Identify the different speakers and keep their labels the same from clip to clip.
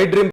Speaker 1: I dream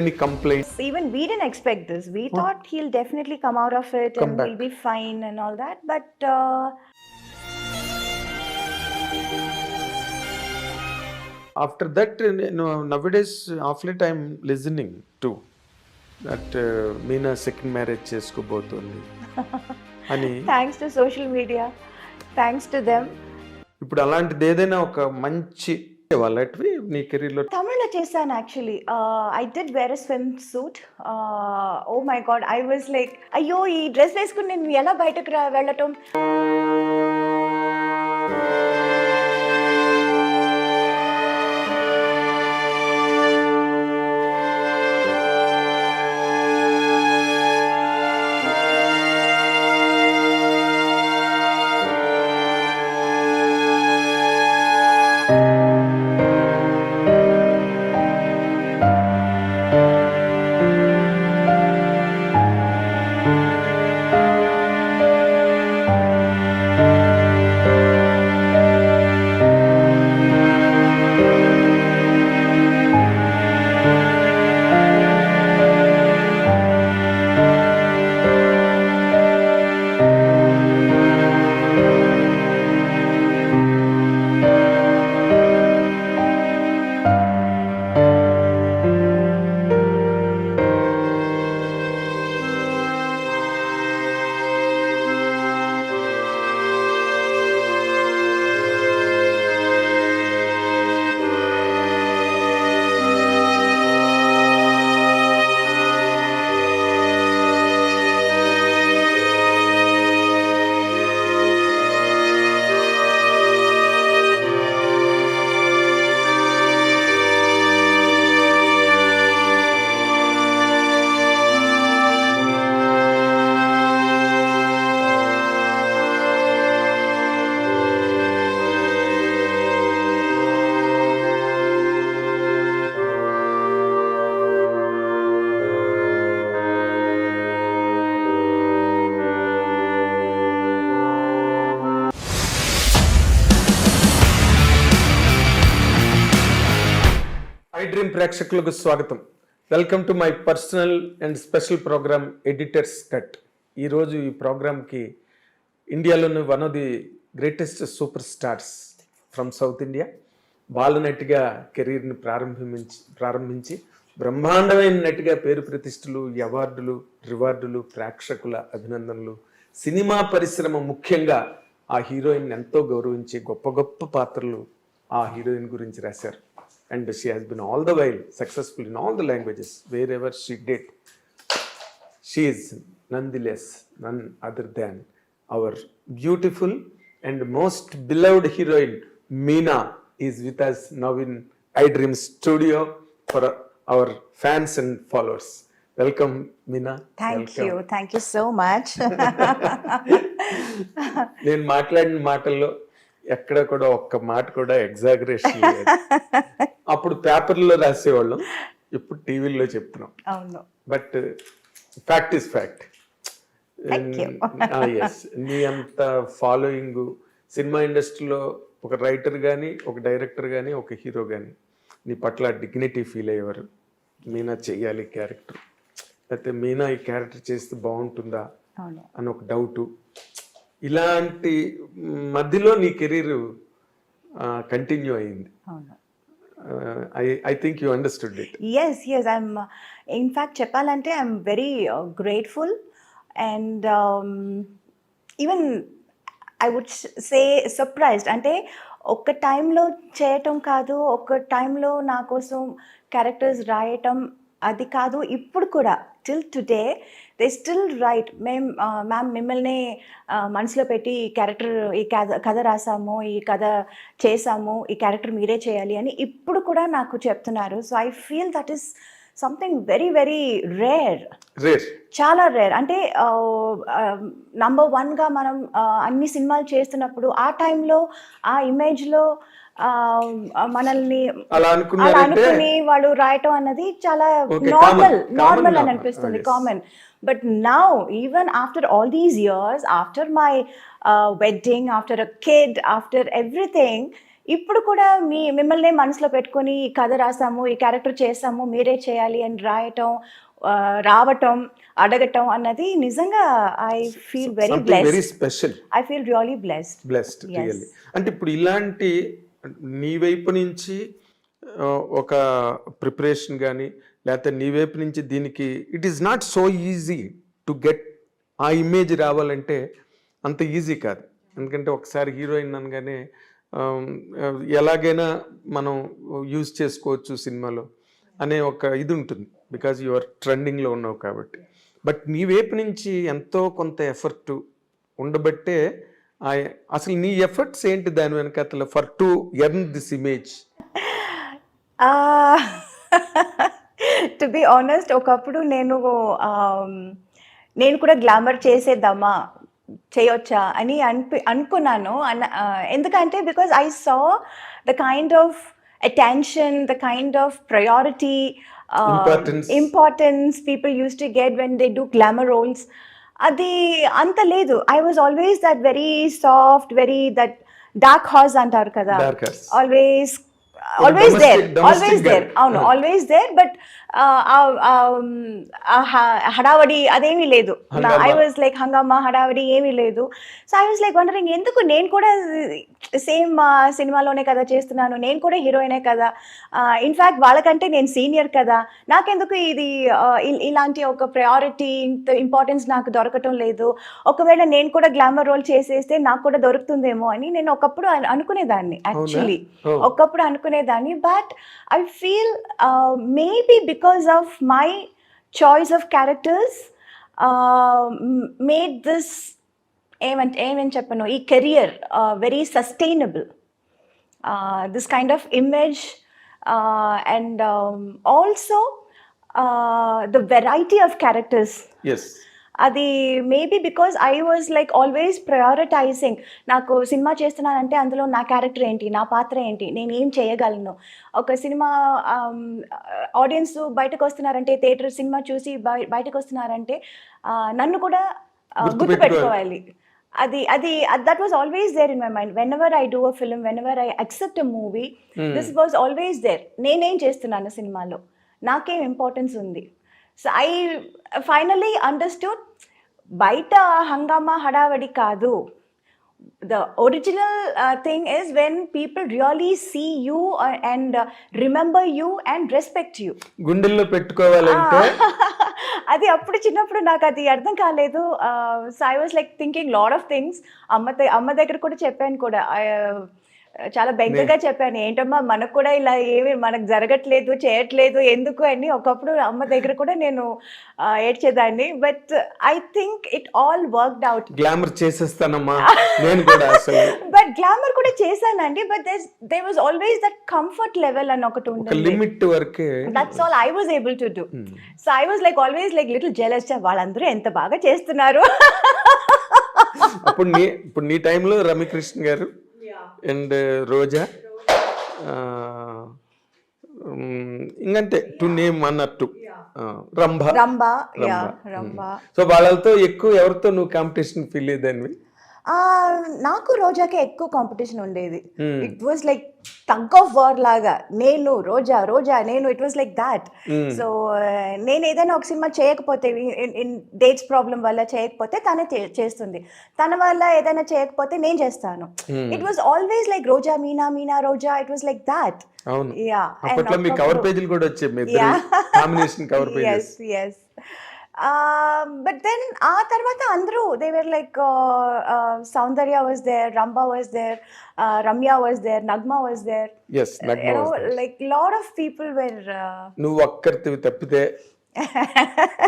Speaker 1: any complaint.
Speaker 2: Even we didn't expect this. We thought he'll definitely come out of it
Speaker 1: Come
Speaker 2: and
Speaker 1: back.
Speaker 2: he'll be fine and all that. But
Speaker 1: After that, nowadays, of late I'm listening to that Meena second marriage చేసుకోబోతోంది అని.
Speaker 2: thanks to social media, thanks to them.
Speaker 1: ఇప్పుడు అలాంటిది ఏదైనా ఒక మంచి వాళ్ళటివి నీ కెరీర్లో
Speaker 2: తమిళ్లో చేశాను actually. I did wear swim suit. Oh my god, I was like అయ్యో ఈ డ్రెస్ వేసుకుని నేను ఎలా బయటకు వెళ్ళటం. ఐ డ్రీమ్ ప్రేక్షకులకు స్వాగతం. Welcome to my personal and special programme editor's cut. ఈరోజు ఈ ప్రోగ్రామ్కి ఇండియాలోని one of the greatest super stars from South India బాలనటిగా కెరీర్ని ప్రారంభించి బ్రహ్మాండమైన నటిగా పేరు ప్రతిష్టలు, అవార్డులు, రివార్డులు, ప్రేక్షకుల అభినందనలు, సినిమా పరిశ్రమ ముఖ్యంగా ఆ హీరోయిన్ ఎంతో గౌరవించి గొప్ప గొప్ప పాత్రలు ఆ హీరోయిన్ గురించి రాశారు. And she has been all the while successful in all the languages wherever she did. She is nonetheless none other than our beautiful and most beloved heroine Meena is with us now in I Dream studio for our fans and followers. Welcome Meena. Thank you so much.
Speaker 1: నేను మాట్లాడిన మాటల్లో ఎక్కడ కూడా ఒక్క మాట కూడా exaggeration లేదు. అప్పుడు పేపర్లో రాసేవాళ్ళం, ఇప్పుడు టీవీలో చెప్తున్నాం.
Speaker 2: అవును,
Speaker 1: బట్ ఫ్యాక్ట్ ఇస్ ఫ్యాక్ట్. నీ అంత ఫాలోయింగ్ సినిమా ఇండస్ట్రీలో ఒక రైటర్ కానీ, ఒక డైరెక్టర్ కానీ, ఒక హీరో కానీ నీ పట్ల డిగ్నిటీ ఫీల్ అయ్యేవారు. మీనా చెయ్యాలి క్యారెక్టర్, లేకపోతే మీనా ఈ క్యారెక్టర్ చేస్తే బాగుంటుందా అని ఒక డౌటు. ఇలాంటి మధ్యలో నీ కెరీర్ కంటిన్యూ అయింది. I think you understood it.
Speaker 2: Yes, I'm in fact చెప్పాలంటే I'm very grateful and even I would say surprised. అంటే
Speaker 3: ఒక టైంలో చేయటం కాదు, ఒక టైంలో నా కోసం క్యారెక్టర్స్ రాయటం అది కాదు. ఇప్పుడు కూడా till today they still right. Ma'am మిమ్మల్ని మనసులో పెట్టి ఈ క్యారెక్టర్, ఈ కథ రాసాము, ఈ కథ చేసాము, ఈ క్యారెక్టర్ మీరే చేయాలి అని ఇప్పుడు కూడా నాకు చెప్తున్నారు. So I feel that is something very very rare, చాలా రేర్. అంటే నంబర్ వన్గా మనం అన్ని సినిమాలు చేస్తున్నప్పుడు ఆ టైంలో ఆ ఇమేజ్లో మనల్ని అలా అనుకుని వాళ్ళు రాయటం అన్నది చాలా నార్మల్ అని అనిపిస్తుంది, common. But now even after all these years, after my wedding, after a kid, after everything, ఇప్పుడు కూడా మిమ్మల్ని మనసులో పెట్టుకొని ఈ కథ రాసాము, ఈ క్యారెక్టర్ చేసాము, మీరే చేయాలి అని రాయటం, రావటం, అడగటం అన్నది నిజంగా I feel very
Speaker 1: special.
Speaker 3: I feel really blessed.
Speaker 1: Really. అంటే ఇప్పుడు ఇలాంటి నీ వైపు నుంచి ఒక ప్రిపరేషన్ కానీ, లేకపోతే నీ వైపు నుంచి దీనికి it is not so easy to get ఆ ఇమేజ్ రావాలంటే అంత ఈజీ కాదు. ఎందుకంటే ఒకసారి హీరోయిన్ అనగానే ఎలాగైనా మనం యూజ్ చేసుకోవచ్చు సినిమాలో అనే ఒక ఇది ఉంటుంది, బికాజ్ యు ఆర్ ట్రెండింగ్లో ఉన్నావు కాబట్టి. బట్ నీ వైపు నుంచి ఎంతో కొంత ఎఫర్ట్ ఉండబట్టే అసలు నీ ఎఫర్ట్స్ ఏంటి దాని వెనకాల for to earn this image?
Speaker 3: To be honest, ఒకప్పుడు నేను కూడా గ్లామర్ చేసేద్దామా, చేయొచ్చా అని అనుకున్నాను. ఎందుకంటే because I saw the kind of attention, the kind of priority, importance people used to get when they do glamour roles. అది అంత లేదు. I was always that very soft, very that dark horse అంటారు కదా, always there. అవును, always there. But హడావడి అదేమీ లేదు. I was like హంగామా, హడావడి ఏమీ లేదు. So I was like wondering, ఎందుకు నేను కూడా సేమ్ సినిమాలోనే కదా చేస్తున్నాను, నేను కూడా హీరోయినే కదా, ఇన్ఫ్యాక్ట్ వాళ్ళకంటే నేను సీనియర్ కదా, నాకెందుకు ఇది ఇలాంటి ఒక ప్రయారిటీ, ఇంపార్టెన్స్ నాకు దొరకటం లేదు, ఒకవేళ నేను కూడా గ్లామర్ రోల్ చేసేస్తే నాకు కూడా దొరుకుతుందేమో అని నేను ఒకప్పుడు అనుకునేదాన్ని. యాక్చువల్లీ ఒకప్పుడు అనుకునేదాన్ని. But I feel maybe because of my choice of characters made this ఏమని చెప్పను, ఈ career very sustainable. This kind of image and also the variety of characters. అది maybe because I was like always prioritising. నాకు cinema చేస్తున్నానంటే అందులో నా character ఏంటి, నా పాత్ర ఏంటి, నేను ఏం చేయగలను. ఒక సినిమా ఆడియన్స్ బయటకు వస్తున్నారంటే, థియేటర్ సినిమా చూసి బయటకు వస్తున్నారంటే నన్ను కూడా గుర్తుపెట్టుకోవాలి. that was always there in my mind. Whenever I do a film, whenever I accept a movie, this was always there. నేనేం చేస్తున్నాను సినిమాలో, నాకేం ఇంపార్టెన్స్ ఉంది. సో ఐ ఫైనలీ అండర్స్టూడ్, బయట హంగామా హడావడి కాదు. The original thing is when people really see you and remember you and respect you.
Speaker 1: గుండెల్లో పెట్టుకోవాలంటే
Speaker 3: అది అప్పుడు చిన్నప్పుడు నాకు అది అర్థం కాలేదు. So I was like thinking lot of things. అమ్మ దగ్గర కూడా చెప్పాను కూడా, చాలా బెంగగా చెప్పాను, ఏంటమ్మా మనకు కూడా ఇలా ఏమి మనకు జరగట్లేదు, చేయట్లేదు ఎందుకు అని. ఒకప్పుడు అమ్మ దగ్గర కూడా నేను ఏడ్చేదాన్ని. But I think it all worked out.
Speaker 1: Glamour చేసేస్తానమ్మా నేను కూడా అసలు.
Speaker 3: బట్ గ్లామర్ కూడా చేశానండి. But there was always that comfort level అని ఒకటి ఉంది,
Speaker 1: లిమిట్ వరకే.
Speaker 3: That's all I was able to do. So I was like always like little jealous, వాళ్ళందరూ ఎంత బాగా చేస్తున్నారు.
Speaker 1: ఇప్పుడు నీ టైంలో రమ్యకృష్ణ గారు అండ్ రోజా, ఇంకంతే టు నేమ్ అన్నట్టు, రంభ. సో వాళ్ళతో ఎక్కువ ఎవరితో నువ్వు కాంపిటీషన్ ఫీల్ అయ్యేదాన్ని?
Speaker 3: నాకు రోజాకే ఎక్కువ కాంపిటీషన్ ఉండేది. It was like tug of war లాగా, నేను రోజా నేను, it was like that. So నేను ఏదైనా ఒక సినిమా చేయకపోతే, డేట్స్ ప్రాబ్లం వల్ల చేయకపోతే తనే చేస్తుంది, తన వల్ల ఏదైనా చేయకపోతే నేను చేస్తాను. It was always like Roja Meena Roja, it was like that.
Speaker 1: Cover పేజీలు కూడా వచ్చాయి, combination cover pages.
Speaker 3: But then ఆ తర్వాత అందరూ they were like Soundarya was there, Rambha was there, Ramya was there, Nagma was there,
Speaker 1: yes Nagma was there.
Speaker 3: Like lot of people were
Speaker 1: నువ్వు ఒక్కరివి తప్పితే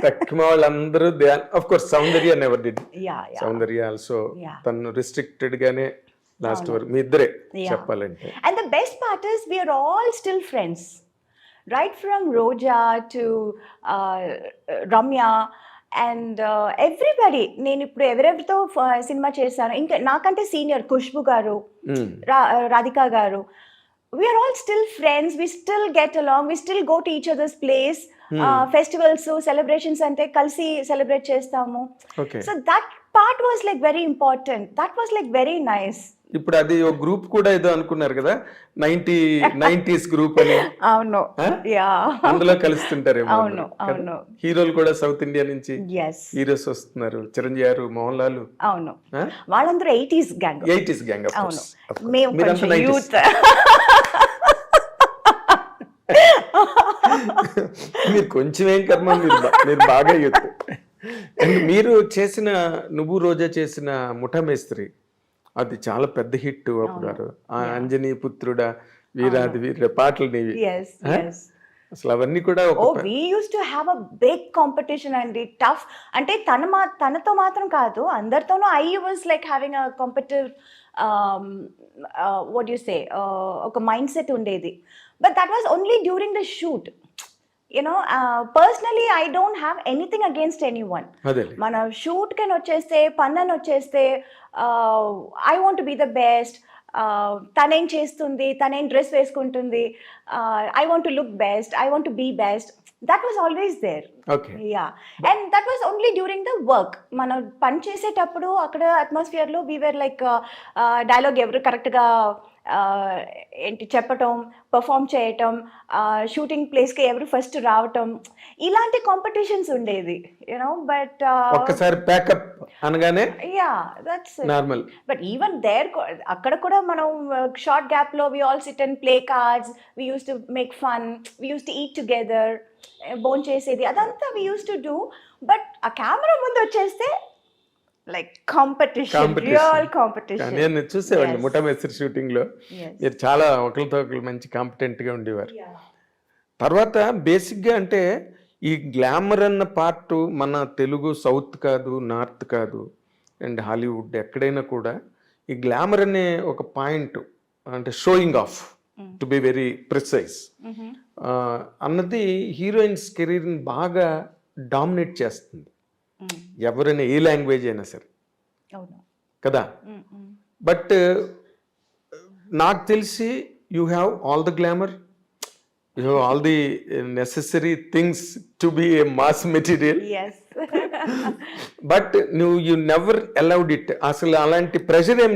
Speaker 1: తక్కువ వాళ్ళందరూ of course Soundarya never did.
Speaker 3: Yeah yeah
Speaker 1: Soundarya also
Speaker 3: Yeah.
Speaker 1: తను restricted గానే లాస్ట్ వరకు మీ ఇద్దరే
Speaker 3: Yeah.
Speaker 1: చెప్పాలంటే.
Speaker 3: And the best part is we are all still friends. Right from Roja to Ramya and everybody. నేను ఇప్పుడు ఎవరెవరితో సినిమా చేశాను, ఇంకా నాకంటే సీనియర్ ఖుష్బు గారు, రాధికా గారు, we are all still friends. We still get along. We still go to each other's place. Festivals, celebrations ante kalsi celebrate chestamu.
Speaker 1: Okay,
Speaker 3: So that part was like very important. That was like very nice.
Speaker 1: ఇప్పుడు అది ఒక group కూడా ఏదో అనుకున్నారు కదా 90s group అని.
Speaker 3: అవును, yeah,
Speaker 1: అందులో కలుస్తుంటారేమో.
Speaker 3: అవును అవును,
Speaker 1: హీరోలు కూడా సౌత్ ఇండియా నుంచి
Speaker 3: ఎస్,
Speaker 1: హీరోస్ వస్తున్నారు, చిరంజీవి గారు, మోహన్ లాల్.
Speaker 3: అవును, వాళ్ళందరూ 80s గ్యాంగ్.
Speaker 1: 80s gang.
Speaker 3: అవును, మేము కొంచెం యూత్.
Speaker 1: మీరు కొంచెం ఏం కర్మ, మీరు బాగా యూత్. మీరు చేసిన నువ్వు రోజా చేసిన ముఠా మేస్త్రి అది చాలా పెద్ద హిట్ అప్పుడు. ఆ అంజనీ పుత్రుడా, వీరాది వీర పాటలు నీవి.
Speaker 3: Yes, yes.
Speaker 1: అసలు అవన్నీ కూడా
Speaker 3: oh we used to have a big competition అండి, టఫ్. అంటే తనతో మాత్రం కాదు, అందరితోనూ. I was like having a competitive what you say, ఒక మైండ్ సెట్ ఉండేది. But that was only during the shoot. Personally I don't have anything against anyone.
Speaker 1: అదే
Speaker 3: మన షూట్ కెన్ వచ్చేస్తే, పన్నని వచ్చేస్తే, I want be the best. తనేం చేస్తుంది, తనేం డ్రెస్ వేసుకుంటుంది, I want to look best, I want to be best. That was always there.
Speaker 1: Okay,
Speaker 3: yeah, and that was only during the work. మనం పని చేసేటప్పుడు అక్కడ అట్మాస్ఫియర్లో వీఆర్ లైక్ డైలాగ్ ఎవరు కరెక్ట్గా ఏంటి చెప్పటం, పర్ఫామ్ చేయటం, షూటింగ్ ప్లేస్కి ఎవరు ఫస్ట్ రావటం, ఇలాంటి కాంపిటీషన్స్ ఉండేది, బట్
Speaker 1: ఒక్కసారి ప్యాకప్ అనగానే
Speaker 3: yeah, that's
Speaker 1: normal.
Speaker 3: But even there అక్కడ కూడా మనం షార్ట్ గ్యాప్లో we all sit and play cards, we used to make fun, we used to eat together, బోన్ చేసేది, అదంతా we used to do. But ఆ కెమెరా ముందు వచ్చేస్తే లైక్ కాంపిటీషన్, రియల్ కాంపిటీషన్.
Speaker 1: నేను చూసేవాడిని ముఠా మేస్త్రి షూటింగ్ లో. మీరు చాలా ఒకరితో ఒకరు మంచి కాంపిటెంట్ గా ఉండేవారు. తర్వాత బేసిక్ గా అంటే ఈ గ్లామర్ అన్న పార్ట్ మన తెలుగు సౌత్ కాదు, నార్త్ కాదు, అండ్ హాలీవుడ్ ఎక్కడైనా కూడా ఈ గ్లామర్ అనే ఒక పాయింట్, అంటే showing off to be very precise అన్నది హీరోయిన్స్ కెరీర్ని బాగా డామినేట్ చేస్తుంది. ఎవరైనా ఏ లాంగ్వేజ్ అయినా సరే కదా. బట్ నాకు తెలిసి you have all the glamour, you have all the necessary things to be A mass material. But నువ్వు యూ నెవర్ అలౌడ్ ఇట్. అసలు అలాంటి ప్రెషర్ ఏం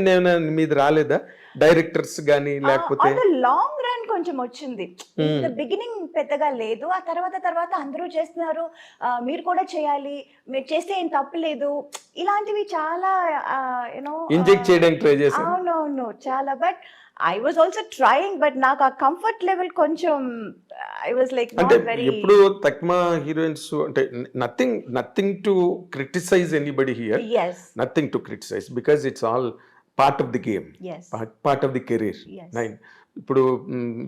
Speaker 1: మీద రాలేదా డైరెక్టర్స్ కానీ, లేకపోతే
Speaker 3: లాంగ్ రన్ కొంచెం వచ్చింది. బిగినింగ్ పెద్దగా లేదు, ఆ తర్వాత అందరూ చేస్తున్నారు, మీరు కూడా చేయాలి, మీరు చేస్తే ఏం తప్పలేదు, ఇలాంటివి చాలా
Speaker 1: ఇంజెక్ట్ చేయడానికి ట్రై చేశాను.
Speaker 3: అవునవును, చాలా. But I was also trying, but నాకు ఆ కంఫర్ట్ లెవెల్ కొంచెం ఐ వాజ్ లైక్
Speaker 1: అంటే ఎప్పుడు తక్కువ హీరోయిన్స్ అంటే nothing to criticize anybody here, nothing to criticize, because it's all part of the game, part of the career. ఇప్పుడు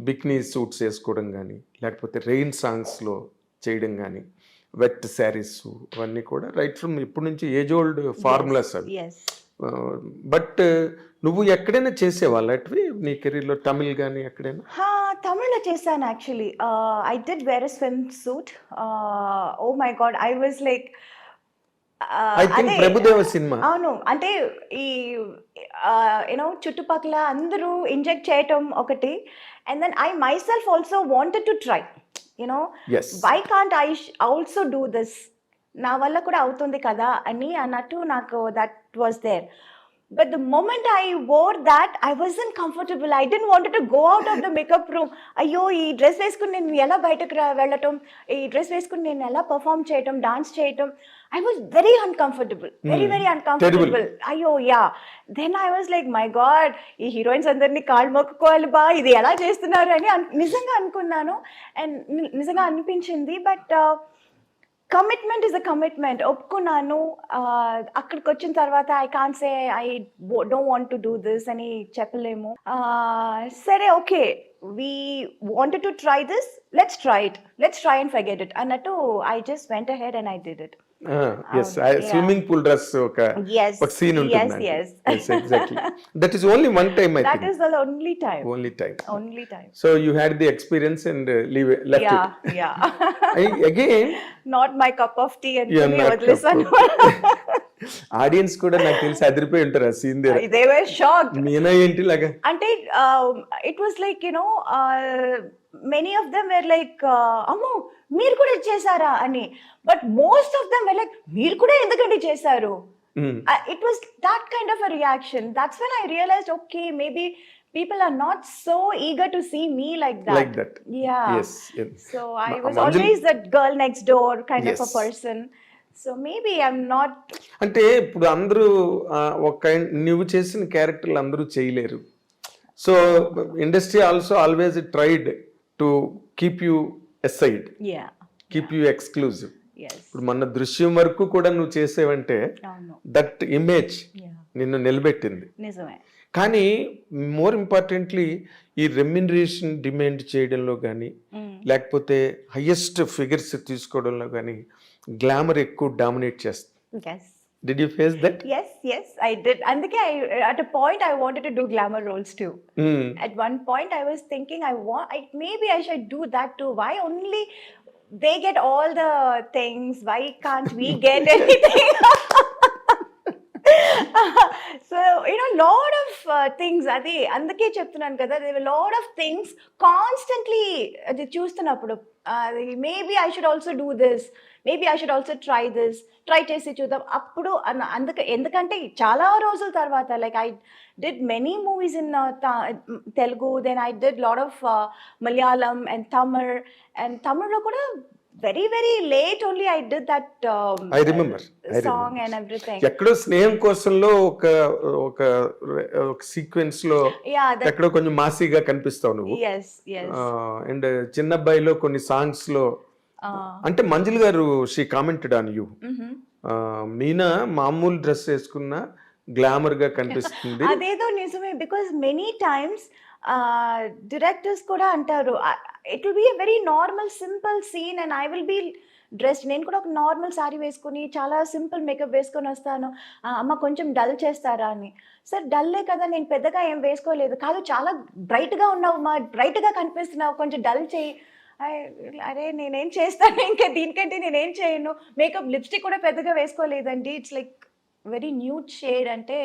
Speaker 1: bikini suits వేసుకోవడం కానీ, లేకపోతే రెయిన్ సాంగ్స్లో చేయడం కానీ, వెట్ శారీస్, అవన్నీ కూడా రైట్ ఫ్రమ్ ఇప్పటి నుంచి ఏజ్ ఓల్డ్ ఫార్ములాస్ అవి. బట్ నువ్వు ఎక్కడైనా చేసేవాళ్ళు అటువి నీ కెరీర్లో, తమిళ్ కానీ ఎక్కడైనా?
Speaker 3: తమిళ్లో చేశాను actually. I did wear a swim suit. Oh my god, I was like,
Speaker 1: I think Prabhu Deva cinema.
Speaker 3: అవును, అంటే ఈ చుట్టుపక్కల అందరూ ఇంజెక్ట్ చేయటం ఒకటి, and then I myself also wanted to try, why can't I also do this, నా వల్ల కూడా అవుతుంది కదా అని అన్నట్టు నాకు that was there. But the moment I wore that, I wasn't comfortable. I didn't want to go out of the makeup room. అయ్యో, ఈ డ్రెస్ వేసుకుని నేను ఎలా బయటకు వెళ్ళటం, ఈ డ్రెస్ వేసుకుని నేను ఎలా పర్ఫామ్ చేయటం, డాన్స్ చేయటం, I was very uncomfortable, very uncomfortable. అయ్యో, yeah. Then I was like, my god, ఈ హీరోయిన్స్ అందరినీ కాళ్ళు మొక్కుకోవాలి బా, ఇది ఎలా చేస్తున్నారు అని నిజంగా అనుకున్నాను, అండ్ నిజంగా అనిపించింది. But commitment is a commitment. ఒప్పుకున్నాను. అక్కడికి వచ్చిన తర్వాత I can't say I don't want to do this అని చెప్పలేము. సరే okay, we wanted to try this, let's try and forget it అన్నట్టు I just went ahead and I did it.
Speaker 1: Yes, swimming pool dress ఒక
Speaker 3: Yes,
Speaker 1: scene ఉంటుంది.
Speaker 3: yes.
Speaker 1: Exactly. That is only one time I
Speaker 3: That
Speaker 1: think.
Speaker 3: is the only time.
Speaker 1: Only time. So you had the experience and left
Speaker 3: Yeah,
Speaker 1: it.
Speaker 3: yeah.
Speaker 1: Again,
Speaker 3: Not my cup of tea and
Speaker 1: you're
Speaker 3: me
Speaker 1: not
Speaker 3: listen.
Speaker 1: Audience కూడా నాకు తెలిసి అదిరిపోయి ఉంటారు ఆ scene దగ్గర.
Speaker 3: They were shocked.
Speaker 1: Meena ఏంటి లాగా?
Speaker 3: అంటే it was like, you know, many of them were like, అమ్మో మీరు కూడా చేశారా అని. But most of them were like, మీరు కూడా ఎందుకంటే చేశారు. It was that kind of a reaction. That's when I realized, okay, maybe people are not so eager to see me like that.
Speaker 1: Like that.
Speaker 3: Yeah.
Speaker 1: Yes.
Speaker 3: So I was
Speaker 1: Manjul-
Speaker 3: always that girl next door kind of a
Speaker 1: Yes.
Speaker 3: person. So maybe I'm not.
Speaker 1: అంటే ఇప్పుడు అందరూ ఒక నువ్వు చేసిన క్యారెక్టర్లు అందరూ చేయలేరు. So industry also always tried to keep you aside,
Speaker 3: Yeah.
Speaker 1: Keep you exclusive.
Speaker 3: Yes.
Speaker 1: ఇప్పుడు మన దృశ్యం వరకు కూడా నువ్వు చేసేవంటే
Speaker 3: అవును.
Speaker 1: That image
Speaker 3: Yeah.
Speaker 1: నిన్ను నిలబెట్టింది.
Speaker 3: నిజమే.
Speaker 1: కానీ మోర్ ఇంపార్టెంట్లీ ఈ రెమ్యునరేషన్ డిమాండ్ చేయడంలో కానీ లేకపోతే హయ్యెస్ట్ ఫిగర్స్ తీసుకోవడంలో కానీ గ్లామర్ ఎక్కువ డామినేట్ చేస్తుంది.
Speaker 3: Yes.
Speaker 1: Did you face that?
Speaker 3: Yes, I did. అందుకే at a point I wanted to do glamour roles too. At one point I was thinking maybe I should do that too. Why only they get all the things? Why can't we get anything? So, you know, lot of things. అది అందుకే చెప్తున్నాను కదా, there were lot of things constantly అది చూస్తున్నప్పుడు maybe I should also do this, maybe I should also try this, try చేసి చూద్దాం అప్పుడు ఎందుకంటే చాలా రోజుల తర్వాత like I did many movies in Telugu, then I did lot of Malayalam and Tamil lo kuda very late only I did that
Speaker 1: I remember
Speaker 3: song and everything.
Speaker 1: ఎక్కడో స్నేహం కోసంలో ఒక సీక్వెన్స్ లో ఎక్కడో కొంచెం మాసీగా కనిపిస్తావు నువ్వు.
Speaker 3: Yes.
Speaker 1: అండ్ చిన్నబ్బాయిలో కొన్ని songs లో అంటే మంజుల్ గారు she commented on you. Meena మామూలు డ్రెస్ వేసుకున్న గ్లామర్ గా కనిపిస్తుంది.
Speaker 3: అదేదో నిజమే, బికాస్ మెనీ టైమ్స్ డైరెక్టర్స్ కూడా అంటారు it will be a very normal simple scene and I will be dressed. నేను కూడా ఒక నార్మల్ శారీ వేసుకుని చాలా సింపుల్ మేకప్ వేసుకొని వస్తాను. అమ్మ కొంచెం డల్ చేస్తారా అని. సార్ డల్లే కదా, నేను పెద్దగా ఏం వేసుకోలేదు. కాదు చాలా బ్రైట్గా ఉన్నావు మా, బ్రైట్గా కనిపిస్తున్నావు, కొంచెం డల్ చేయి. అరే నేనేం చేస్తాను, ఇంకా దీనికంటే నేనేం చేయను. మేకప్ లిప్స్టిక్ కూడా పెద్దగా వేసుకోలేదండి, it's like very nude shade. అంటే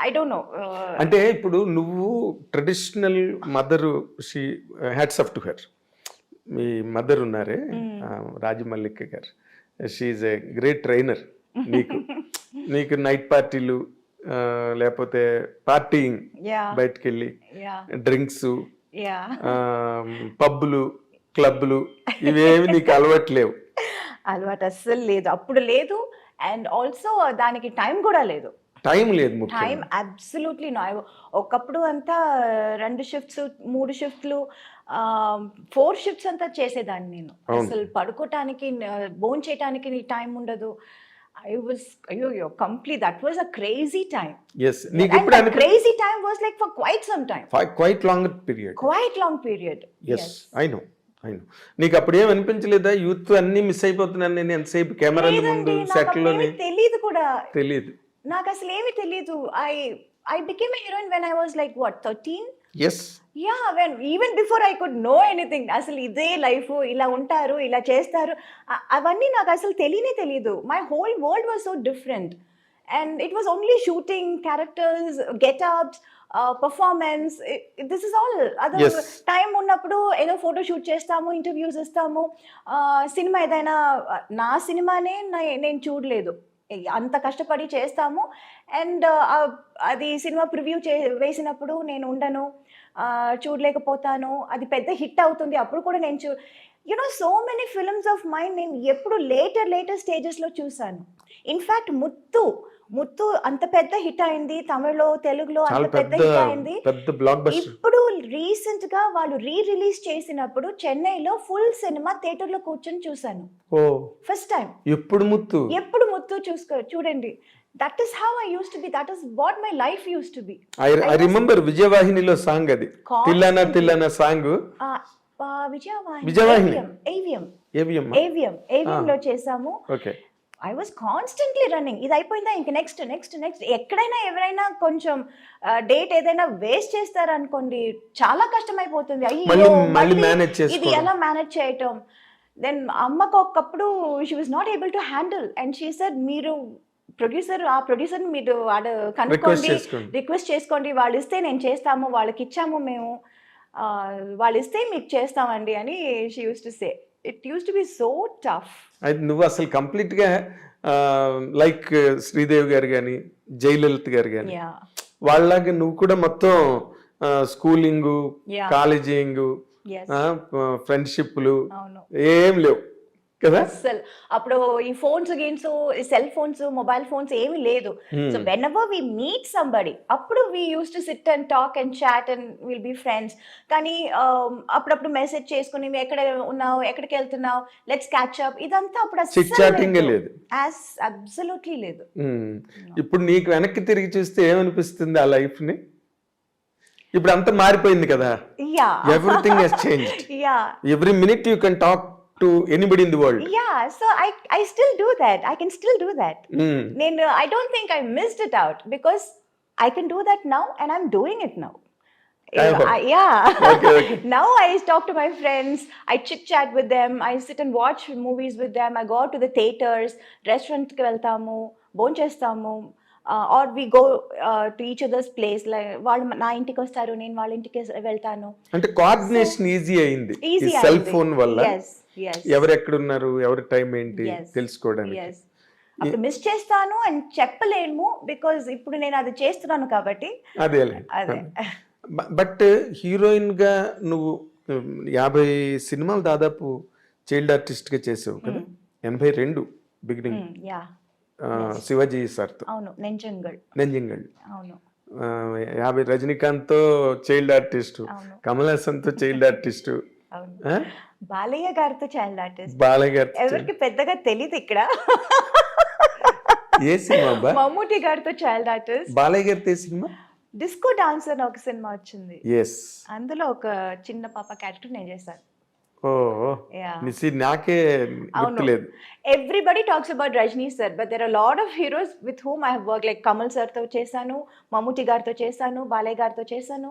Speaker 3: ఐ డోంట్ నో.
Speaker 1: అంటే ఇప్పుడు నువ్వు traditional mother, she hats off to her. మీ మదర్ ఉన్నారే Rajamallika garu, she a great trainer. నీకు నైట్ పార్టీలు లేకపోతే పార్టీయింగ్, బయటకు వెళ్ళి డ్రింక్స్, పబ్బులు, క్లబ్లు ఇవేమి నీకు అలవాట్లేవు?
Speaker 3: అలవాటు అస్సలు లేదు, అప్పుడు లేదు. అండ్ ఆల్సో దానికి టైం కూడా లేదు.
Speaker 1: టైం లేదు,
Speaker 3: టైం అబ్సల్యూట్లీ నో. ఒకప్పుడు అంతా 2 షిఫ్ట్స్ 3 షిఫ్ట్లు 4 షిఫ్ట్స్ అంతా చేసేదాన్ని నేను. అసలు పడుకోవటానికి భోజనం చేయటానికి టైం ఉండదు. I was complete. That was a crazy time.
Speaker 1: Yes.
Speaker 3: And that crazy time was like for quite some time.
Speaker 1: Quite long period.
Speaker 3: Quite long period.
Speaker 1: Yes. I know. నీకు అప్పుడు ఏం అనిపించలేదా యూత్ అన్ని మిస్ అయిపోతున్నాను నేను ఎంతసేపు కెమెరాల ముందు సెట్ లోనే?
Speaker 3: తెలియదు కూడా,
Speaker 1: తెలియదు
Speaker 3: నాకు అసలు ఏమీ తెలియదు. I became a heroine when I was like what 13.
Speaker 1: Yes.
Speaker 3: Yeah, even before I could know anything. అసలు ఇదే లైఫ్, ఇలా ఉంటారు, ఇలా చేస్తారు, అవన్నీ నాకు అసలు తెలియదు. My whole world was so different and it was only shooting, characters, getups, performance. This is all. Other time ఉన్నప్పుడు ఏదో ఫోటో షూట్ చేస్తాము, ఇంటర్వ్యూస్ ఇస్తాము. సినిమా ఏదైనా, నా సినిమానే నేను చూడలేదు, అంత కష్టపడి చేస్తాము. అండ్ అది సినిమా ప్రివ్యూ వేసినప్పుడు నేను ఉండను, చూడలేకపోతాను. అది పెద్ద హిట్ అవుతుంది, అప్పుడు కూడా నేను you know so many films of mind నేను ఎప్పుడు లేటర్ స్టేజెస్లో చూశాను. ఇన్ఫ్యాక్ట్ ముత్తు అంత పెద్ద హిట్ అయింది, తమిళ్లో తెలుగులో
Speaker 1: చాలా
Speaker 3: అంత పెద్ద
Speaker 1: పెద్ద
Speaker 3: హిట్ అయింది.
Speaker 1: పెద్ద బ్లాక్ బస్టర్.
Speaker 3: ఇప్పుడు రీసెంట్ గా వాళ్ళు రిలీజ్ చేసినప్పుడు చెన్నైలో ఫుల్ సినిమా థియేటర్ లో కూర్చొని చూసాను
Speaker 1: ఓ
Speaker 3: ఫస్ట్ టైం.
Speaker 1: ఎప్పుడు ముత్తు
Speaker 3: ఎప్పుడు ముత్తు చూడండి. That is how I used to be, that is what my life used to be.
Speaker 1: I remember విజయవాహినిలో సాంగ్ అది, తిల్లనా తిల్లనా సాంగ్. విజయవాహిని
Speaker 3: ఏవిఎం లో చేసాము.
Speaker 1: Okay.
Speaker 3: I was constantly running. ఇది అయిపోయిందా ఇంక నెక్స్ట్ నెక్స్ట్ నెక్స్ట్. ఎక్కడైనా ఎవరైనా కొంచెం డేట్ ఏదైనా వేస్ట్ చేస్తారనుకోండి, చాలా కష్టం అయిపోతుంది.
Speaker 1: మళ్ళీ
Speaker 3: అయ్యో
Speaker 1: మేనేజ్
Speaker 3: ఇది
Speaker 1: చేసుకోవడం.
Speaker 3: ఎలా మేనేజ్ చేయటం. దెన్ అమ్మకు ఒకప్పుడు she was not able to handle and she said, మీరు ఆ ప్రొడ్యూసర్ మీరు కనుక్కోండి, రిక్వెస్ట్ చేసుకోండి, వాళ్ళు ఇస్తే నేను చేస్తాము, వాళ్ళకి ఇచ్చాము మేము, వాళ్ళు ఇస్తే మీకు చేస్తామండి అని she use to say. It use to B so tough.
Speaker 1: అయితే నువ్వు అసలు కంప్లీట్ గా లైక్ శ్రీదేవి గారు కానీ జయలలిత గారు కానీ వాళ్ళలాగా నువ్వు కూడా మొత్తం స్కూలింగ్, కాలేజింగ్, ఫ్రెండ్షిప్లు ఏం లేవు కదా.
Speaker 3: అసలు అప్పుడు ఈ phones games, cell phones, mobile phones ఏమీ లేదు. So whenever we meet somebody, అప్పుడు we used to sit and talk and chat and will be friends. కానీ అప్పుడప్పుడు మెసేజ్ చేసుకుని ఎక్కడ ఉన్నావు, ఎక్కడికి వెళ్తున్నావు, లెట్స్ క్యాచ్ అప్, ఇదంతా అప్పుడు
Speaker 1: లేదు,
Speaker 3: అబ్సల్యూట్లీ లేదు.
Speaker 1: ఇప్పుడు నీకు వెనక్కి తిరిగి చూస్తే ఏమనిపిస్తుంది ఆ లైఫ్ ని? ఇప్పుడు అంతా మారిపోయింది కదా. Everything has changed. Every minute you can talk to anybody in the world.
Speaker 3: Yeah, so I still do that. I can still do that. I don't think I missed it out because I can do that now and I'm doing it now. Okay. Now I talk to my friends, I chit chat with them, I sit and watch movies with them, I go out to the theaters, restaurant ki veltamu, bone chestamu, or we go to each other's place. Like వాళ్ళు నా ఇంటికి వస్తారు, నేను వాళ్ళ ఇంటికి వెళ్తాను.
Speaker 1: అంటే coordination easy అయింది ఈ సెల్ ఫోన్ వల్ల. ఎవరు ఎక్కడ ఉన్నారు, ఎవరి టైం ఏంటి తెలుసుకోవడానికి.
Speaker 3: అప్పుడు మిస్ చేస్తాను అని చెప్పలేము బికాజ్ ఇప్పుడు నేను అది చేస్తున్నాను కాబట్టి.
Speaker 1: అదే. బట్ హీరోయిన్ గా నువ్వు 50 సినిమాలు దాదాపు చైల్డ్ ఆర్టిస్ట్ గా చేసావు కదా. 82 బిగినింగ్ శివాజీ సార్తో.
Speaker 3: అవును, నెంజంగల్.
Speaker 1: 50 రజనీకాంత్ తో చైల్డ్ ఆర్టిస్ట్, కమల్ హాసన్ తో చైల్డ్ ఆర్టిస్ట్,
Speaker 3: బాలయ్య గారితో చైల్డ్ ఆర్టిస్ట్.
Speaker 1: బాలయ్య గారు
Speaker 3: ఎవరికి పెద్దగా తెలియదు ఇక్కడ.
Speaker 1: ఏ సినిమా?
Speaker 3: మమ్ముటి గారితో చైల్డ్ ఆర్టిస్ట్.
Speaker 1: బాలయ్య గారితో సినిమా
Speaker 3: డిస్కో డాన్సర్ అని ఒక సినిమా వచ్చింది. అందులో ఒక చిన్న పాప క్యారెక్టర్ నేను చేశాను.
Speaker 1: నాకే గుర్తులేదు.
Speaker 3: Everybody talks about Rajni sir, but there are a lot of heroes with whom I have worked, like Kamal sir తో చేశాను, మమ్ముటి గారితో చేశాను, బాలయ్య గారితో చేశాను.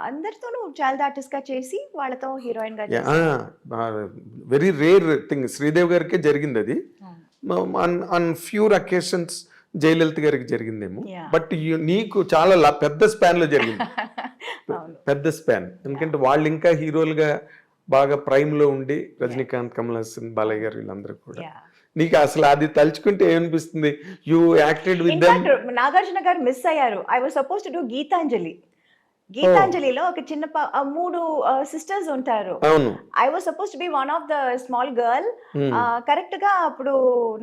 Speaker 3: అందరితోనూ చైల్డ్ ఆర్టిస్ట్ గా చేసి వాళ్ళతో హీరోయిన్ గా చేశాను.
Speaker 1: Very rare thing. శ్రీదేవి గారికే జరిగింది అది. ఆన్ ఫ్యూర్ అకేషన్స్ జయలలిత గారికి జరిగిందేమో. బట్ నీకు చాలా పెద్ద స్పాన్ లో జరిగింది. పెద్ద స్పాన్. ఎందుకంటే వాళ్ళు ఇంకా హీరోలుగా బాగా ప్రైమ్ లో ఉండి, రజనీకాంత్, కమల్ హాసన్, బాలయ్య గారు వీళ్ళందరూ కూడా. నీకు అసలు అది తలుచుకుంటే ఏమనిపిస్తుంది? You acted with them.
Speaker 3: Nagarjuna గారు మిస్ అయ్యారు. I was supposed to do గీతాంజలిలో ఒక చిన్న 3 సిస్టర్స్ ఉంటారు. I was supposed to be one of the small girl. Correct గా అప్పుడు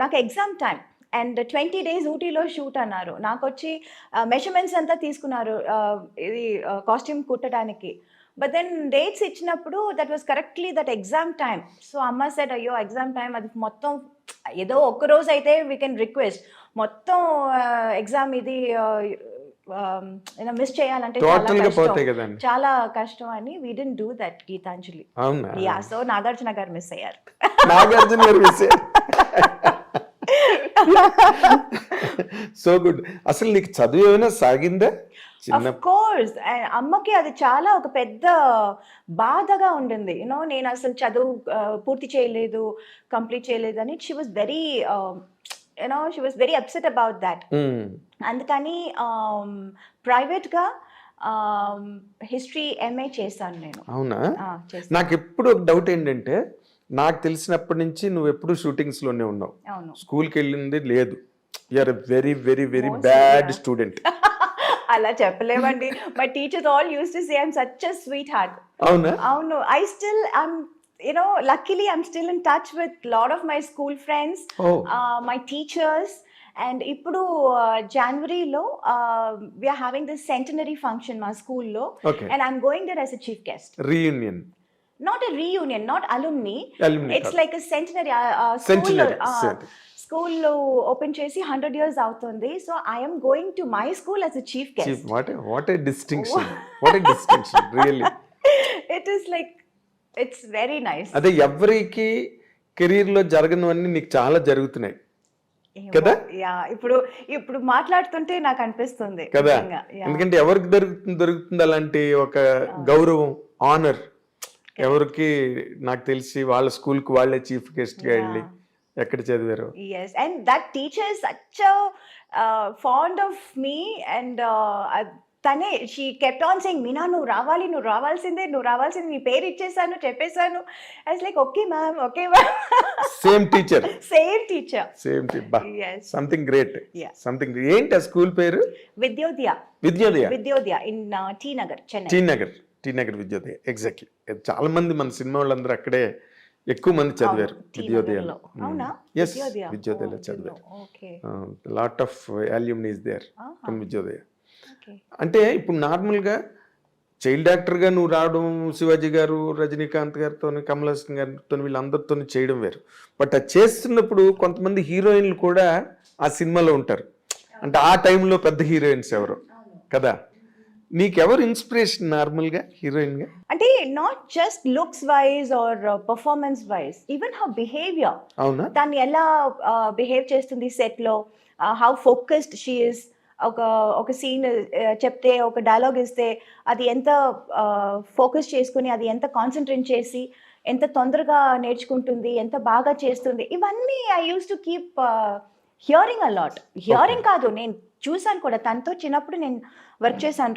Speaker 3: నాకు ఎగ్జామ్ టైం అండ్ 20 days ఊటీలో షూట్ అన్నారు. నాకు వచ్చి మెజర్మెంట్స్ అంతా తీసుకున్నారు ఇది కాస్ట్యూమ్ కుట్టడానికి. బట్ దెన్ డేట్స్ ఇచ్చినప్పుడు that was correctly that exam time. So అమ్మ సెడ్, అయ్యో ఎగ్జామ్ టైం, అది మొత్తం ఏదో ఒక్కరోజు అయితే వీ కెన్ రిక్వెస్ట్, మొత్తం ఎగ్జామ్ ఇది మిస్ చేయాలంటే చాలా కష్టం అని we didn't do that Geethanjali. So Nagarjuna గారు మిస్ అయ్యారు.
Speaker 1: So good. అసలు నీకు చదువు ఏమైనా సాగిందా?
Speaker 3: Of course. అమ్మకి అది చాలా ఒక పెద్ద బాధగా ఉండింది. నేను అసలు చదువు పూర్తి చేయలేదు, కంప్లీట్ చేయలేదు అని. She was very she was very upset about that. అందుకని ప్రైవేట్ గా హిస్టరీ ఎంఏ చేశాను నేను.
Speaker 1: అవునా? నాకు ఎప్పుడు ఒక డౌట్ ఏంటంటే, నాకు తెలిసినప్పటి నుంచి నువ్వు ఎప్పుడు షూటింగ్స్ లోనే ఉన్నావు, స్కూల్కి వెళ్ళింది లేదు. You are a very very very bad student.
Speaker 3: అలా చెప్పలేమండి. My teachers all used to say I am such a sweetheart. అవును. I still luckily I'm still in touch with a lot of my school friends, my teachers, and ఇప్పుడు జనవరిలో we are having this centenary function మా స్కూల్లో
Speaker 1: Okay.
Speaker 3: And I'm going there as a chief guest.
Speaker 1: Reunion.
Speaker 3: Not a reunion, not alumni.
Speaker 1: Alumni
Speaker 3: It's
Speaker 1: కాదు.
Speaker 3: like a centenary.
Speaker 1: Centenary,
Speaker 3: School open చేసి 100 years అవుతుంది. So I am going to my school as a chief guest.
Speaker 1: Chief, what a distinction. What a distinction, really.
Speaker 3: It is like, it's very nice.
Speaker 1: అదే ఎవరికి career లో జరగనివన్నీ నీకు చాలా జరుగుతున్నాయి కదా?
Speaker 3: ఇప్పుడు మాట్లాడుతుంటే నాకు అనిపిస్తుంది
Speaker 1: కదా,
Speaker 3: నిజంగా. Yeah.
Speaker 1: ఎందుకంటే ఎవరికి దొరుకుతుంది అలాంటి ఒక గౌరవం, ఆనర్? ఎవరికి? నాకు తెలిసి వాళ్ళ స్కూల్ కి వాళ్ళే చీఫ్ గెస్ట్ గా వెళ్ళి ఎక్కడ చదివారు.
Speaker 3: Yes, and that teacher is such a fond of me, and తనే she kept on saying, Meena నువ్వు రావాల్సిందే, నీ పేరు ఇచ్చేసాను, చెప్పేశాను. I was like, okay ma'am.
Speaker 1: Same teacher.
Speaker 3: Same teacher. Yes.
Speaker 1: Something great.
Speaker 3: Yeah.
Speaker 1: Something. ఏంటి ఆ స్కూల్ పేరు?
Speaker 3: Vidyodaya in T Nagar, Chennai.
Speaker 1: T Nagar Vidyodaya. Exactly. చాలా మంది మన సినిమా వాళ్ళందరూ అక్కడే ఎక్కువ మంది చదివారు, విద్యోదయలో.
Speaker 3: అవునా?
Speaker 1: ఎస్, విద్యోదయలో చదివారు. Lot of alumnis there from Vidyodaya. అంటే ఇప్పుడు నార్మల్గా చైల్డ్ యాక్టర్గా నువ్వు రావడం, శివాజీ గారు, రజనీకాంత్ గారితో, కమల్ హాసన్ గారితో, వీళ్ళందరితో చేయడం వేరు. బట్ అది చేస్తున్నప్పుడు కొంతమంది హీరోయిన్లు కూడా ఆ సినిమాలో ఉంటారు. అంటే ఆ టైంలో పెద్ద హీరోయిన్స్ ఎవరు కదా? నీకెవరు ఇన్స్పిరేషన్ నార్మల్గా హీరోయిన్గా?
Speaker 3: అంటే not just looks wise or performance wise, even her behaviour.
Speaker 1: అవునా?
Speaker 3: దాన్ని ఎలా బిహేవ్ చేస్తుంది సెట్లో, హౌ ఫోకస్డ్ షీ ఇస్. ఒక సీన్ చెప్తే, ఒక డైలాగ్ ఇస్తే అది ఎంత ఫోకస్ చేసుకుని, అది ఎంత కాన్సన్ట్రేట్ చేసి, ఎంత తొందరగా నేర్చుకుంటుంది, ఎంత బాగా చేస్తుంది. ఇవన్నీ I used to keep hearing a lot. Hearing కాదు, నేను చూసాను కూడా. తనతో చిన్నప్పుడు నేను వర్క్ చేశాను.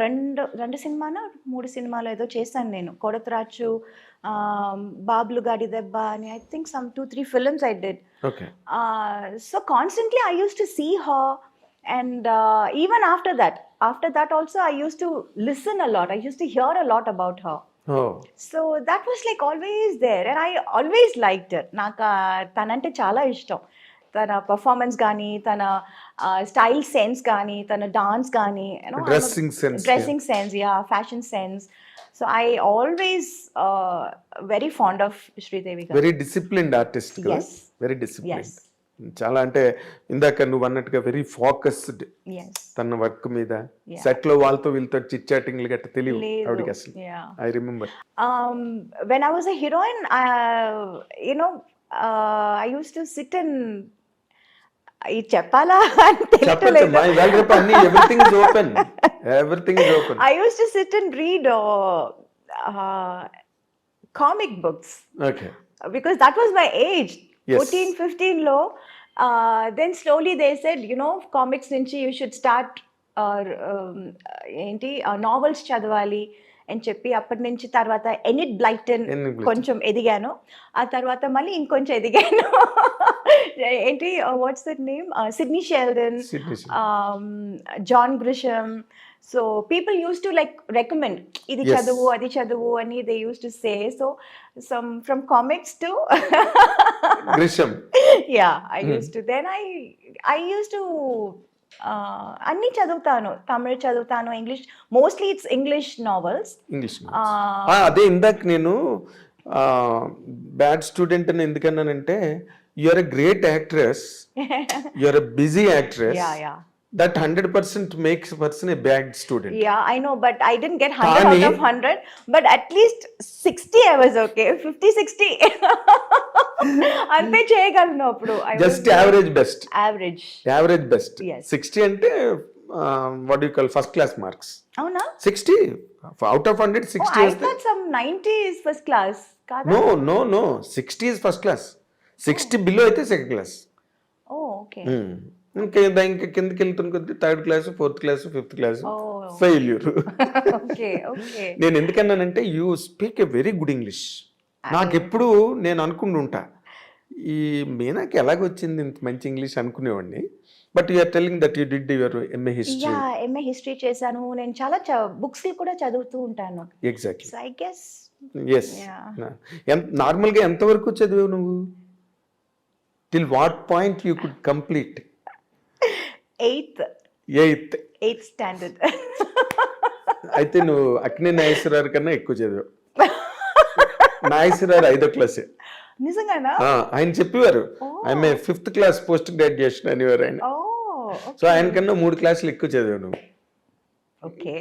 Speaker 3: రెండు సినిమాలో 3 సినిమాలు ఏదో చేశాను నేను. కొడతరాచు, బాబ్లు గాడి దెబ్బ అని, I think some 2-3 films I did.
Speaker 1: Okay.
Speaker 3: So constantly I used to see her, and even after that also I used to listen a lot. I used to hear a lot about her.
Speaker 1: Oh.
Speaker 3: So that was like always there, and I always liked her. నాకు తనంటే చాలా ఇష్టం. తన performance కానీ, తన style sense కానీ, తన dance కానీ, dressing sense, fashion sense. So I always very fond of Sridevi గారు.
Speaker 1: వెరీ డిసిప్లిన్డ్ ఆర్టిస్ట్ కదా? Very disciplined. చాలా, అంటే ఇందాక నువ్వు అన్నట్టుగా వెరీ ఫోకస్డ్ తన వర్క్ మీద. సెట్ లో వాళ్ళతో వీళ్ళతో చిట్ చాటింగ్లు గట్ట తెలియదు ఆవిడకి అసలు. I remember
Speaker 3: when I was a heroine, I used to sit and చెప్పాలా I used to sit and read comic books.
Speaker 1: Okay.
Speaker 3: Because that was my age. 14-15 లో. Then slowly they said, comics నుంచి you should start novels చదవాలి అని చెప్పి, అప్పటి నుంచి తర్వాత ఎనిట్ బ్లైటన్ కొంచెం ఎదిగాను. ఆ తర్వాత మళ్ళీ ఇంకొంచెం ఎదిగాను. What's that name, Sidney Sheldon, John Grisham. So people used to like recommend, ఇది చదువు, అది చదువు అని they use to say. So some from comics to
Speaker 1: Grisham.
Speaker 3: Yeah, I used to. Then I used to అన్ని చదువుతాను. తమిళ్ చదువుతాను, English, mostly it's English novels.
Speaker 1: అదే ఇందాక నేను బ్యాడ్ స్టూడెంట్ అని ఎందుకన్నానంటే, you are a great actress, you are a busy actress. That 100% makes a person a bad student.
Speaker 3: Yeah, I know, but I didn't get 100 out of 100, but at least 60 I was okay. 50-60 ante cheyagalnu appudu.
Speaker 1: Just average best. Average best.
Speaker 3: Yes.
Speaker 1: 60 ante what do you call first class marks?
Speaker 3: Avuna?
Speaker 1: 60 out of 100, 60
Speaker 3: is. I thought some 90 is first class. Kada?
Speaker 1: No, 60 is first class. 60 below aithe second class.
Speaker 3: Oh, okay.
Speaker 1: ఇంకా కిందకి వెళ్తున్న కొద్ది 3rd class, 4th class, 5th class failure. నేను ఎందుకన్నానంటే, you speak a very good English. నాకెప్పుడు నేను అనుకుంటుంటా, ఈ మీనాకి ఎలాగొచ్చింది ఇంత మంచి ఇంగ్లీష్ అనుకునేవాడిని. But you are telling that you did your MA history.
Speaker 3: MA history చేశాను నేను. చాలా బుక్స్ కూడా చదువుతూ ఉంటాను.
Speaker 1: Exactly.
Speaker 3: So I guess
Speaker 1: yes. నార్మల్గా ఎంతవరకు చదివావు నువ్వు? Till what point you could complete?
Speaker 3: Eighth standard.
Speaker 1: అయితే నువ్వు అక్కినే నాగేశ్వరరావు కన్నా ఎక్కువ చదివావు. నాగేశ్వరరావు 5వ క్లాసే.
Speaker 3: నిజంగానా?
Speaker 1: ఆయన చెప్పేవారు ఆమె 5th క్లాస్ పోస్ట్ గ్రాడ్యుయేషన్ అనేవారు ఆయన. సో ఆయన కన్నా 3 క్లాసులు ఎక్కువ చదివావు నువ్వు.
Speaker 3: ఓకే.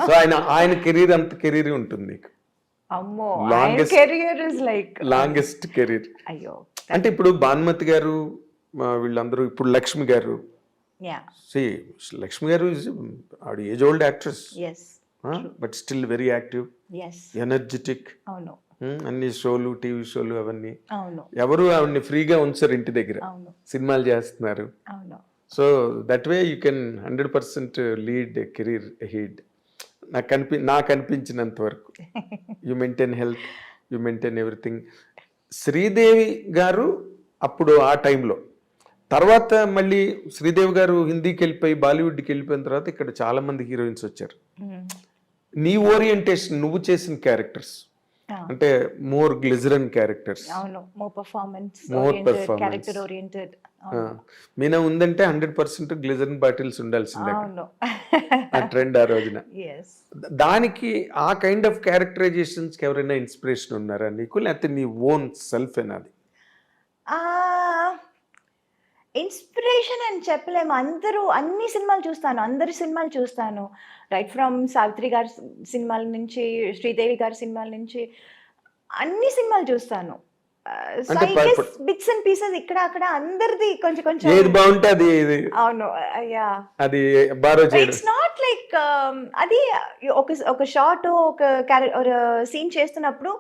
Speaker 1: సో ఆయన కెరీర్ అంత కెరీర్ ఉంటుంది నీకు.
Speaker 3: అమ్మో,
Speaker 1: Longest-
Speaker 3: career is like
Speaker 1: longest career.
Speaker 3: అయ్యో.
Speaker 1: అంటే ఇప్పుడు భానుమతి గారు వీళ్ళందరూ, ఇప్పుడు లక్ష్మి గారు,
Speaker 3: యా.
Speaker 1: లక్ష్మి గారు ఆవిడ age old actress
Speaker 3: yes.
Speaker 1: But still very active,
Speaker 3: yes.
Speaker 1: Energetic.
Speaker 3: అవును.
Speaker 1: అన్ని షోలు, టీవీ షోలు అవన్నీ.
Speaker 3: అవును.
Speaker 1: ఎవరు ఆవిడని ఫ్రీగా ఉంచారు ఇంటి దగ్గర,
Speaker 3: అవును.
Speaker 1: సినిమాలు చేస్తున్నారు.
Speaker 3: అవును.
Speaker 1: So that way you can 100% lead career heed. నాకు అనిపించినంత వరకు you maintain health, you maintain everything. Sridevi గారు అప్పుడు ఆ టైంలో, తర్వాత మళ్ళీ శ్రీదేవి గారు హిందీకి వెళ్ళిపోయి బాలీవుడ్కి వెళ్ళిపోయిన తర్వాత ఇక్కడ చాలా మంది హీరోయిన్స్ వచ్చారు. నీ ఓరియంటేషన్, నువ్వు చేసిన క్యారెక్టర్స్ అంటే మోర్ గ్లిజరన్ క్యారెక్టర్స్.
Speaker 3: అవును. More performance
Speaker 1: More
Speaker 3: oriented,
Speaker 1: performance.
Speaker 3: Character oriented.
Speaker 1: Meena ఉందంటే 100% గ్లిజరన్ బాటిల్స్ ఉండాల్సిందే.
Speaker 3: అవును.
Speaker 1: ఆ ట్రెండ్ ఆ రోజున.
Speaker 3: ఎస్.
Speaker 1: దానికి ఆ కైండ్ ఆఫ్ క్యారెక్టరైజేషన్స్కి ఎవరైనా ఇన్స్పిరేషన్ ఉన్నారా నీకు, లేకపోతే నీ ఓన్ సెల్ఫ్ ఏనాది?
Speaker 3: ఇన్స్పిరేషన్ అని చెప్పలేము. అన్ని సినిమాలు చూస్తాను, అందరి సినిమాలు చూస్తాను. రైట్ ఫ్రమ్ సావిత్రి గారి సినిమాల నుంచి, శ్రీదేవి గారి సినిమాల నుంచి అన్ని సినిమాలు చూస్తాను. బిట్స్ అండ్ పీసెస్ ఇక్కడ అక్కడ అందరిది కొంచెం కొంచెం.
Speaker 1: ఏది బాగుంటే అది.
Speaker 3: అవును. యా.
Speaker 1: అది బారో చేయడం.
Speaker 3: ఇట్స్ నాట్ లైక్ అది ఒక షార్ట్, ఒక సీన్ చేస్తున్నప్పుడు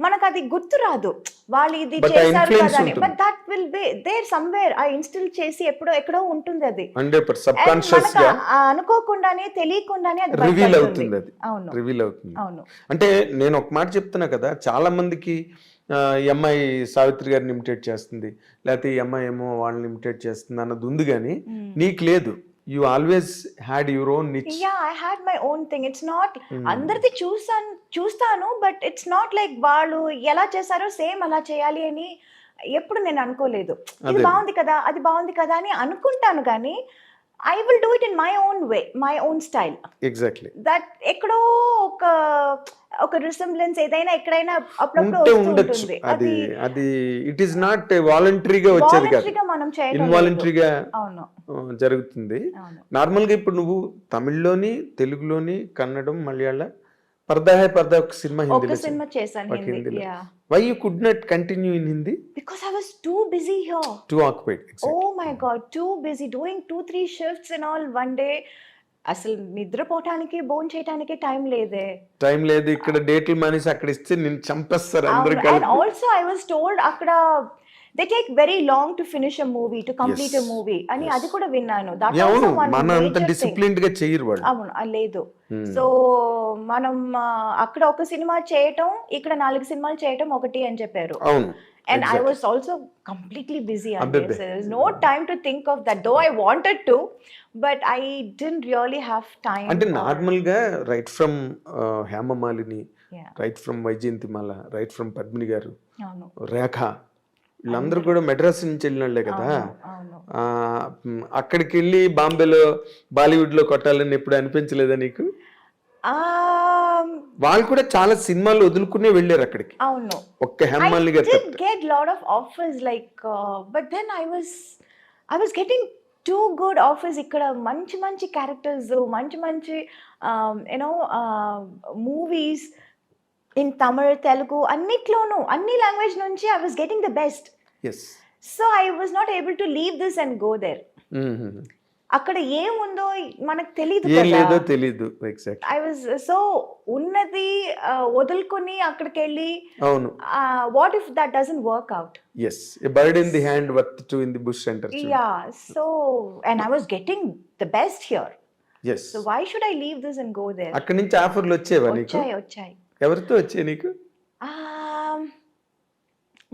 Speaker 3: మనకు అది గుర్తు రాదు, వాళ్ళు ఇది
Speaker 1: But ఆ
Speaker 3: చేశారు
Speaker 1: influence
Speaker 3: కదా అని.
Speaker 1: ఉంటుంది.
Speaker 3: But that will be there somewhere. ఆ ఇన్స్టిల్ చేసి ఎక్కడో ఉంటుంది అది.
Speaker 1: 100% సబ్
Speaker 3: And
Speaker 1: కాన్షియస్
Speaker 3: మనకు
Speaker 1: గా
Speaker 3: అనుకోకుండానే, తెలియకుండానే అది
Speaker 1: రివీల్
Speaker 3: బయటపడుతుంది.
Speaker 1: అవుతుంది. అది
Speaker 3: అవును.
Speaker 1: రివీల్ అవుతుంది.
Speaker 3: అవును.
Speaker 1: అంటే నేను ఒక మాట చెప్తున్నా కదా, చాలా మందికి ఈ అమ్మాయి సావిత్రి గారిని ఇమిటేట్ చేస్తుంది, లేకపోతే ఈ అమ్మాయి ఏమో వాళ్ళని ఇమిటేట్ చేస్తుంది అన్నది ఉంది, కానీ నీకు లేదు. You always had your own niche.
Speaker 3: Yeah, I had my own thing. It's not అందరిది చూస్తాను, బట్ ఇట్స్ నాట్ లైక్ వాళ్ళు ఎలా చేశారో సేమ్ అలా చేయాలి అని ఎప్పుడు నేను అనుకోలేదు. ఇది బాగుంది కదా, అది బాగుంది కదా అని అనుకుంటాను, కానీ I will do it in my own way, my own style.
Speaker 1: Exactly.
Speaker 3: That ఎక్కడో ఒక రిసెంబ్లెన్స్ ఏదైనా ఎక్కడైనా అప్పుడప్పుడు
Speaker 1: ఉంటే
Speaker 3: వస్తూ
Speaker 1: ఉండొచ్చు.
Speaker 3: ఉంటుంది.
Speaker 1: అది అది ఇట్ ఈస్ నాట్ వాలంటరీగా వచ్చేది కాదు,
Speaker 3: వాలంటరీగా మనం చేయడం లేదు.
Speaker 1: ఇన్వాలంటరీగా
Speaker 3: అవును.
Speaker 1: జరుగుతుంది.
Speaker 3: అవును.
Speaker 1: నార్మల్గా ఇప్పుడు నువ్వు తమిళ్లోని, తెలుగులోని, కన్నడం, మలయాళ, పర్దా హై పర్దా ఒక సినిమా
Speaker 3: ఒక
Speaker 1: హిందీలో
Speaker 3: సినిమా చేశాను
Speaker 1: ఒక
Speaker 3: హిందీ.
Speaker 1: హిందీలో.
Speaker 3: Yeah.
Speaker 1: Why you could not continue in Hindi?
Speaker 3: Because I was too busy here.
Speaker 1: Too occupied.
Speaker 3: Oh my God, too busy doing 2-3 shifts and all one day. అసలు నిద్రపోవటానికి, భోజనం చేయడానికి టైం లేదే.
Speaker 1: టైం లేదు. ఇక్కడ డేట్లు మానేసి అక్కడ ఇస్తే నేను చంపేస్తారు అందరు
Speaker 3: And
Speaker 1: కలిపి.
Speaker 3: also I was told అక్కడ they take very long to finish a movie, to complete a movie అని అది కూడా విన్నాను. That also
Speaker 1: అవును,
Speaker 3: one
Speaker 1: మన అంత
Speaker 3: major thing.
Speaker 1: డిసిప్లిన్డ్ గా చేయరు వాళ్ళు.
Speaker 3: అవును, లేదు. సో మనం అక్కడ ఒక సినిమా చేయటం, ఇక్కడ 4 సినిమాలు చేయటం ఒకటి అని చెప్పారు.
Speaker 1: అవును.
Speaker 3: And I was also completely busy on
Speaker 1: Abbe.
Speaker 3: this. There was no time to think of that, though I wanted to, but I didn't really have time.
Speaker 1: అంటే నార్మల్ గా right from Hema Malini,
Speaker 3: Yeah.
Speaker 1: Right from Vyjayanthimala, right from Padmini garu,
Speaker 3: అవును.
Speaker 1: రేఖ, వీళ్ళందరూ కూడా మెడ్రాస్ నుంచి వెళ్ళినాళ్లే కదా.
Speaker 3: అవును.
Speaker 1: అక్కడికి వెళ్ళి బాంబేలో, బాలీవుడ్ లో కొట్టాలని ఎప్పుడు అనిపించలేదా నీకు? వాళ్ళు కూడా చాలా సినిమాలు వదులుకునే వెళ్ళారు అక్కడికి.
Speaker 3: అవును.
Speaker 1: ఒక్క హేమమాలిని గారు
Speaker 3: did get lot of offers like but then I was getting too good offers. ఇక్కడ మంచి క్యారెక్టర్స్, మంచి మూవీస్ ఇన్ తమిళ్, తెలుగు అన్నిట్లోనూ, అన్ని లాంగ్వేజ్ నుంచి I was getting the best.
Speaker 1: Yes.
Speaker 3: So I was not able to leave this and go there. అక్కడ ఏముందో మనకు తెలియదు
Speaker 1: ఏం లేదో
Speaker 3: కదా.
Speaker 1: తెలీదు. ఎగ్జాక్ట్.
Speaker 3: ఐ వాజ్ సో ఉన్నది వదులుకొని అక్కడికి వెళ్ళి,
Speaker 1: అవును.
Speaker 3: What if that doesn't work out.
Speaker 1: Yes, a bird in the hand worth two in the bush అంటారు.
Speaker 3: Yeah. So and I was getting the best here.
Speaker 1: Yes.
Speaker 3: So why should I leave this and go there?
Speaker 1: అక్కడి నుంచి ఆఫర్లు వచ్చేవా నీకు?
Speaker 3: వచ్చాయి.
Speaker 1: ఎవరితో వచ్చాయి నీకు?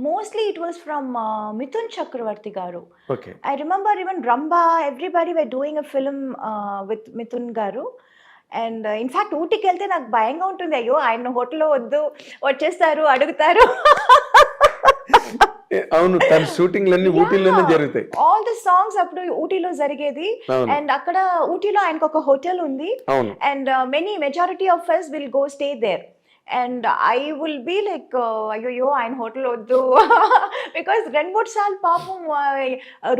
Speaker 3: Mostly it was from Mithun Chakravarti garu.
Speaker 1: Okay.
Speaker 3: I remember even Ramba, everybody were doing a film with Mithun garu. And in fact ఊటీకి వెళ్తే నాకు భయంగా ఉంటుంది, అయ్యో ఆయన హోటల్లో వద్దు, వచ్చేస్తారు, అడుగుతారు.
Speaker 1: అవును, తన షూటింగ్లన్నీ ఊటీలోనే జరుగుతాయి.
Speaker 3: ఆల్ ద సాంగ్స్ అప్పుడు ఊటీలో జరిగేది.
Speaker 1: అవును.
Speaker 3: అండ్ అక్కడ ఊటీలో ఆయనకు ఒక హోటల్ ఉంది.
Speaker 1: అవును.
Speaker 3: And majority of us will go stay there. And I will be like అయ్యో ఆయన హోటల్ వద్దు బికాస్ 2-3 సార్లు పాపం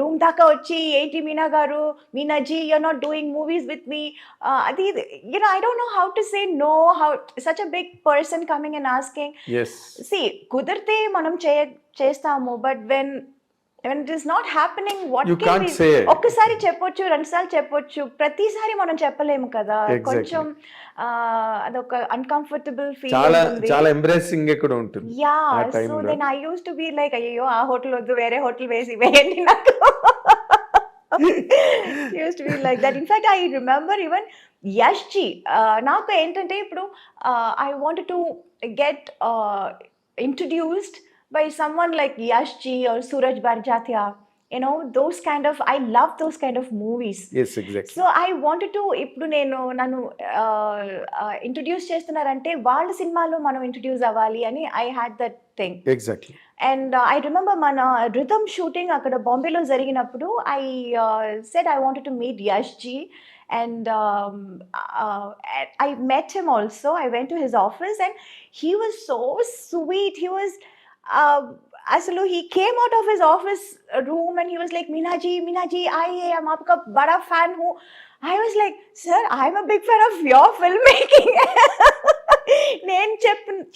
Speaker 3: రూమ్ దాకా వచ్చి ఏంటి Meenaji you are not doing movies with me అది I don't know how to say no, how such a big person coming and asking.
Speaker 1: Yes,
Speaker 3: కుదిరితే మనం చేస్తాము, but when it is not happening what
Speaker 1: You can't say.
Speaker 3: ఒక్కసారి చెప్పొచ్చు, 2 సార్లు చెప్పొచ్చు, ప్రతిసారి మనం చెప్పలేము కదా.
Speaker 1: Exactly.
Speaker 3: కొంచెం అదొక అన్కంఫర్టబుల్ ఫీల్
Speaker 1: చాలా
Speaker 3: ఉంటుంది.
Speaker 1: చాలా ఎంబ్రేసింగ్ కూడా ఉంటుంది
Speaker 3: యా,
Speaker 1: ఆ
Speaker 3: సో
Speaker 1: టైంలో.
Speaker 3: Then I used to be like అయ్యో ఆ హోటల్ వద్దు, వేరే హోటల్ వేయండి నాకు. Used to be like that. In fact I remember even Yash ji, నాకు ఏంటంటే ఇప్పుడు I wanted to get introduced by someone like Yash Ji or Suraj Barjatia, those kind of, I love those kind of movies.
Speaker 1: Yes, exactly.
Speaker 3: So I wanted to, ఇప్పుడు నన్ను introduce చేస్తున్నారంటే వాళ్ళ సినిమాలో మనం introduce అవ్వాలి అని I had that thing.
Speaker 1: Exactly.
Speaker 3: And I remember మన rhythm shooting అక్కడ బాంబేలో జరిగినప్పుడు I said I wanted to meet Yash ji. And I met him also. I went to his office and he was so sweet. He was అసలు he came out of his office room and he was like, Meenaji, I am आपका बड़ा fan हूँ. I was like, sir, I am a big fan of your filmmaking. నేను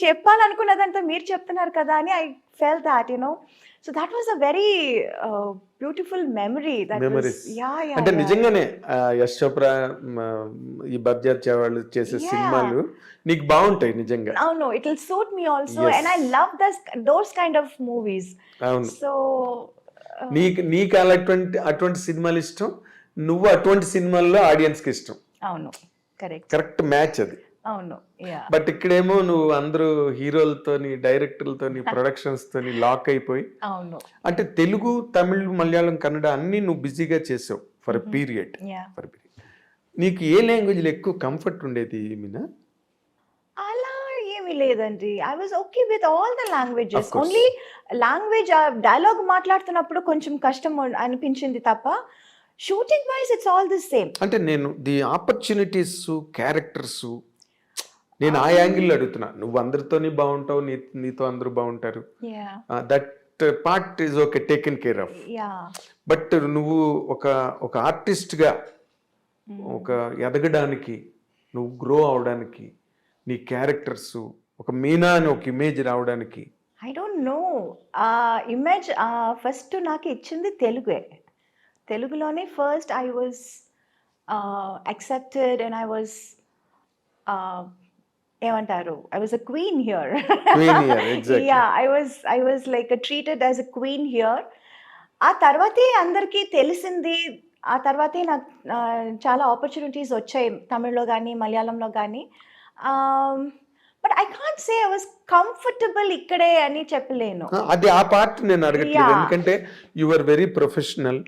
Speaker 3: చెప్పాలనుకున్నదంతా మీరు చెప్తున్నారు కదా అని I felt that, So that was a very beautiful memory. That
Speaker 1: Memories.
Speaker 3: was, yeah.
Speaker 1: అంటే నిజంగానే యశ్ చోప్రా ఈ బర్జాత్యా వాళ్ళు చేసే సినిమాలు నీకు బాగుంటాయి నిజంగా.
Speaker 3: అవును, it will suit me also.
Speaker 1: Yes.
Speaker 3: And I love those kind of movies.
Speaker 1: అవును.
Speaker 3: So
Speaker 1: నీకు అటువంటి సినిమాలు ఇష్టం, నువ్వు అటువంటి సినిమాల్లో ఆడియన్స్ కి ఇష్టం.
Speaker 3: అవును,
Speaker 1: కరెక్ట్ మ్యాచ్ అది.
Speaker 3: అవును, యా.
Speaker 1: బట్ ఇక్కడేమో నువ్వు అందరూ హీరోలతోని, డైరెక్టర్లతోని, ప్రొడక్షన్స్ తోని లాక్ అయిపోయి,
Speaker 3: అవును,
Speaker 1: అంటే తెలుగు, తమిళ్, మలయాళం, కన్నడ అన్ని నువ్వు బిజీగా చేసావు ఫర్ పీరియడ్. నీకు ఏ లాంగ్వేజ్లో ఎక్కువ కంఫర్ట్ ఉండేది మీనా?
Speaker 3: అలా ఏమీ లేదండి. I was okay with all the languages.
Speaker 1: Of course.
Speaker 3: Only language dialogue మాట్లాడుతున్నప్పుడు కొంచెం అనిపించింది తప్ప shooting wise it's all the same.
Speaker 1: అంటే నేను ది ఆపర్చునిటీస్, క్యారెక్టర్స్, నేను ఆ యాంగిల్ అడుగుతున్నా. నువ్వు అందరితోని బాగుంటావు, నీతో అందరూ బాగుంటారు,
Speaker 3: yeah
Speaker 1: that part is okay, taken care of.
Speaker 3: Yeah.
Speaker 1: But నువ్వు ఒక ఆర్టిస్ట్గా ఒక ఎదగడానికి, నువ్వు గ్రో అవడానికి, నీ క్యారెక్టర్స్ ఒక మీనా అని ఒక ఇమేజ్ రావడానికి,
Speaker 3: I don't know, image first నాకు ఇచ్చింది తెలుగులోనే. First I was accepted and I was ఏమంటారు, I was a queen here. Yeah, I was like treated as a queen here. ఆ తర్వాతే అందరికీ తెలిసింది. ఆ తర్వాతే నాకు చాలా ఆపర్చునిటీస్ వచ్చాయి తమిళ్లో కానీ మలయాళంలో కానీ. But I can't say I was comfortable ఇక్కడే అని చెప్పలేను.
Speaker 1: అది ఆ పార్ట్ నేను అడగట్లేదు, ఎందుకంటే you are very professional,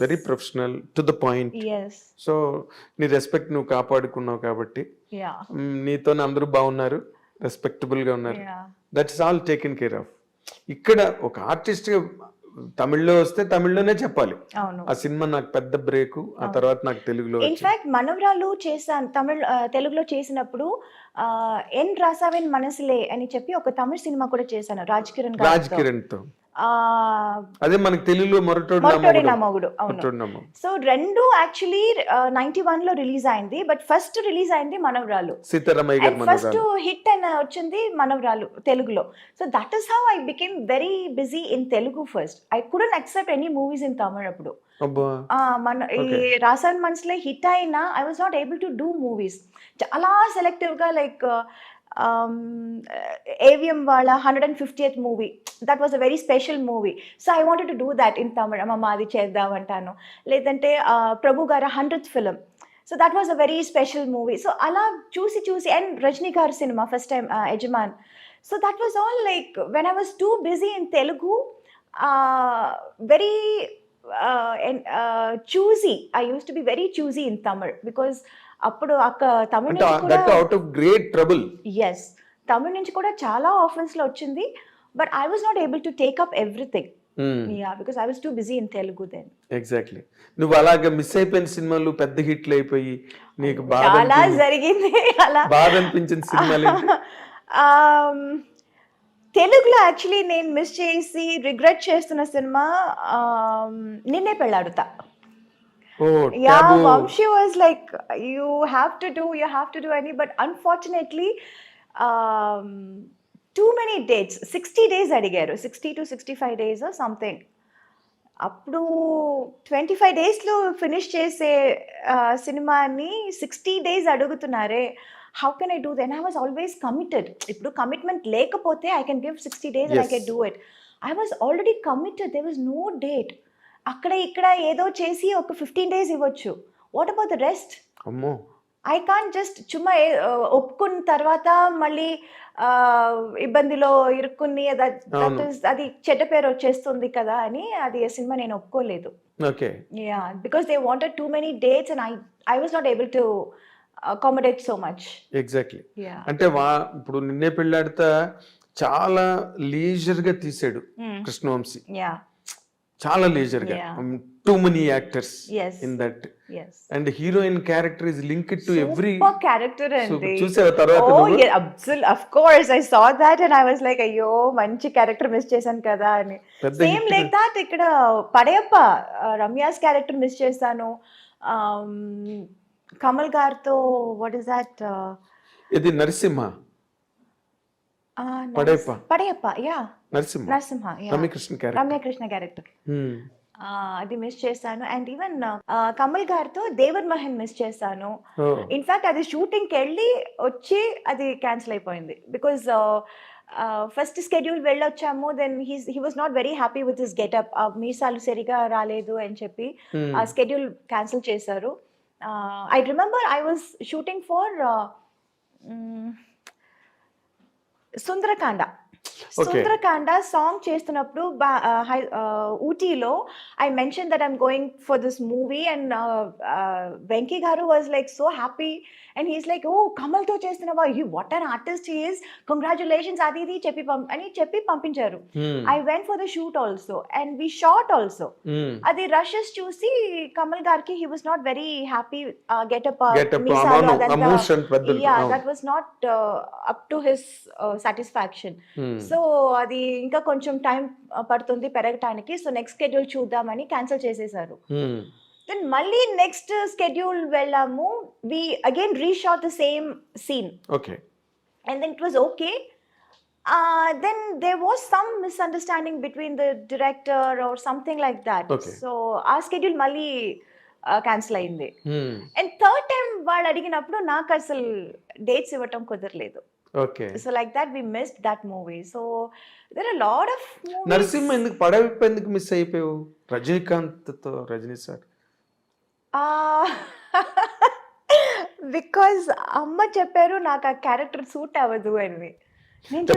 Speaker 1: very professional to the point. So నీ రెస్పెక్ట్ నువ్వు కాపాడుకున్నావు కాబట్టి నీతో అందరూ బాగున్నారు, రెస్పెక్టబుల్ గా ఉన్నారు. That's all taken care of. ఇక్కడ ఒక ఆర్టిస్ట్ గా తమిళ్లో వస్తే తమిళ్లోనే చెప్పాలి, ఆ సినిమా నాకు పెద్ద బ్రేక్, ఆ తర్వాత నాకు తెలుగులో.
Speaker 3: ఇన్ఫాక్ట్ మనవరాలు చేశాను తెలుగులో చేసినప్పుడు ఎన్ రాసావెన్ మనసులే అని చెప్పి ఒక తమిళ సినిమా కూడా చేశాను రాజ్ కిరణ్ తో.
Speaker 1: అదే మనకి తెలుగులో
Speaker 3: మొరటోడి నా మొగుడు. అవును. సో రెండు యాక్చువల్లీ 91 లో రిలీజ్ అయింది. బట్ ఫస్ట్ రిలీజ్ అయింది మనవరాలు. ఫస్ట్ హిట్ అని వచ్చింది మనవరాలు తెలుగులో. So that is how I became very busy in Telugu first. I couldn't accept any movies in Tamil అప్పుడు. మన ఈ రాసాన్ మనసులే హిట్ అయినా I was not able to do movies. చాలా సెలెక్టివ్ గా, లైక్ AVM వాళ్ళ 150th movie, that was a very special movie. So I wanted to do that in Tamil. అమ్మ అది చేద్దామంటాను. లేదంటే ప్రభు గారి 100th film, so that was a very special movie. So అలా చూసి and Rajini గారి cinema first time Yajaman. So that was all like when I was too busy in Telugu, very choosy. I used to be very choosy in Tamil because అప్పుడు Tamil
Speaker 1: out of great trouble.
Speaker 3: Yes, Tamil నుంచి కూడా చాలా offers లో వచ్చింది. But I was not able to take up everything. Yeah, because I was too busy in Telugu then.
Speaker 1: Exactly. నువ్వు అలాగా miss అయిపోయిన సినిమాలు పెద్ద హిట్లు అయిపోయి నీకు
Speaker 3: చాలా జరిగింది అలా.
Speaker 1: బాధ అనిపించిన సినిమాలు ఏంటి?
Speaker 3: తెలుగులో యాక్చువల్లీ నేను మిస్ చేసి రిగ్రెట్ చేస్తున్న సినిమా నిన్నే Pelladatha. Yeah, Vamshi was like, you have to do any, but unfortunately, too many dates, 60 days అడిగారు, 60 to 65 days or something. అప్పుడు 25 daysలో ఫినిష్ చేసే సినిమాని 60 days అడుగుతున్నారే. How can I do then? I was always committed. ఇప్పుడు commitment లేకపోతే I can give 60 days and I can do it. I was already committed. There was no date. అక్కడ ఇక్కడ ఏదో చేసి ఒక 15 days ఇవ్వచ్చు. What about the rest?
Speaker 1: అమ్మో,
Speaker 3: I can't just చుమ్మా ఒప్పుకున్న తర్వాత మళ్ళీ ఇబ్బందిలో ఇరుక్కుని అది చెడ్డ పేరు వచ్చేస్తుంది కదా అని అది సినిమా నేను ఒప్పుకోలేదు.
Speaker 1: Okay.
Speaker 3: Yeah, because they wanted too many dates and I was not able to accommodate so much.
Speaker 1: Exactly. అంటే ఇప్పుడు నిన్నే పెళ్ళాడితే చాలా లీజర్ గా తీసాడు కృష్ణవంశీ.
Speaker 3: యా,
Speaker 1: చాలా లీజర్ గా. Too many actors in that.
Speaker 3: Yes.
Speaker 1: And the heroine character is linked to every
Speaker 3: character and
Speaker 1: చూసావా తర్వాత?
Speaker 3: Oh yeah, absolutely, of course I saw that and I was like అయ్యో మంచి character miss చేశాను కదా అని. Same like that ఇక్కడ Padayappa Ramya's character miss చేశాను. కమల్ గారితో వాట్ ఇస్ దట్,
Speaker 1: ఇది నరసింహ.
Speaker 3: పడయప్ప యా, నరసింహ
Speaker 1: రమ్యకృష్ణ
Speaker 3: క్యారెక్టర్ అది మిస్ చేశాను. అండ్ ఈవెన్ కమల్ గారితో దేవర్ మహన్ మిస్ చేశాను. ఇన్ఫాక్ట్ అది షూటింగ్కి వెళ్ళి వచ్చి అది క్యాన్సిల్ అయిపోయింది. బికాజ్ ఫస్ట్ స్కెడ్యూల్ వెళ్ళొచ్చాము, then he was not very happy with his getup. మీసాలు సరిగా రాలేదు అని చెప్పి ఆ స్కెడ్యూల్ క్యాన్సిల్ చేశారు. I remember I was shooting for Sundarakanda song చేస్తున్నప్పుడు ఊటీలో I mention that I'm going for this movie and Venky garu was like so happy and he's like, oh కమల్తో చేస్తున్నావా, what an artist he is, congratulations అది ఇది చెప్పి పంపించారు. I went for the shoot also and we shot also. అది rushes చూసి కమల్ గారికి he was not very happy. Getup that was not up to his satisfaction. So అది ఇంకా కొంచెం టైం పడుతుంది పెరగటానికి, సో నెక్స్ట్ స్కెడ్యూల్ చూద్దామని క్యాన్సిల్ చేసేసారు. దెన్ మళ్ళీ నెక్స్ట్ స్కెడ్యూల్ వెళ్ళాము, we again reshot the same scene.
Speaker 1: Okay.
Speaker 3: And then it was okay. Then there was some misunderstanding between the director or something like that. So ఆ schedule మళ్ళీ cancel అయింది. And third time వాళ్ళు అడిగినప్పుడు నాకు అసలు dates ఇవ్వటం కుదరలేదు.
Speaker 1: Okay.
Speaker 3: So like that we missed that movie. So there are a lot of movies.
Speaker 1: Narasimha ఎందుకు పడవిప్ప ఎందుకు మిస్ అయిపోయావు? రజనీకాంత్తో, రజనీ సార్.
Speaker 3: బికాజ్ అమ్మ చెప్పారు నాకు ఆ క్యారెక్టర్ సూట్ అవ్వదు అని.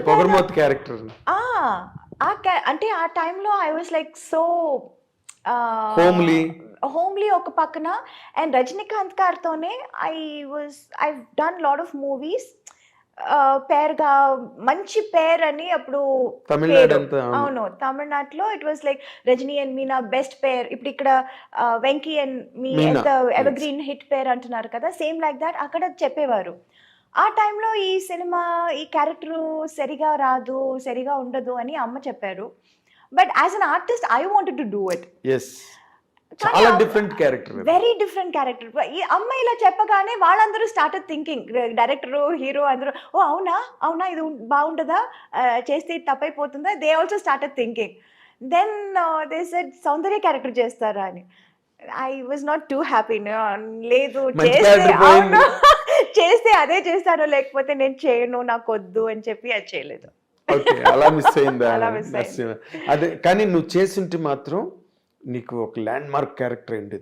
Speaker 1: పొగర్మోత్ క్యారెక్టర్
Speaker 3: అంటే ఆ టైంలో I was like so homely ఒక పక్కన. అండ్ రజనీకాంత్ గారితోనే I done lot of movies. పేరుగా మంచి పేర్ అని అప్పుడు అవును తమిళనాడులో it was like Rajini and Meena best pair. ఇప్పుడు ఇక్కడ Venky and me evergreen hit pair అంటున్నారు కదా, సేమ్ లైక్ దాట్ అక్కడ చెప్పేవారు. ఆ టైంలో ఈ సినిమా ఈ క్యారెక్టర్ సరిగా రాదు, సరిగా ఉండదు అని అమ్మ చెప్పారు. But as an artist I wanted to do it.
Speaker 1: చాలా different character,
Speaker 3: very different character. ఈ అమ్మాయి ఇలా చెప్పగానే వాళ్ళందరూ స్టార్టెడ్ థింకింగ్, డైరెక్టర్ హీరో అందరూ, ఓ అవునా ఇది బాగుంటుందా, చేస్తే తప్పైపోతుందా, they also started thinking. Then they said Soundarya character చేస్తారా అని. I was not too happy. లేదు చేస్తే అదే చేస్తాను, లేకపోతే నేను చేయను, నాకు వద్దు అని చెప్పి అది చేయలేదు.
Speaker 1: అలా మిస్ అయిందా? అదే, కానీ నువ్వు చేస్తుంటే మాత్రం నీకు ఒక ల్యాండ్ మార్క్ క్యారెక్టర్ అయింది.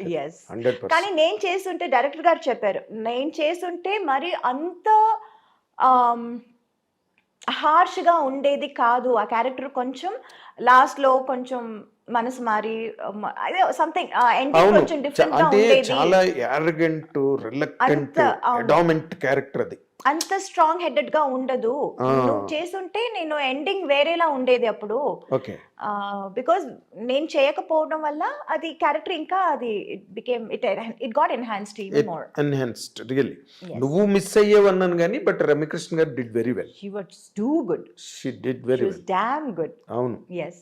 Speaker 3: కానీ నేను చేస్తుంటే డైరెక్టర్ గారు చెప్పారు, నేను చేస్తుంటే మరి అంత హార్ష్గా ఉండేది కాదు ఆ క్యారెక్టర్. కొంచెం లాస్ట్ లో కొంచెం మనసు మారి అదే సంథింగ్ ఎండింగ్ కొంచెం డిఫరెంట్ గా ఉండేది.
Speaker 1: చాలా యారగెంట్, రిలక్టెంట్, డామినెంట్ క్యారెక్టర్ అది.
Speaker 3: అంత స్ట్రాంగ్ హెడెడ్ గా ఉండదు. నువ్వు చేస్తుంటే నేను ఎండింగ్ వేరేలా ఉండేది అప్పుడు.
Speaker 1: ఓకే.
Speaker 3: బికాస్ నేను చేయకపోవడం వల్ల అది క్యారెక్టర్ ఇంకా అది it got enhanced even more.
Speaker 1: Enhanced really. నువ్వు మిస్ అయ్యేవన్నాను కానీ బట్ రమ్యకృష్ణ గారు did very well.
Speaker 3: She was too good.
Speaker 1: She did very well.
Speaker 3: Damn good.
Speaker 1: అవును.
Speaker 3: yes.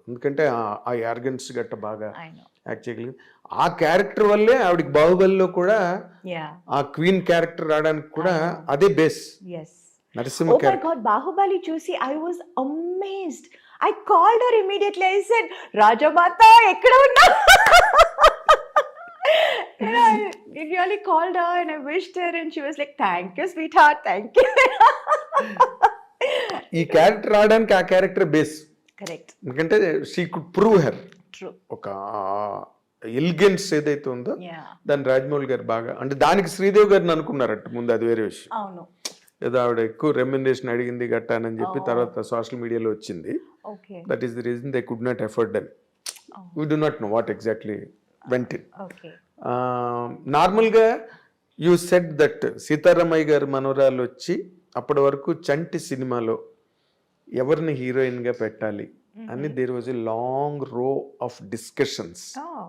Speaker 1: ఎందుకంటే ఆ యార్గన్స్ గట్ట బాగా
Speaker 3: I know.
Speaker 1: యాక్ట్ చేయగలిగింది. ఆ క్యారెక్టర్ వల్లే ఆవిడకి బాహుబలిలో కూడా
Speaker 3: Yeah.
Speaker 1: ఆ క్వీన్ క్యారెక్టర్ రావడానికి కూడా అదే base.
Speaker 3: Yes.
Speaker 1: Narasimha
Speaker 3: Oh my
Speaker 1: character.
Speaker 3: God, Bahubali చూసి I was amazed. I called her immediately. I said, Rajamata, ekkada unna? And I really called her and I wished her and she was like, thank you, sweetheart, thank you.
Speaker 1: ఈ character రావడానికి ఆ character base.
Speaker 3: Correct.
Speaker 1: ఎందుకంటే she could prove her.
Speaker 3: True.
Speaker 1: ఒక elegance ఏదైతే ఉందో
Speaker 3: Yeah.
Speaker 1: దాన్ని రాజమౌళి గారు బాగా, అంటే దానికి శ్రీదేవి గారిని అనుకున్నారట ముందు, అది వేరే విషయం.
Speaker 3: అవును.
Speaker 1: ఏదో ఆవిడ ఎక్కువ రెమ్యునరేషన్ అడిగింది గట్టానని చెప్పి తర్వాత సోషల్ మీడియాలో వచ్చింది.
Speaker 3: Okay.
Speaker 1: That is the reason they could not afford them. We do not know what exactly went in.
Speaker 3: Okay.
Speaker 1: నార్మల్గా యూ సెడ్ దట్ సీతారామయ్య గారి మనవరాలు వచ్చి అప్పటి వరకు చంటి సినిమాలో ఎవరిని హీరోయిన్గా పెట్టాలి అని దేర్ వాజ్ ఎ లాంగ్ రో ఆఫ్ డిస్కషన్స్.
Speaker 3: Oh.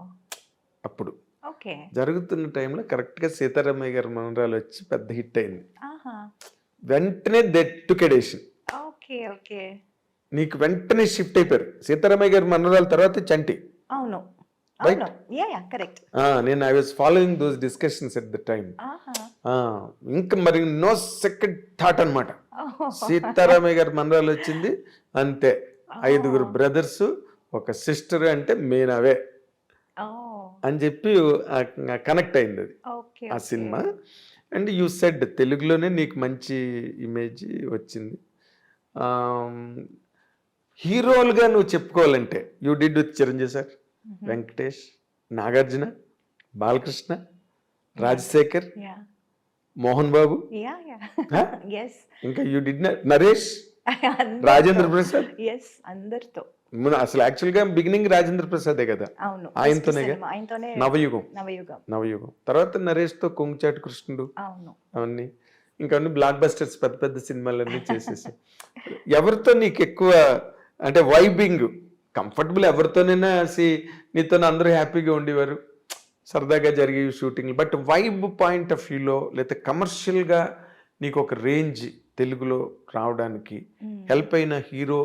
Speaker 1: అప్పుడు
Speaker 3: Okay.
Speaker 1: జరుగుతున్న టైంలో కరెక్ట్గా సీతారామయ్య గారి మనవరాలు వచ్చి పెద్ద హిట్ అయింది.
Speaker 3: Aha.
Speaker 1: వెంటనే దెట్టుకెడేషన్.
Speaker 3: Okay. Okay.
Speaker 1: నీకు వెంటనే షిఫ్ట్ అయిపోయారు. సీతారామయ్య గారి మనవరాల తర్వాత చంటి.
Speaker 3: అవును.
Speaker 1: Right?
Speaker 3: అవును. Yeah. Correct.
Speaker 1: నేను I was following those discussions at the time.
Speaker 3: Aha.
Speaker 1: ఇంకా మరి నో సెకండ్ థాట్ అనమాట.
Speaker 3: Oh.
Speaker 1: సీతారామయ్య గారి మనరాలు వచ్చింది అంతే. 5 బ్రదర్స్, ఒక సిస్టర్, అంటే మేనవే
Speaker 3: Oh.
Speaker 1: అని చెప్పి కనెక్ట్ అయింది అది
Speaker 3: Okay.
Speaker 1: ఆ సినిమా. అండ్ యూ సెడ్ తెలుగులోనే నీకు మంచి ఇమేజ్ వచ్చింది. హీరోలుగా నువ్వు చెప్పుకోవాలంటే you did with Chiranjeevi sir, Venkatesh, Nagarjuna, Balakrishna, Rajasekhar,
Speaker 3: Yeah.
Speaker 1: Mohan Babu,
Speaker 3: Yeah. Yeah.
Speaker 1: Huh?
Speaker 3: Yes.
Speaker 1: ఇంకా you did Naresh, Rajendra Prasad.
Speaker 3: Yes, అందరితో.
Speaker 1: అసలు యాక్చువల్గా బిగినింగ్ రాజేంద్ర ప్రసాదే కదా,
Speaker 3: అవును.
Speaker 1: ఆయనతోనేగా.
Speaker 3: ఆయనతోనే
Speaker 1: నవయుగం.
Speaker 3: నవయుగం.
Speaker 1: తర్వాత నరేష్తో కొంగుచాటి కృష్ణుడు,
Speaker 3: అవును.
Speaker 1: అవన్నీ ఇంకా అన్ని బ్లాక్ బస్టర్స్, పెద్ద పెద్ద సినిమాలన్నీ చేసేసి. ఎవరితో నీకు ఎక్కువ అంటే వైబింగ్ కంఫర్టబుల్? ఎవరితోనైనా నీతో అందరూ హ్యాపీగా ఉండేవారు, సరదాగా జరిగే shooting. But vibe point of వ్యూలో లేదా కమర్షియల్గా నీకు ఒక రేంజ్ తెలుగులో రావడానికి హెల్ప్ అయిన హీరో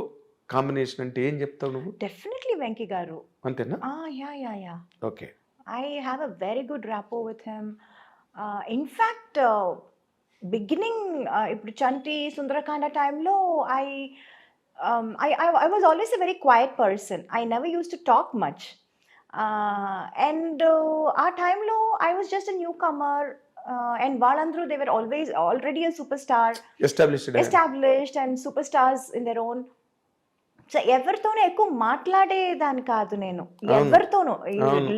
Speaker 1: కాంబినేషన్ అంటే ఏం చెప్తావు నువ్వు?
Speaker 3: డెఫినెట్లీ వెంకీ గారు.
Speaker 1: అంతేనా?
Speaker 3: Yeah.
Speaker 1: Okay.
Speaker 3: I have a very good rapport with him. In fact, beginning ఇప్పుడు చంటి సుందరకాండ టైంలో I was always a very quiet person. I never used to talk much. And ఆ టైంలో I was just a newcomer. And వాళ్ళందరూ they were already a superstar, established and superstars in their own. So ఎవరితోనూ ఎక్కువ మాట్లాడేదాన్ని కాదు నేను, ఎవరితోనూ.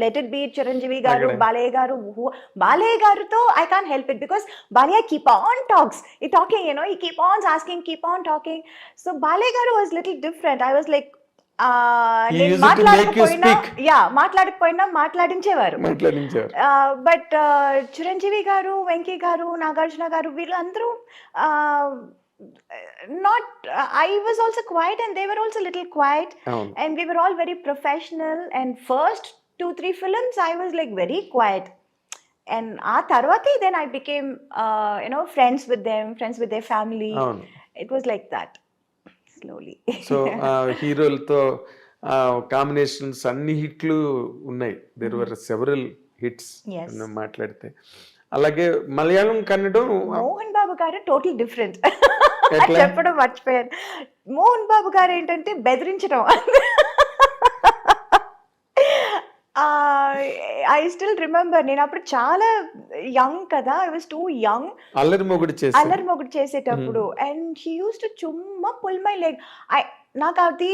Speaker 3: Let it be Chiranjeevi గారు, బాలయ్య గారితో I can't help it because Balayya keep on talks, ఈ టాకింగ్ ఈ keep on asking, keep on talking. So Balayya గారు was little different. I was like మాట్లాడకపోయినా మాట్లాడించేవారు. బట్ చిరంజీవి గారు, వెంకీ గారు, నాగార్జున గారు, వీళ్ళందరూ not I was also quiet and they were also little quiet. And we were all very professional, and first 2-3 films I was like very quiet, and aa tarvati then I became friends with them, friends with their family. It was like that slowly.
Speaker 1: So హీరోలతో combinations అన్ని హిట్లు ఉన్నాయి. There were several hits మాట్లాడితే. అలాగే మలయాళం, కన్నడం,
Speaker 3: మోహన్ బాబు గారు total different. చెప్పడం మర్చిపోయాను. మోహన్ బాబు గారు ఏంటంటే బెదిరించడం. ఐ స్టిల్ రిమెంబర్, నేను అప్పుడు చాలా యంగ్ కదా, I was two young. Allari Mogudu చేసేటప్పుడు అండ్ హీ యూస్ టు చుమ్మా పుల్ మై లెగ్. నాకు అది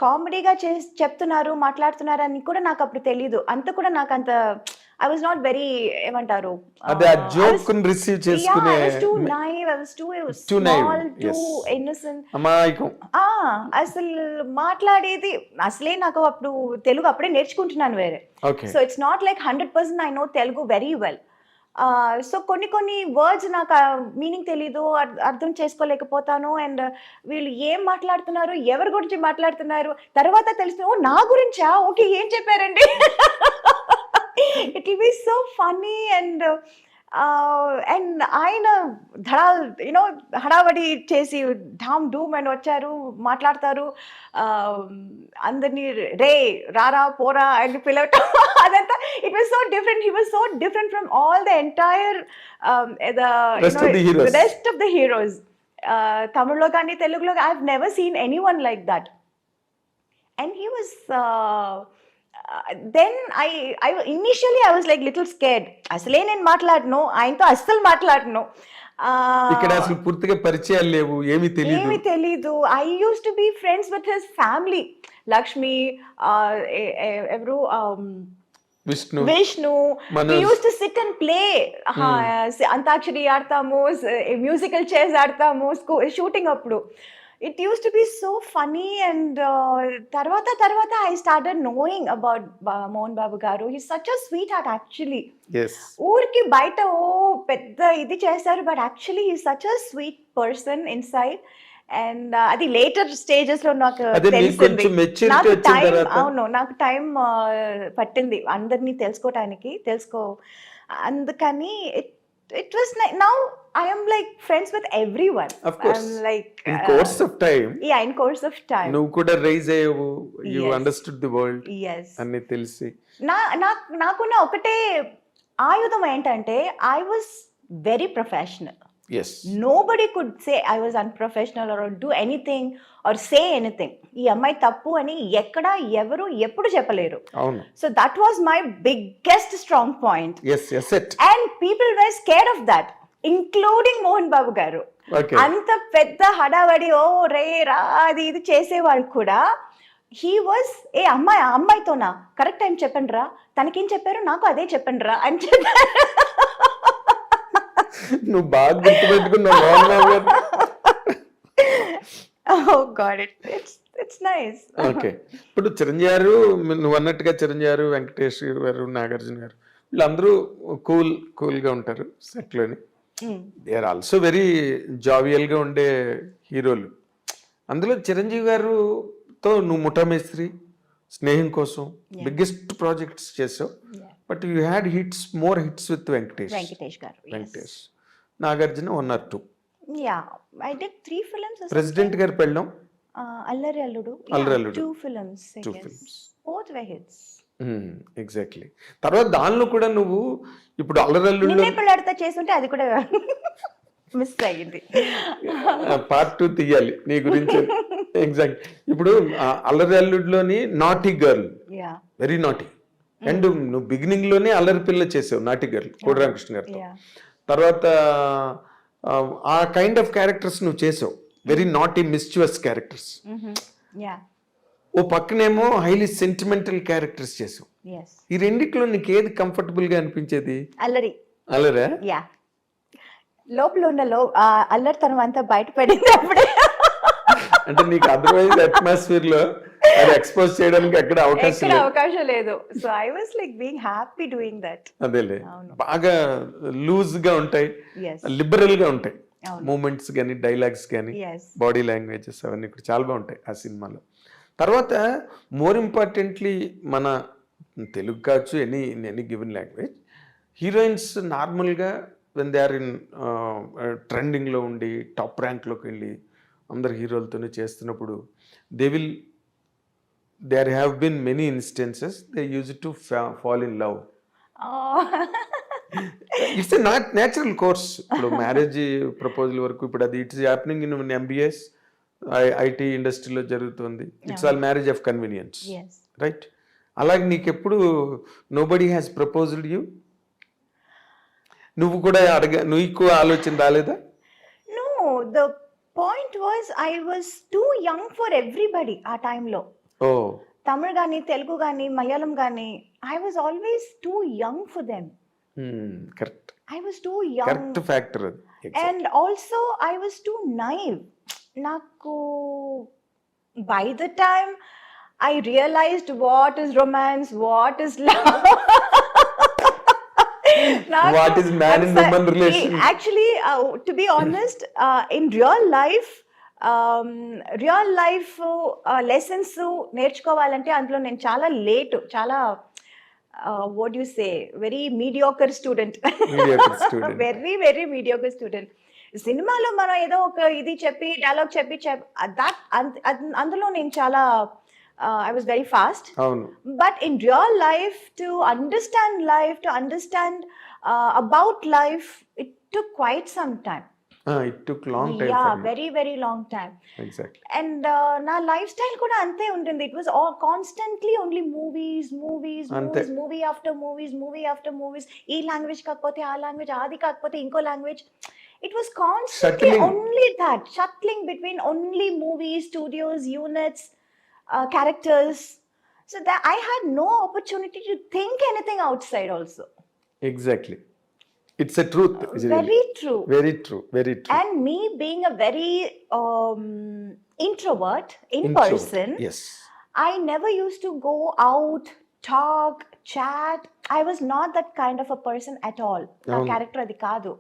Speaker 3: కామెడీగా చెప్తున్నారు, మాట్లాడుతున్నారు అని కూడా నాకు అప్పుడు తెలీదు. అంత కూడా నాకు అంత I was not very ఏమంటారు,
Speaker 1: జోక్ ని రిసీవ్ చేసుకునే.
Speaker 3: I was too naive, I was too small, too innocent.
Speaker 1: అమాయకం.
Speaker 3: అసలు మాట్లాడేది అసలే నాకు అప్పుడు తెలుగు అప్పుడే నేర్చుకుంటున్నాను వేరే. So it's not like 100% I know Telugu very well. So కొన్ని కొన్ని వర్డ్స్ నాకు మీనింగ్ తెలీదు, అర్థం చేసుకోలేకపోతాను. అండ్ వీళ్ళు ఏం మాట్లాడుతున్నారు, ఎవరి గురించి మాట్లాడుతున్నారు తర్వాత తెలుస్తుంది, ఓ నా గురించా, ఓకే ఏం చెప్పారండి. It will B so funny. And ఆయన యూనో హడావడి చేసి ఢామ్ డూమ్ అని వచ్చారు, మాట్లాడతారు, అందరినీ రే రారా పోరా అని పిలవటం అదంతా. It was so different. He was so different from all the entire rest of the heroes. తమిళ్లో కానీ తెలుగులో I have never seen any one like that. And he was then I initially I was like little scared. అసలే నేను మాట్లాడను, ఆయనతో అస్సలు మాట్లాడను.
Speaker 1: ఇక్కడ అసలు పూర్తిగా పరిచయాలు లేవు, ఏమీ
Speaker 3: తెలీదు. I used to be friends with his family. Lakshmi, ఎవరు, Vishnu. We used to sit and play. Antakshari ఆడతాము, మ్యూజికల్ చైర్స్ ఆడతాము షూటింగ్ అప్పుడు. It used to be so funny. And తర్వాత I started knowing about Mohan Babu garu. He's such a sweetheart actually.
Speaker 1: Yes.
Speaker 3: ఊరికి బయట ఓ పెద్ద ఇది చేశారు, but actually he such a sweet person inside. And అది later stages లో నాకు తెలిసింది. అవును, నాకు టైం పట్టింది అందరినీ తెలుసుకోవటానికి. అందుకని it was now I am like friends with everyone.
Speaker 1: Of course.
Speaker 3: I'm like
Speaker 1: in course of time.
Speaker 3: Yeah, in course of time.
Speaker 1: నువ్వు కూడా రైజ్ అయ్యావు, you
Speaker 3: Yes.
Speaker 1: understood the world.
Speaker 3: Yes.
Speaker 1: అన్ని తెలిసి.
Speaker 3: నాకున్న ఒకటే ఆయుధం ఏంటంటే I was very professional.
Speaker 1: Yes.
Speaker 3: Nobody could say I was unprofessional or do anything or say anything. ఈ అమ్మాయి తప్పు అని ఎక్కడ ఎవరు ఎప్పుడు చెప్పలేరు.
Speaker 1: అవును.
Speaker 3: So that was my biggest strong point.
Speaker 1: Yes, yes it.
Speaker 3: And people were scared of that, including Mohan Babu garu.
Speaker 1: Okay.
Speaker 3: అంత పెద్ద హడావడి ఓ రే రా అది ఇది చేసేవాళ్ళు కూడా హీ వాజ్ ఏ అమ్మాయితోనా కరెక్ట్ టైం చెప్పండి రా, తనకేం చెప్పారు నాకు అదే చెప్పండి రా అని చెప్పారు.
Speaker 1: నువ్వు బాగా గుర్తుపెట్టుకున్నావు మోహన్ బాబు గారు.
Speaker 3: Oh God, it's nice.
Speaker 1: Okay, ఇప్పుడు చిరంజీవి గారు, నువ్వు అన్నట్టుగా చిరంజీవి గారు, వెంకటేష్ గారు, నాగార్జున గారు వీళ్ళందరూ కూల్గా ఉంటారు సెట్లోని. దే ఆర్ ఆల్సో వెరీ జావియల్గా ఉండే హీరోలు. అందులో చిరంజీవి గారుతో నువ్వు ముఠామేస్త్రి, స్నేహం కోసం బిగ్గెస్ట్ ప్రాజెక్ట్స్ చేసావు. But you had more hits with Venkatesh
Speaker 3: garu.
Speaker 1: Venkatesh, Nagarjuna 1 or 2.
Speaker 3: Yeah, I did 3 films.
Speaker 1: President Gari Pellam,
Speaker 3: అల్లరి అల్లుడు. 2 films.
Speaker 1: 2 films.
Speaker 3: Both were hits.
Speaker 1: Exactly. తర్వాత దానిలో కూడా నువ్వు ఇప్పుడు అల్లరి అల్లుడు
Speaker 3: నిన్నే పెళ్ళాడితే చేస్తుంటే అది కూడా మిస్ అయ్యింది.
Speaker 1: Part 2 తీయాలి నీ గురించి. ఎగ్జాక్ట్. ఇప్పుడు అల్లరి అల్లుడులోని naughty girl, very naughty. And నువ్వు బిగినింగ్ లోనే అల్లరి పిల్ల చేసావు, నాటీ గర్ల్, కోడి రామకృష్ణ గారితో. తర్వాత ఆ కైండ్ ఆఫ్ క్యారెక్టర్స్ నువ్వు చేసావు, వెరీ నాటీ మిస్చువస్ క్యారెక్టర్స్. ఓ పక్కనేమో హైలీ సెంటిమెంటల్ క్యారెక్టర్స్ చేసావు. ఈ రెండిట్లో నీకు ఏది కంఫర్టబుల్ గా అనిపించేది? అల్లరా?
Speaker 3: యా, లోపల ఉన్న అల్లరితనం అంతా బయటపడింది అప్పుడే.
Speaker 1: అంటే నీకు అదర్వైజ్ అట్మాస్ఫియర్ లో అది ఎక్స్పోజ్ చేయడానికి అక్కడ
Speaker 3: అవకాశం లేదు. So I was like being happy doing that.
Speaker 1: అదేలే, బాగా లూజ్ గా ఉంటాయి, లిబరల్ గా ఉంటాయి మూమెంట్స్ కానీ, డైలాగ్స్ కానీ, బాడీ లాంగ్వేజెస్ అవన్నీ కూడా చాలా బాగుంటాయి ఆ సినిమాలో. తర్వాత మోర్ ఇంపార్టెంట్లీ మన తెలుగు కావచ్చు, ఎనీ గివెన్ లాంగ్వేజ్, హీరోయిన్స్ నార్మల్గా వెన్ దే ఆర్ ఇన్ ట్రెండింగ్లో ఉండి టాప్ ర్యాంక్లోకి వెళ్ళి అందరు హీరోలతోనే చేస్తున్నప్పుడు there have been many instances they used to fall in love. It's a natural course. ఇప్పుడు మ్యారేజ్ ప్రపోజల్ వరకు ఇప్పుడు అది it's happening in MBS IT ఇండస్ట్రీలో జరుగుతుంది. It's all marriage of convenience, right? అలాగే నీకెప్పుడు నోబడీ హ్యాస్ ప్రపోజ్డ్ యూ? నువ్వు కూడా నువ్వు ఎక్కువ ఆలోచన రాలేదా?
Speaker 3: No, the point was I was too young for everybody ఆ టైంలో. తమిళ్ గానీ, తెలుగు గానీ, మలయాళం గానీ, I was always too young for them.
Speaker 1: Correct.
Speaker 3: I was too young.
Speaker 1: Correct factor. Exactly.
Speaker 3: And also I was too naive. Naku, by the time I realized what is romance, what is love.
Speaker 1: What is man and woman relation?
Speaker 3: Actually, to be honest, in real life, lessons నేర్చుకోవాలంటే అందులో నేను చాలా late, చాలా what you say, very mediocre student.
Speaker 1: Mediocre student.
Speaker 3: Very very mediocre student. సినిమాలో మనం ఏదో ఒక ఇది చెప్పి డైలాగ్ చెప్పి అందులో నేను చాలా I was very fast.
Speaker 1: అవును.
Speaker 3: But in real life, to understand about life, it took quite some time.
Speaker 1: It took long time
Speaker 3: Yeah,
Speaker 1: for you.
Speaker 3: very very long time.
Speaker 1: Exactly.
Speaker 3: And నా lifestyle కూడా అంతే ఉంటుంది. It was all constantly only movies,
Speaker 1: అంతే.
Speaker 3: Movie after movies. ఈ language కాకపోతే ఆ language, అది కాకపోతే ఇంకో language. It was constantly
Speaker 1: Shuttling.
Speaker 3: only that, shuttling between only movies, studios, units, characters. So that I had no opportunity to think anything outside also.
Speaker 1: Exactly. It's a truth. isn't it?
Speaker 3: Very true.
Speaker 1: Very true. Very true.
Speaker 3: And me being a very introvert in
Speaker 1: Introvert.
Speaker 3: person,
Speaker 1: Yes.
Speaker 3: I never used to go out, talk, chat. I was not that kind of a person at all. Na
Speaker 1: Avunu.
Speaker 3: character adi kaadu.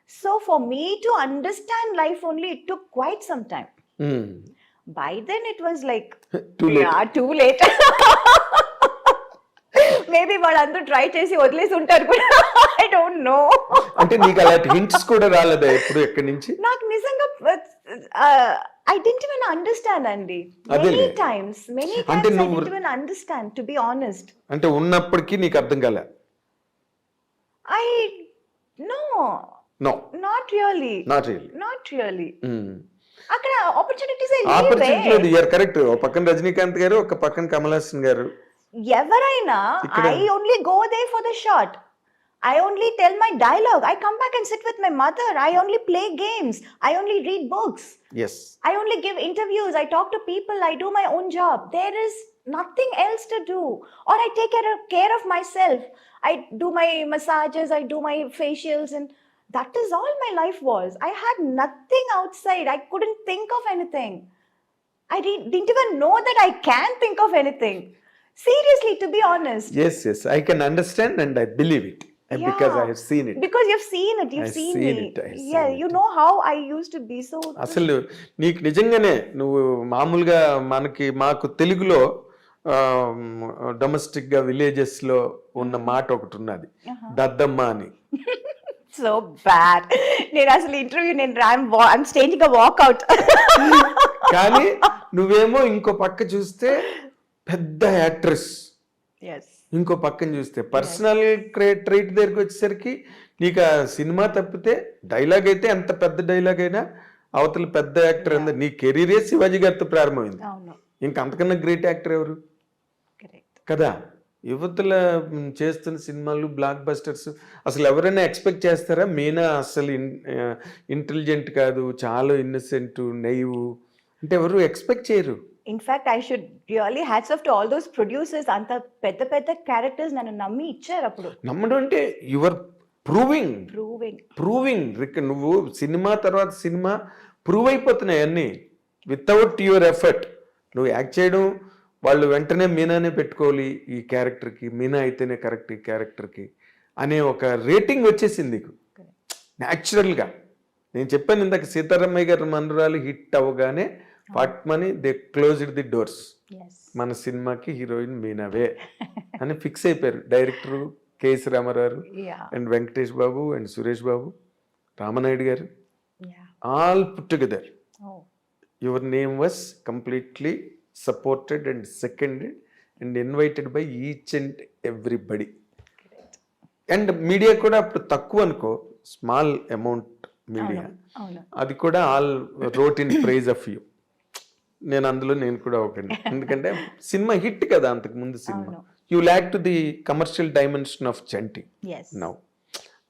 Speaker 3: So for me to understand life only, it took quite some time.
Speaker 1: Hmm.
Speaker 3: By then it was like
Speaker 1: Too late.
Speaker 3: Yeah, too late. Maybe వాళ్ళందరూ try చేసి వదిలేసి ఉంటారు కూడా. I don't know.
Speaker 1: అంటే నీకు అలాంటి hints కూడా రాలేదా ఎప్పుడు ఎక్కడి నుంచి?
Speaker 3: నాకు నిజంగా ఐ డెంట్ ఈవెన్ అండర్స్టాండ్ అండి.
Speaker 1: అదేలే.
Speaker 3: మెనీ టైమ్స్
Speaker 1: అంటే
Speaker 3: ఐ
Speaker 1: నువ్వు-
Speaker 3: didn't even understand, to be honest.
Speaker 1: అంటే ఉన్నప్పటికీ నీకు అర్థం కాలే?
Speaker 3: I no,
Speaker 1: no,
Speaker 3: not really,
Speaker 1: not really.
Speaker 3: Not really. అక్కడ ఆపర్చునిటీస్
Speaker 1: ఆపర్చునిటీ లేదు. You're correct. ఒక పక్కన రజనీకాంత్ గారు, ఒక పక్కన కమల్ హాసన్ గారు.
Speaker 3: ఎవరైనా
Speaker 1: ఇక్కడ-
Speaker 3: I only go they for the shot. I only tell my dialogue. I come back and sit with my mother. I only play games. I only read books.
Speaker 1: Yes.
Speaker 3: I only give interviews. I talk to people. I do my own job. There is nothing else to do. Or I take care of myself. I do my massages. I do my facials. And that is all my life was. I had nothing outside. I couldn't think of anything. I didn't even know that I can think of anything. Seriously, to be honest.
Speaker 1: Yes yes, I can understand and I believe it. Because I have seen it.
Speaker 3: Because you've seen it. You've
Speaker 1: I've
Speaker 3: seen
Speaker 1: seen
Speaker 3: me.
Speaker 1: it, I've
Speaker 3: Yeah,
Speaker 1: seen
Speaker 3: you
Speaker 1: it.
Speaker 3: know how I used to be. So
Speaker 1: అసలు నీకు నిజంగానే నువ్వు మామూలుగా మాకు తెలుగులో domestic గా villages లో ఉన్న మాట ఒకటి ఉన్నది, దద్దమ్మ అని.
Speaker 3: so bad. నేను అసలు interview I'm staging a walkout.
Speaker 1: కానీ నువ్వేమో ఇంకో పక్క చూస్తే పెద్ద యాక్ట్రెస్,
Speaker 3: Yes.
Speaker 1: ఇంకో పక్కన చూస్తే పర్సనల్ ట్రైట్ దగ్గరికి వచ్చేసరికి నీకు ఆ సినిమా తప్పితే డైలాగ్ అయితే ఎంత పెద్ద డైలాగ్ అయినా అవతల పెద్ద యాక్టర్ అంద నీ కెరీరే శివాజీ గారితో ప్రారంభమైంది.
Speaker 3: అవును.
Speaker 1: ఇంకా అంతకన్నా గ్రేట్ యాక్టర్ ఎవరు
Speaker 3: Correct.
Speaker 1: కదా? యువతల చేస్తున్న సినిమాలు బ్లాక్ బస్టర్స్ అసలు ఎవరైనా ఎక్స్పెక్ట్ చేస్తారా? మీనా అసలు ఇంటెలిజెంట్ కాదు, చాలా ఇన్నసెంట్, నైవ్ అంటే ఎవరు ఎక్స్పెక్ట్ చేయరు.
Speaker 3: In fact, I should really hats off to all those producers. అంత పెద్ద పెద్ద క్యారెక్టర్స్ నన్ను నమ్మి ఇచ్చారు అప్పుడు.
Speaker 1: నమ్మడం అంటే యువర్ ప్రూవింగ్. నువ్వు సినిమా తర్వాత సినిమా ప్రూవ్ అయిపోతున్నాయి అన్నీ వితౌట్ యువర్ ఎఫర్ట్. నువ్వు యాక్ట్ చేయడం, వాళ్ళు వెంటనే మీనానే పెట్టుకోవాలి ఈ క్యారెక్టర్కి, మీనా అయితేనే కరెక్ట్ ఈ క్యారెక్టర్కి అనే ఒక రేటింగ్ వచ్చేసింది నీకు న్యాచురల్గా. నేను చెప్పాను ఇందాక, సీతారామయ్య గారి మనరాలు హిట్ అవ్వగానే పట్మని they closed the doors.
Speaker 3: Yes.
Speaker 1: మన సినిమాకి హీరోయిన్ మీనావే అని ఫిక్స్ అయిపోయారు director KS Ramarao
Speaker 3: Yeah.
Speaker 1: And Venkatesh Babu and Suresh Babu, Ramanaidu garu,
Speaker 3: Yeah.
Speaker 1: All put together.
Speaker 3: Oh.
Speaker 1: Your name was completely supported and seconded and invited by each and everybody. And media కూడా అప్పుడు తక్కువ అనుకో, small amount media,
Speaker 3: అవును.
Speaker 1: అది కూడా all wrote in praise of you. నేను కూడా ఒకటి, ఎందుకంటే సినిమా హిట్ కదా అంతకుముందు సినిమా.
Speaker 3: అవును.
Speaker 1: You lakh to the commercial dimension of Chanti
Speaker 3: Yes.
Speaker 1: Now,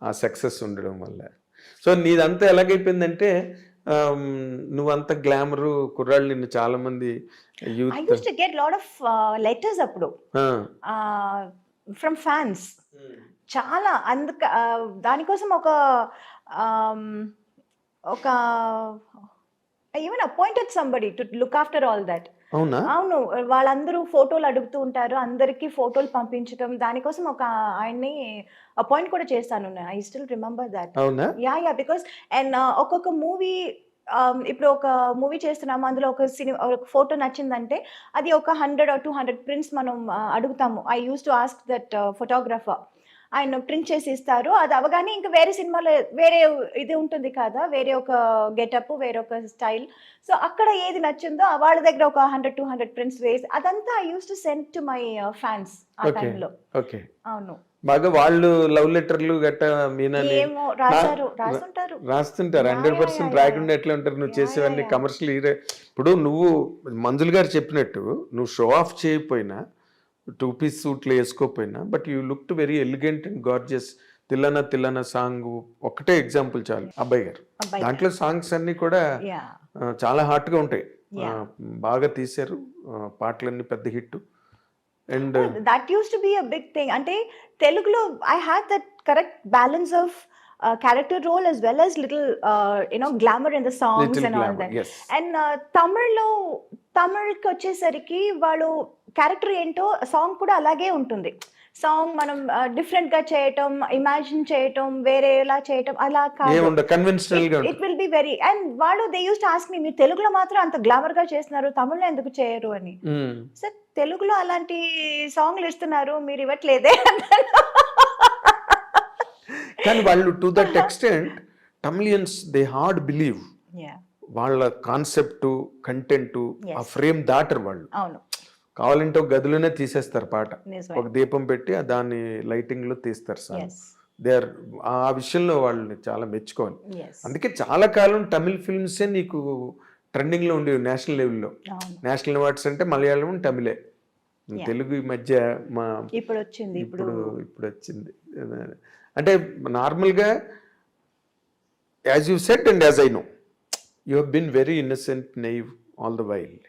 Speaker 1: ఆ సక్సెస్ ఉండడం వల్ల. సో నీదంతా ఎలాగైపోయిందంటే నువ్వంత గ్లామరు కుర్రాళ్ళు నిన్ను చాలా మంది
Speaker 3: I
Speaker 1: youth
Speaker 3: used to get lot of letters అప్పుడు from fans. చాలా దానికోసం ఒక I even appointed somebody to look after all that.
Speaker 1: అవునా?
Speaker 3: అవును, వాళ్ళందరూ ఫోటోలు అడుగుతూ ఉంటారు, అందరికీ ఫోటోలు పంపించడం, దానికోసం ఒక ఆయన్ని అపాయింట్ కూడా చేస్తాను. I still remember that.
Speaker 1: అవునా?
Speaker 3: యా బికాస్ అండ్ ఒక్కొక్క మూవీ, ఇప్పుడు ఒక మూవీ చేస్తున్నాము, అందులో ఒక ఒక ఫోటో నచ్చిందంటే అది ఒక 100 or 200 ప్రింట్స్ మనం అడుగుతాము. I used to ask that photographer. ఆయన ప్రింట్ చేసి ఇస్తారు. అది అవగానే ఇంకా వేరే సినిమాలో వేరే ఇది ఉంటుంది కదా, వేరే ఒక గెటప్, వేరే ఒక స్టైల్. సో అక్కడ ఏది నచ్చిందో వాళ్ళ దగ్గర ఒక 100-200 ప్రింట్స్ వేసి అదంతా I used to send to my fans ఆ
Speaker 1: ఓకే
Speaker 3: టైంలో.
Speaker 1: ఓకే.
Speaker 3: అవును,
Speaker 1: బాగా వాళ్ళు లవ్ లెటర్లు గట్ట మీనాని
Speaker 3: ఏమో రాస్తుంటారు.
Speaker 1: రాస్తుంటారు. 100% రాయకుండా ఎట్లా ఉంటారు? నువ్వు చేసేవన్నీ కమర్షియల్ హీరో. ఇప్పుడు నువ్వు మంజుల్ గారు చెప్పినట్టు నువ్వు షో ఆఫ్ చేయకపోయినా, 2 పీస్ సూట్లు వేసుకోకపోయినా, but you looked very elegant and gorgeous. Thillana Thillana song ఒకటే ఎగ్జాంపుల్ చాలు, అబ్బాయి గారు. దాంట్లో సాంగ్స్ అన్ని కూడా చాలా హాట్ గా ఉంటాయి. బాగా తీశారు, పాటలన్నీ పెద్ద hit. And
Speaker 3: that used to be a big thing. అంటే తెలుగులో I had that correct balance of character role as well as little glamour in the songs and all that. And తమిళ్కి వచ్చేసరికి వాళ్ళు క్యారెక్టర్ ఏంటో సాంగ్ కూడా అలాగే ఉంటుంది. Song మనం different గా చేయటం, ఇమాజిన్ చేయటం, వేరేలా చేయటం అలా కాదు. It will be very. And వాళ్ళు they use to ask me, మీరు తెలుగులో మాత్రం అంత గ్లామర్ గా చేస్తున్నారు, తమిళ్లో ఎందుకు చేయరు అని. సార్ తెలుగులో అలాంటి సాంగ్లు ఇస్తున్నారు, మీరు ఇవ్వట్లేదే.
Speaker 1: కానీ వాళ్ళు to that extent Tamilians they hard believe. వాళ్ళ కాన్సెప్ట్, కంటెంట్, ఆ ఫ్రేమ్ దాటరు వాళ్ళు.
Speaker 3: అవును,
Speaker 1: కావాలంటే ఒక గదిలోనే తీసేస్తారు పాట, ఒక దీపం పెట్టి దాన్ని లైటింగ్ లో తీస్తారు సార్. దే ఆర్ ఆ విషయంలో వాళ్ళని చాలా మెచ్చుకోవాలి. అందుకే చాలా కాలం తమిళ్ ఫిల్మ్సే నీకు ట్రెండింగ్ లో ఉండేవి నేషనల్ లెవెల్లో. నేషనల్ అవార్డ్స్ అంటే మలయాళం, తమిళే. తెలుగు ఈ మధ్య
Speaker 3: ఇప్పుడు
Speaker 1: వచ్చింది. అంటే నార్మల్గా as you said and as I know, you have been very innocent, naive all the while.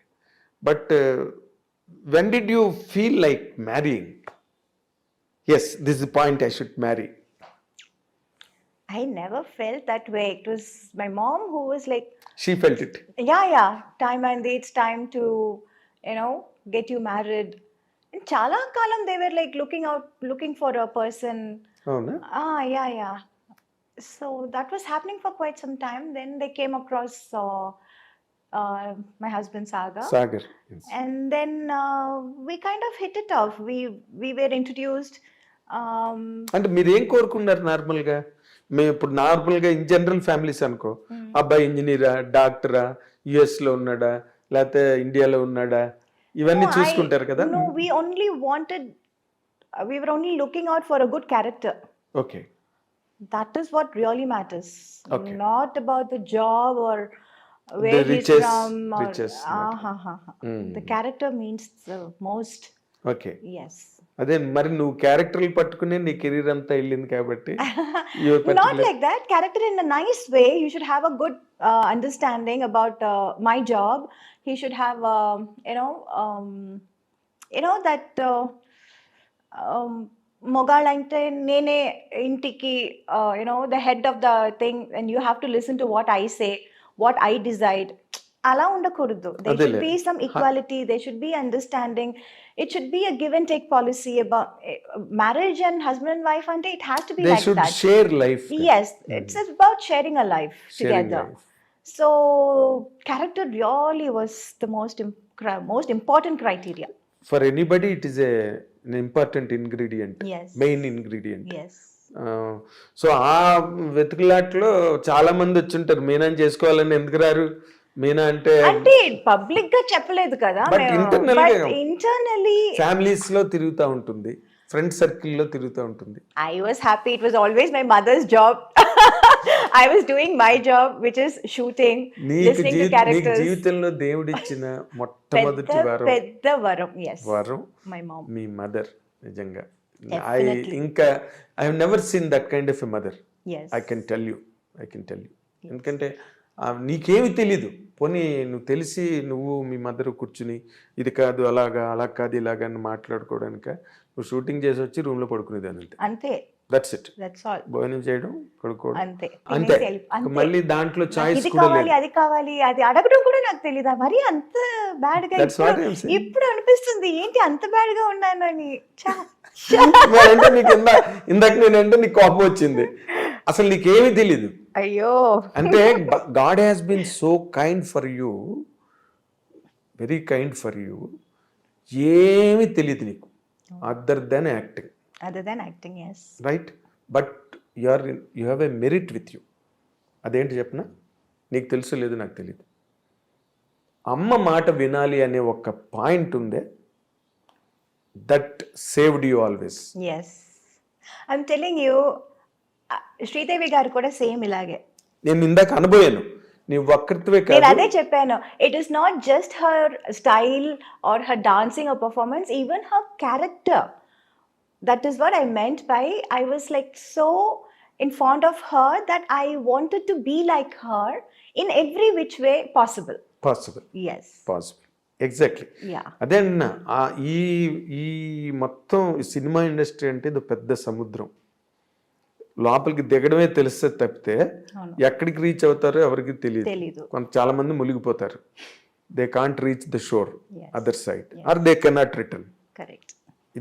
Speaker 1: But when did you feel like marrying? Yes, this is the point, I should marry.
Speaker 3: I never felt that way. It was my mom who was like,
Speaker 1: she felt it.
Speaker 3: Yeah, time and it's time to get you married. And chala kalam they were like looking for a person.
Speaker 1: Oh no.
Speaker 3: Yeah. So that was happening for quite some time. Then they came across my husband Sagar.
Speaker 1: Yes.
Speaker 3: And then we kind of hit it off. We were introduced.
Speaker 1: అంటే మీరు ఏం కోరుకున్నారు నార్మల్గా? మేము ఇప్పుడు నార్మల్గా in general families అనుకో, అబ్బాయి ఇంజనీరా, డాక్టరా, యుఎస్ లో ఉన్నాడా, లేకపోతే ఇండియాలో ఉన్నాడా, ఇవన్నీ చూసుకుంటారు కదా.
Speaker 3: No, we were only looking out for a good character.
Speaker 1: Okay.
Speaker 3: That is what really matters.
Speaker 1: Okay.
Speaker 3: Not about the job or where
Speaker 1: the
Speaker 3: he's from. The character means the most.
Speaker 1: Okay.
Speaker 3: Yes.
Speaker 1: అదే మరి నువ్వు క్యారెక్టర్లు పట్టుకునే నీ career అంతా వెళ్ళింది కాబట్టి.
Speaker 3: Not like that. Character in a nice way. You should have a good understanding about my job. He should have that మొగాళ్ళంటే నేనే ఇంటికి the head of the thing, and you have to listen to what I say, what I decide. అలా ఉండకూడదు. There should be some equality, there should be understanding. It should be a give and take policy about marriage and husband and wife, and it has to be
Speaker 1: they
Speaker 3: like
Speaker 1: should
Speaker 3: that.
Speaker 1: share life.
Speaker 3: Yes, it's about sharing a life together.
Speaker 1: Life.
Speaker 3: So character really was the most important criteria.
Speaker 1: For anybody it is an important ingredient.
Speaker 3: Yes.
Speaker 1: Main ingredient.
Speaker 3: Yes.
Speaker 1: So ఆ వెతుకులాట్లో చాలా మంది వచ్చుంటారు, మీనా చేసుకోవాలని ఎందుకు రారు, మీనా అంటే
Speaker 3: public గా చెప్పలేదు కదా, ఇంటర్నల్లీ
Speaker 1: ఫ్యామిలీస్ లో తిరుగుతూ ఉంటుంది, ఫ్రెండ్ సర్కిల్ లో తిరుగుతూ ఉంటుంది.
Speaker 3: I was happy. It was always my mother's job. I was doing my job, which is shooting, listening to characters.
Speaker 1: నీకు జీవితంలో దేవుడిచ్చిన మొట్టమొదటి
Speaker 3: పెద్ద వరం. Yes.
Speaker 1: వరం
Speaker 3: my mom.
Speaker 1: మీ మదర్. నిజంగా I have never seen that kind of a mother.
Speaker 3: Yes.
Speaker 1: I can tell you. ఎందుకంటే నీకేమి తెలీదు, పోనీ నువ్వు తెలిసి నువ్వు మీ మదర్ కూర్చుని ఇది కాదు అలా కాదు ఇలాగా అని మాట్లాడుకోవడానిక నువ్వు షూటింగ్ చేసి వచ్చి రూమ్లో పడుకునేదాన్ని
Speaker 3: అంతే.
Speaker 1: That's it.
Speaker 3: That's all.
Speaker 1: భోజనం చేయడం, పడుకోవడం,
Speaker 3: అంతే.
Speaker 1: అంతే.
Speaker 3: తినేసి అంతే.
Speaker 1: మళ్ళీ దాంట్లో చాయిస్
Speaker 3: ఇది
Speaker 1: కూడా
Speaker 3: కావాలి
Speaker 1: లేదు.
Speaker 3: అది కావాలి అది అడగడం కూడా నాకు తెలియదు. మరి అంత బ్యాడ్ గా
Speaker 1: That's what I'm saying.
Speaker 3: ఇప్పుడు అనిపిస్తుంది ఏంటి అంత బ్యాడ్ గా ఉన్నానని.
Speaker 1: మరి అంటే నీకు ఇందాక నేనంటే నీకు కోపం వచ్చింది, అసలు నీకేమీ తెలీదు.
Speaker 3: అయ్యో.
Speaker 1: అంటే God has been so kind for you, very kind for you. ఏమీ తెలియదు నీకు other than acting.
Speaker 3: Other than acting, yes.
Speaker 1: Right. But you have a merit with you. అదేంటి చెప్పనా, నీకు తెలుసు లేదు నాకు తెలియదు. అమ్మ మాట వినాలి అనే ఒక పాయింట్ ఉందే, that saved you always.
Speaker 3: yes. I'm telling you, Sridevi గారు కూడా సేమ్ ఇలాగే.
Speaker 1: నేను ఇందాక అనుభవాను, నీ ఒక్కరితోవే
Speaker 3: నేను
Speaker 1: కాదు.
Speaker 3: అదే చెప్పాను, it is not just her style or her dancing are performance, even her character. That is what I meant by I was like so in fond of her that I wanted to be like her in every which way possible.
Speaker 1: Possible.
Speaker 3: Yes.
Speaker 1: Possible. Exactly.
Speaker 3: Yeah.
Speaker 1: అదే అన్న, ఈ మొత్తం cinema industry అంటే ఇది పెద్ద సముద్రం. లోపలికి దిగడమే తెలిస్తే తప్పితే
Speaker 3: అవును.
Speaker 1: ఎక్కడికి రీచ్ అవుతారో ఎవరికి తెలియదు.
Speaker 3: తెలీదు.
Speaker 1: చాలా మంది మునిగిపోతారు. They can't reach the shore
Speaker 3: Yes.
Speaker 1: Other side, or they cannot return.
Speaker 3: Correct.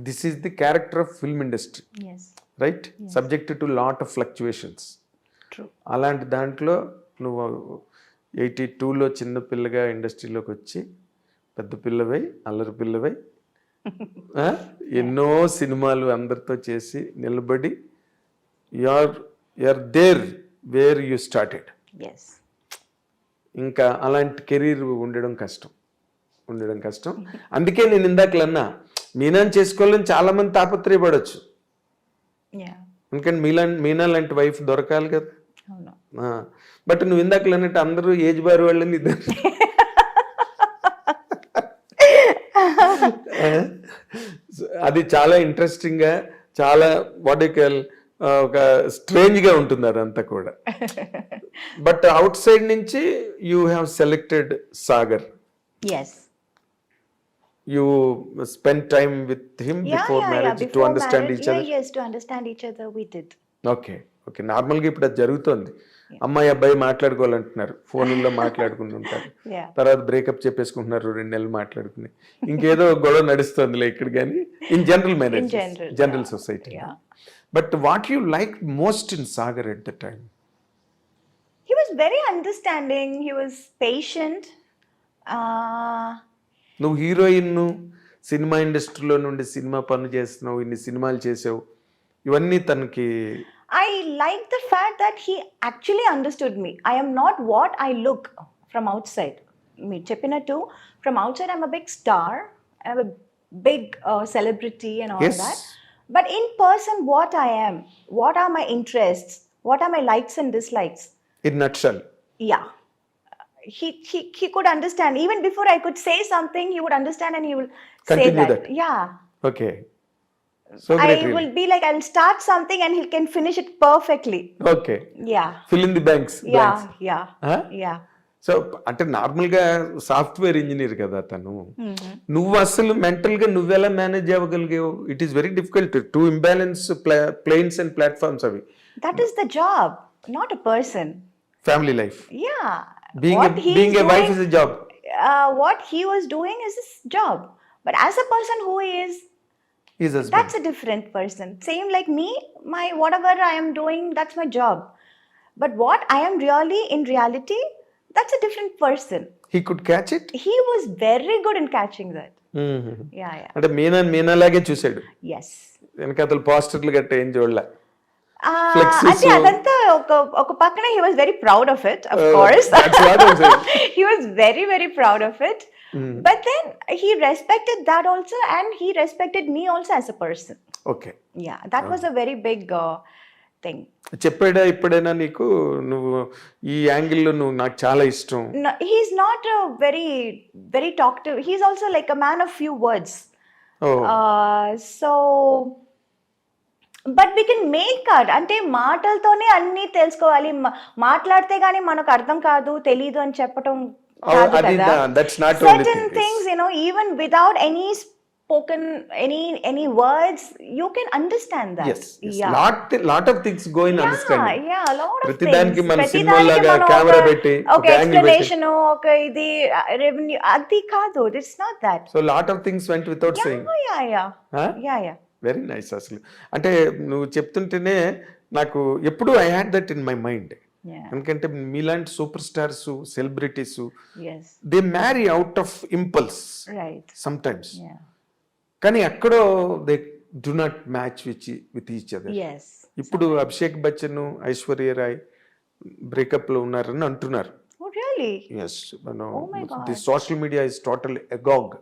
Speaker 1: This is the character of film industry,
Speaker 3: Yes.
Speaker 1: Right? Subject to lot of fluctuations.
Speaker 3: True.
Speaker 1: అలాంటి దాంట్లో నువ్వు 82లో చిన్న పిల్లగా ఇండస్ట్రీలోకి వచ్చి పెద్ద పిల్లవై, అల్లరి పిల్లవై, ఎన్నో సినిమాలు అందరితో చేసి నిలబడి you're there where you started.
Speaker 3: Yes.
Speaker 1: ఇంకా అలాంటి కెరీర్ ఉండడం కష్టం. అందుకే నేను ఇందాకలన్నా మీనాన్ని చేసుకోవాలని చాలా మంది తాపత్రయపడవచ్చు.
Speaker 3: Yeah.
Speaker 1: ఎందుకంటే మీనా లాంటి వైఫ్ దొరకాలి కదా.
Speaker 3: అవును.
Speaker 1: బట్ నువ్వు ఇందాకలు అన్నట్టు అందరూ ఏజ్ బార్ వాళ్ళని ఇద్దరు. అది చాలా ఇంట్రెస్టింగ్ గా, చాలా వాటికల్ ఒక స్ట్రేంజ్ గా ఉంటుంది అదంతా కూడా. బట్ అవుట్ సైడ్ నుంచి you have selected Sagar.
Speaker 3: Yes.
Speaker 1: You spent time with him before marriage to understand each other.
Speaker 3: Yes, to understand each other we did.
Speaker 1: Okay. నార్మల్గా ఇప్పుడు అది జరుగుతోంది. అమ్మాయి అబ్బాయి మాట్లాడుకోవాలంటున్నారు, ఫోన్లో మాట్లాడుకుంటుంటారు,
Speaker 3: Yeah.
Speaker 1: తర్వాత బ్రేకప్ చెప్పేసుకుంటున్నారు, 2 నెలలు మాట్లాడుకుని ఇంకేదో గొడవ నడుస్తుందిలే ఇక్కడ. కానీ in general marriage, general society. But what you like most in Sagar at the time?
Speaker 3: He was very understanding. He was patient.
Speaker 1: నువ్వు హీరోయిన్, సినిమా ఇండస్ట్రీలో నుండి సినిమా పనులు చేస్తున్నావు, ఇన్ని సినిమాలు చేసావు, ఇవన్నీ తనకి.
Speaker 3: I like the fact that he actually understood me. I am not what I look from outside. Me cheppinattu, from outside I'm a big star, I'm a big celebrity and all
Speaker 1: Yes.
Speaker 3: that. But in person, what I am, what are my interests, what are my likes and dislikes.
Speaker 1: In nutshell.
Speaker 3: Yeah. He could understand. Even before I could say something, he would understand and he will
Speaker 1: Continue
Speaker 3: say that.
Speaker 1: that.
Speaker 3: Yeah.
Speaker 1: Okay. So
Speaker 3: I
Speaker 1: great.
Speaker 3: will be like, I'll start something and he can finish it perfectly.
Speaker 1: Okay.
Speaker 3: Yeah.
Speaker 1: Fill in the banks.
Speaker 3: Yeah.
Speaker 1: Huh?
Speaker 3: Yeah.
Speaker 1: So అంటే నార్మల్గా software engineer కదా తను. నువ్వు అసలు మెంటల్గా నువ్వెలా manage అవ్వగలిగావు? It is very difficult to imbalance planes and platforms. అవి
Speaker 3: That is the job, not a person.
Speaker 1: Family life.
Speaker 3: Yeah.
Speaker 1: Being a wife is a job.
Speaker 3: What he was doing is his job. But as a person who is,
Speaker 1: is husband.
Speaker 3: that's a different person. Same like me, my whatever I am doing, that's my job. But what I am really in reality, that's a different person.
Speaker 1: He could catch it.
Speaker 3: He was very good in catching that. Yeah.
Speaker 1: అంటే మీనాలాగే చూసాడు.
Speaker 3: Yes.
Speaker 1: వెనకాతలు పోస్టర్లు గట్ట ఏం చూడలే. Flexes.
Speaker 3: అంటే అదంతా ఒక పక్కన he was very proud of it, of course.
Speaker 1: That's what I'm saying.
Speaker 3: He was very, very proud of it. But then he respected that also, and he respected me also as a person.
Speaker 1: Okay.
Speaker 3: Yeah, that was a very big thing.
Speaker 1: చెప్పాడా ఇప్పుడైనా నీకు, నువ్వు ఈ యాంగిల్లో నువ్వు నాకు చాలా ఇష్టం?
Speaker 3: No, he's not a very, very talkative. He's also like a man of few words.
Speaker 1: Oh.
Speaker 3: So, but we can make out. అంటే మాటలతోనే అన్నీ తెలుసుకోవాలి. మాట్లాడితే గానీ మనకు అర్థం కాదు, తెలీదు అని చెప్పటం కాదు
Speaker 1: అది
Speaker 3: కదా.
Speaker 1: that's not only
Speaker 3: Certain
Speaker 1: thing.
Speaker 3: things, even without any spoken any words, you can understand that.
Speaker 1: yes, lot of things go in understanding.
Speaker 3: Yeah, a lot of
Speaker 1: ప్రతి
Speaker 3: things.
Speaker 1: దానికి మన
Speaker 3: ప్రతి
Speaker 1: సినిమా
Speaker 3: దానికి
Speaker 1: లాగా
Speaker 3: మనం
Speaker 1: కెమెరా పెట్టి
Speaker 3: ఒక
Speaker 1: ఒక యాంగిల్ పెట్టి
Speaker 3: explanation, ఒక ఇది రెవెన్యూ, అది కాదు. It's not that.
Speaker 1: So lot of things went without saying.
Speaker 3: Yeah.
Speaker 1: Very nice. అసలు అంటే నువ్వు చెప్తుంటేనే నాకు ఎప్పుడు I had that in my mind.
Speaker 3: Yeah.
Speaker 1: ఎందుకంటే మీలాంటి super stars, celebrities,
Speaker 3: Yes.
Speaker 1: They marry out of impulse
Speaker 3: Right.
Speaker 1: Some times,
Speaker 3: Yeah.
Speaker 1: కానీ ఎక్కడో they do not match with each other.
Speaker 3: Yes.
Speaker 1: ఇప్పుడు అభిషేక్ బచ్చన్, ఐశ్వర్య రాయ్ బ్రేకప్ లో ఉన్నారని అంటున్నారు.
Speaker 3: Oh, really?
Speaker 1: Yes,
Speaker 3: Oh my God.
Speaker 1: The social media is total agog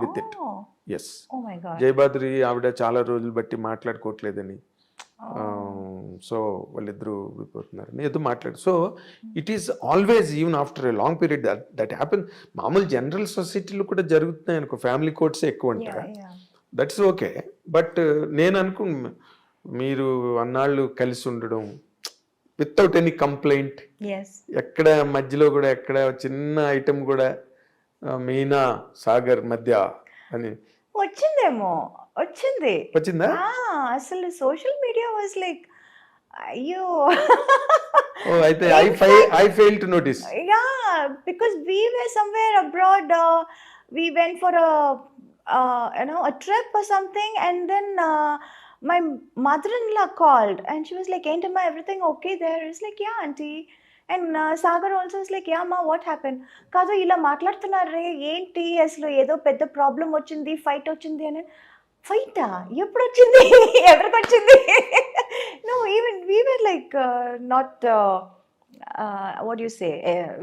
Speaker 1: with it.
Speaker 3: Oh.
Speaker 1: Yes,
Speaker 3: Oh my God.
Speaker 1: Jayabadri ఆవిడ చాలా రోజులు బట్టి మాట్లాడుకోవట్లేదని, సో వాళ్ళిద్దరూ విడిపోతున్నారని ఏదో మాట్లాడు. So it is always even after a long period that happen. మామూలు general సొసైటీలో కూడా జరుగుతున్నాయి అనుకో, ఫ్యామిలీ కోర్ట్స్ ఎక్కువ ఉంటాయి,
Speaker 3: Yeah.
Speaker 1: That's okay. బట్ నేను మీరు అన్నాళ్ళు కలిసి ఉండడం వితౌట్ ఎనీ కంప్లైంట్,
Speaker 3: Yes.
Speaker 1: ఎక్కడ మధ్యలో కూడా ఎక్కడ చిన్న ఐటమ్ కూడా మీనా సాగర్ మధ్య అని
Speaker 3: వచ్చింది.
Speaker 1: వచ్చిందా?
Speaker 3: అసలు సోషల్ మీడియా వాజ్ లైక్, అయ్యో.
Speaker 1: ఓ, అయితే I fail to notice.
Speaker 3: Yeah, because we were somewhere abroad. We went for a trip or something, and then my mother-in-law called, and she was like, "Ain't everything okay there?" It's like, "Yeah, auntie." And Sagar also was like, "Yeah, ma, what happened?" కాదు, ఇలా మాట్లాడుతున్నారే ఏంటి, అసలు ఏదో పెద్ద problem వచ్చింది, fight వచ్చింది అని. ఫైటా? ఎప్పుడు వచ్చింది? ఎవరికి వచ్చింది? No, even we were like not what do you say,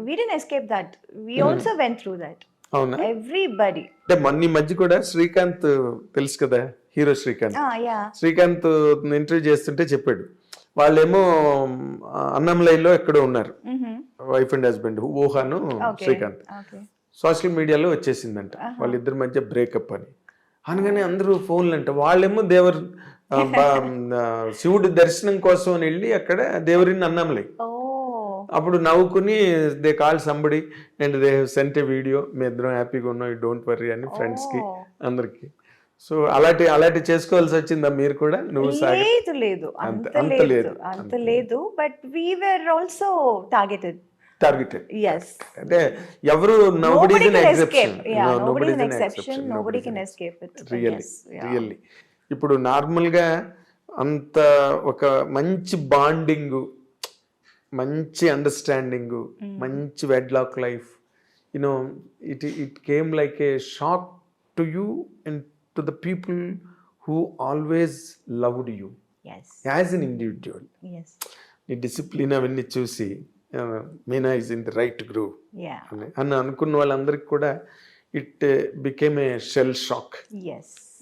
Speaker 3: we didn't escape that. We also went through that.
Speaker 1: అవునా?
Speaker 3: Everybody.
Speaker 1: అంటే మొన్న ఈ మధ్య కూడా శ్రీకాంత్ తెలుసు కదా, hero Srikanth.
Speaker 3: Yeah.
Speaker 1: Srikanth interview చేస్తుంటే చెప్పాడు, వాళ్ళేమో అన్నంలైలో ఎక్కడో ఉన్నారు, వైఫ్ అండ్ హస్బెండ్, ఊహాను శ్రీకాంత్.
Speaker 3: Okay.
Speaker 1: సోషల్ మీడియాలో వచ్చేసిందంట వాళ్ళిద్దరి మధ్య బ్రేకప్ అని. అనగానే అందరూ ఫోన్లు అంట, వాళ్ళేమో శివుడి దర్శనం కోసం అని వెళ్ళి అక్కడ దేవరిని అన్నంలై.
Speaker 3: Oh.
Speaker 1: అప్పుడు నవ్వుకుని they call somebody and they sent a video, మీ ఇద్దరం హ్యాపీగా ఉన్నాం, యూ డోంట్ వర్రీ అని ఫ్రెండ్స్కి అందరికి. సో అలాంటి చేసుకోవాల్సి వచ్చిందా మీరు కూడా? నువ్వు
Speaker 3: లేదు అంత లేదు, but we were also targeted. Yes.
Speaker 1: అంటే ఎవరు nobody is an exception.
Speaker 3: Nobody is an exception. Nobody can escape it.
Speaker 1: Really ఇప్పుడు నార్మల్గా అంత ఒక మంచి బాండింగ్, మంచి అండర్స్టాండింగ్, మంచి wedlock life, you know it came like a shock to you and to the people who always loved you as an individual. నీ discipline అవన్నీ చూసి Meena is in the right groove అని అనుకున్న వాళ్ళందరికీ కూడా it became a shell shock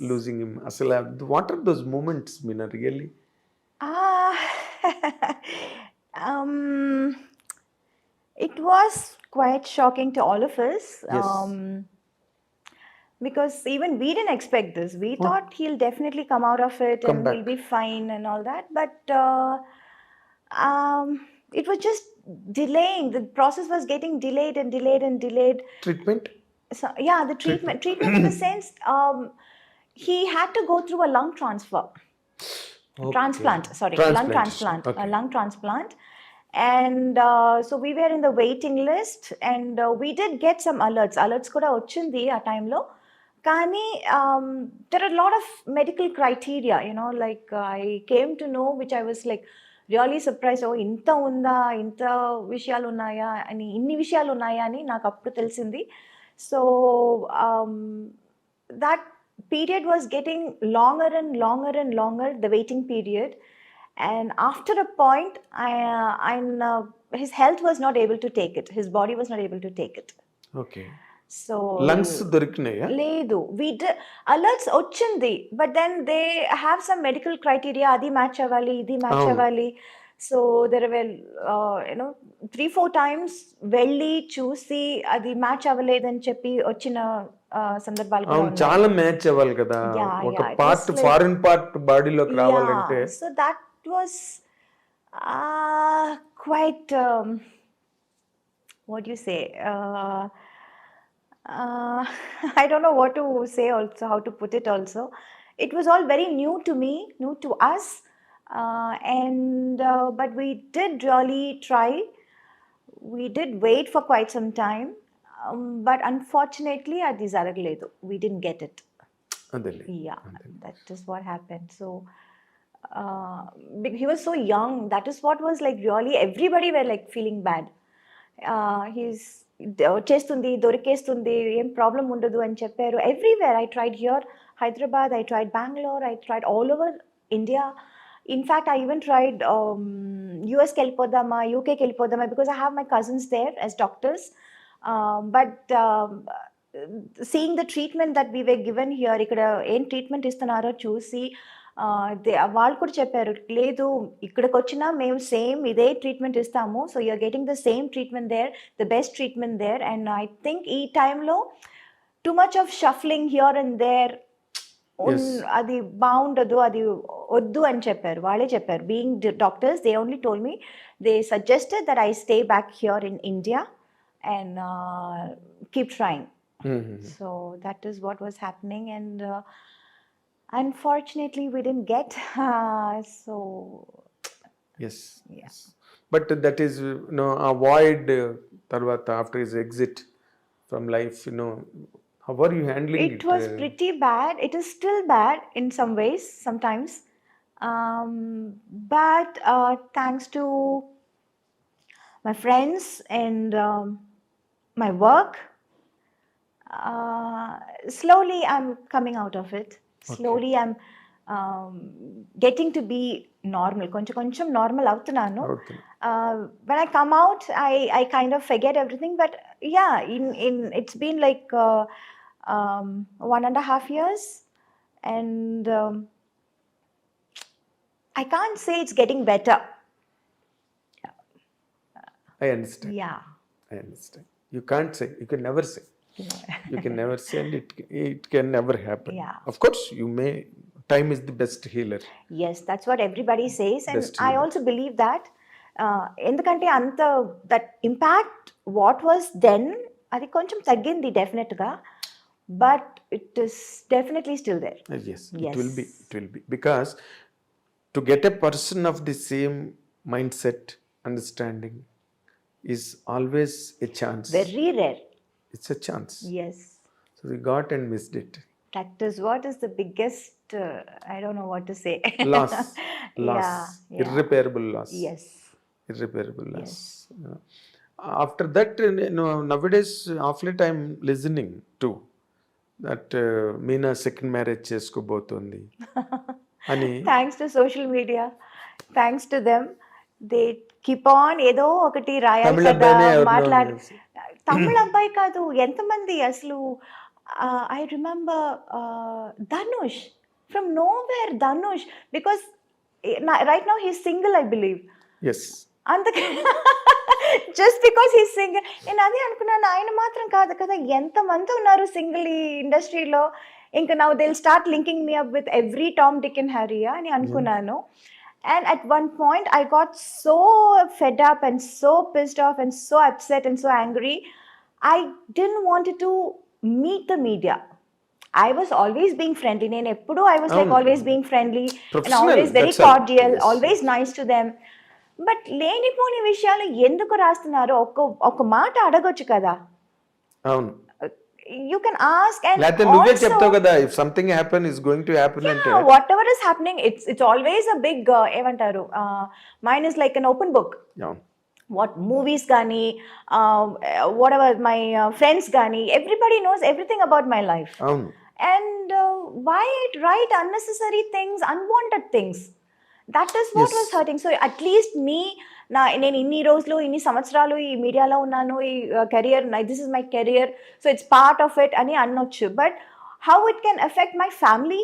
Speaker 1: losing him. అసలు what are those moments Meena really?
Speaker 3: It was quite shocking to all of us.
Speaker 1: Yes.
Speaker 3: Because even we didn't expect this. We thought he'll definitely come out of it and he'll be fine and all that. But it was just delaying. The process was getting delayed.
Speaker 1: Treatment?
Speaker 3: So, yeah, the treatment in the sense, he had to go through a lung transfer.
Speaker 1: Okay.
Speaker 3: Transplant. Lung transplant.
Speaker 1: Okay.
Speaker 3: A lung transplant. And so we were in the waiting list, and we did get some alerts kuda ochindi aa time lo. Kani there are a lot of medical criteria, like I came to know, which I was like really surprised. Oh, inta unda, inta vishayalu unnaya ani, inni vishayalu unnaya ani naaku appudu telisindi. So that period was getting longer, the waiting period. And after a point, his health was not able to take it. His body was not able to take it.
Speaker 1: Okay.
Speaker 3: So
Speaker 1: lungs doriknaya?
Speaker 3: Ledu. We did alerts ochindi, but then they have some medical criteria. Adi match avali, idi match avali. So there were 3-4 times velli చూసి అది match అవ్వలేదని చెప్పి వచ్చిన సందర్భాలు కూడా ఉన్నాయి.
Speaker 1: చాలా match అవ్వాలి కదా, ఒక పార్ట్ ఫారిన్ పార్ట్ బాడీలోకి రావాలంటే.
Speaker 3: So that was quite what do you say, uh, I don't know what to say also, how to put it also. It was all very new to me, new to us. But we did really try. We did wait for quite some time. But unfortunately, అది జరగలేదు. We didn't get it.
Speaker 1: అదేలే.
Speaker 3: Yeah, that is what happened. So he was so young. That is what was like really everybody were like feeling bad. He's వచ్చేస్తుంది దొరికేస్తుంది ఏం problem ఉండదు అని చెప్పారు. Everywhere I tried here Hyderabad, I tried Bengaluru, I tried all over India. In fact I even tried యూఎస్కి వెళ్ళిపోదామా, యూకేకి వెళ్ళిపోదామా, because I have my cousins there as doctors. But seeing the treatment that we've given here, ఇక్కడ ఏం treatment ఇస్తున్నారో చూసి వాళ్ళు కూడా చెప్పారు, లేదు ఇక్కడికి వచ్చినా మేము సేమ్ ఇదే ట్రీట్మెంట్ ఇస్తాము. So you're getting the same treatment there, the best treatment there. And I think ఈ టైంలో too much of shuffling here and there అది బాగుండదు, అది వద్దు అని చెప్పారు. వాళ్ళే చెప్పారు, being doctors, they only told me, they suggested that I stay back here in India and keep trying. So that is what was happening. And unfortunately we didn't get so
Speaker 1: Yes. But that is, avoid tarvata after his exit from life, how are you handling it?
Speaker 3: It was pretty bad. It is still bad in some ways sometimes, but thanks to my friends and my work, slowly I'm coming out of it. Slowly I'm getting to be normal. కొంచెం normal అవుతున్నాను. When I come out, I kind of forget everything. But yeah, in it's been like 1.5 years, and I can't say it's getting better.
Speaker 1: I understand.
Speaker 3: Yeah.
Speaker 1: I understand. You can't say. You can never say. You can never say, and it can never happen.
Speaker 3: Yeah.
Speaker 1: Of course, you may. Time is the best healer.
Speaker 3: Yes, that's what everybody says, and
Speaker 1: Best
Speaker 3: I
Speaker 1: healer.
Speaker 3: also believe that. ఎందుకంటే అంత that impact what was then అది కొంచెం తగ్గింది డెఫినెట్గా, but it is definitely still there.
Speaker 1: Yes, it will be. It will be, because to get a person of the same mindset, understanding, is always a chance.
Speaker 3: Very rare.
Speaker 1: It's a chance.
Speaker 3: Yes,
Speaker 1: So we got and missed it.
Speaker 3: that is what is the biggest I don't know what to say.
Speaker 1: Loss.
Speaker 3: Yeah.
Speaker 1: Irreparable loss.
Speaker 3: Yes.
Speaker 1: Irreparable loss. After that, nowadays, of late I'm listening to that Meena second marriage చేసుకోబోతోంది అని.
Speaker 3: Thanks to social media, thanks to them, they keep on ఏదో ఒకటి రాయాలి
Speaker 1: తమిళ
Speaker 3: కదా,
Speaker 1: అబ్బాయినే ఎవరినో
Speaker 3: మాట్లాడి.
Speaker 1: అనేసి.
Speaker 3: తమిళ అబ్బాయి కాదు, ఎంతమంది అసలు. I remember Dhanush, from nowhere Dhanush, because right now he's single I believe.
Speaker 1: Yes.
Speaker 3: అందుకే జస్ట్ బికాస్ హీ సింగిల్. నేను అదే అనుకున్నాను, ఆయన మాత్రం కాదు కదా, ఎంతమంది ఉన్నారు సింగిల్ ఈ ఇండస్ట్రీలో. ఇంకా now they will start linking me up with every Tom Dick and Harry అని అనుకున్నాను. And at one point I got so fed up and so pissed off and so upset and so angry. I didn't want to meet the media. I was always being friendly. I was like always being friendly and
Speaker 1: Professional,
Speaker 3: always very
Speaker 1: that's all.
Speaker 3: cordial,
Speaker 1: Yes.
Speaker 3: always nice to them. But లేనిపోని విషయాలు ఎందుకు రాస్తున్నారు? ఒక మాట అడగొచ్చు కదా.
Speaker 1: అవును.
Speaker 3: You can ask, and
Speaker 1: లేకపోతే నువ్వే చెప్తావు కదా, if something happen is going to happen అంటే.
Speaker 3: whatever is happening, it's always a big ఏమంటారు, mine is like an open book.
Speaker 1: అవును.
Speaker 3: What movies gani, whatever my friends gani, everybody knows everything about my life.
Speaker 1: అవును.
Speaker 3: And why write unnecessary things, unwanted things? That is what was hurting. So at least నేను ఇన్ని రోజులు ఇన్ని సంవత్సరాలు ఈ మీడియాలో ఉన్నాను, ఈ career, this is my career, so it's part of it అని అనొచ్చు. But how it can affect my family?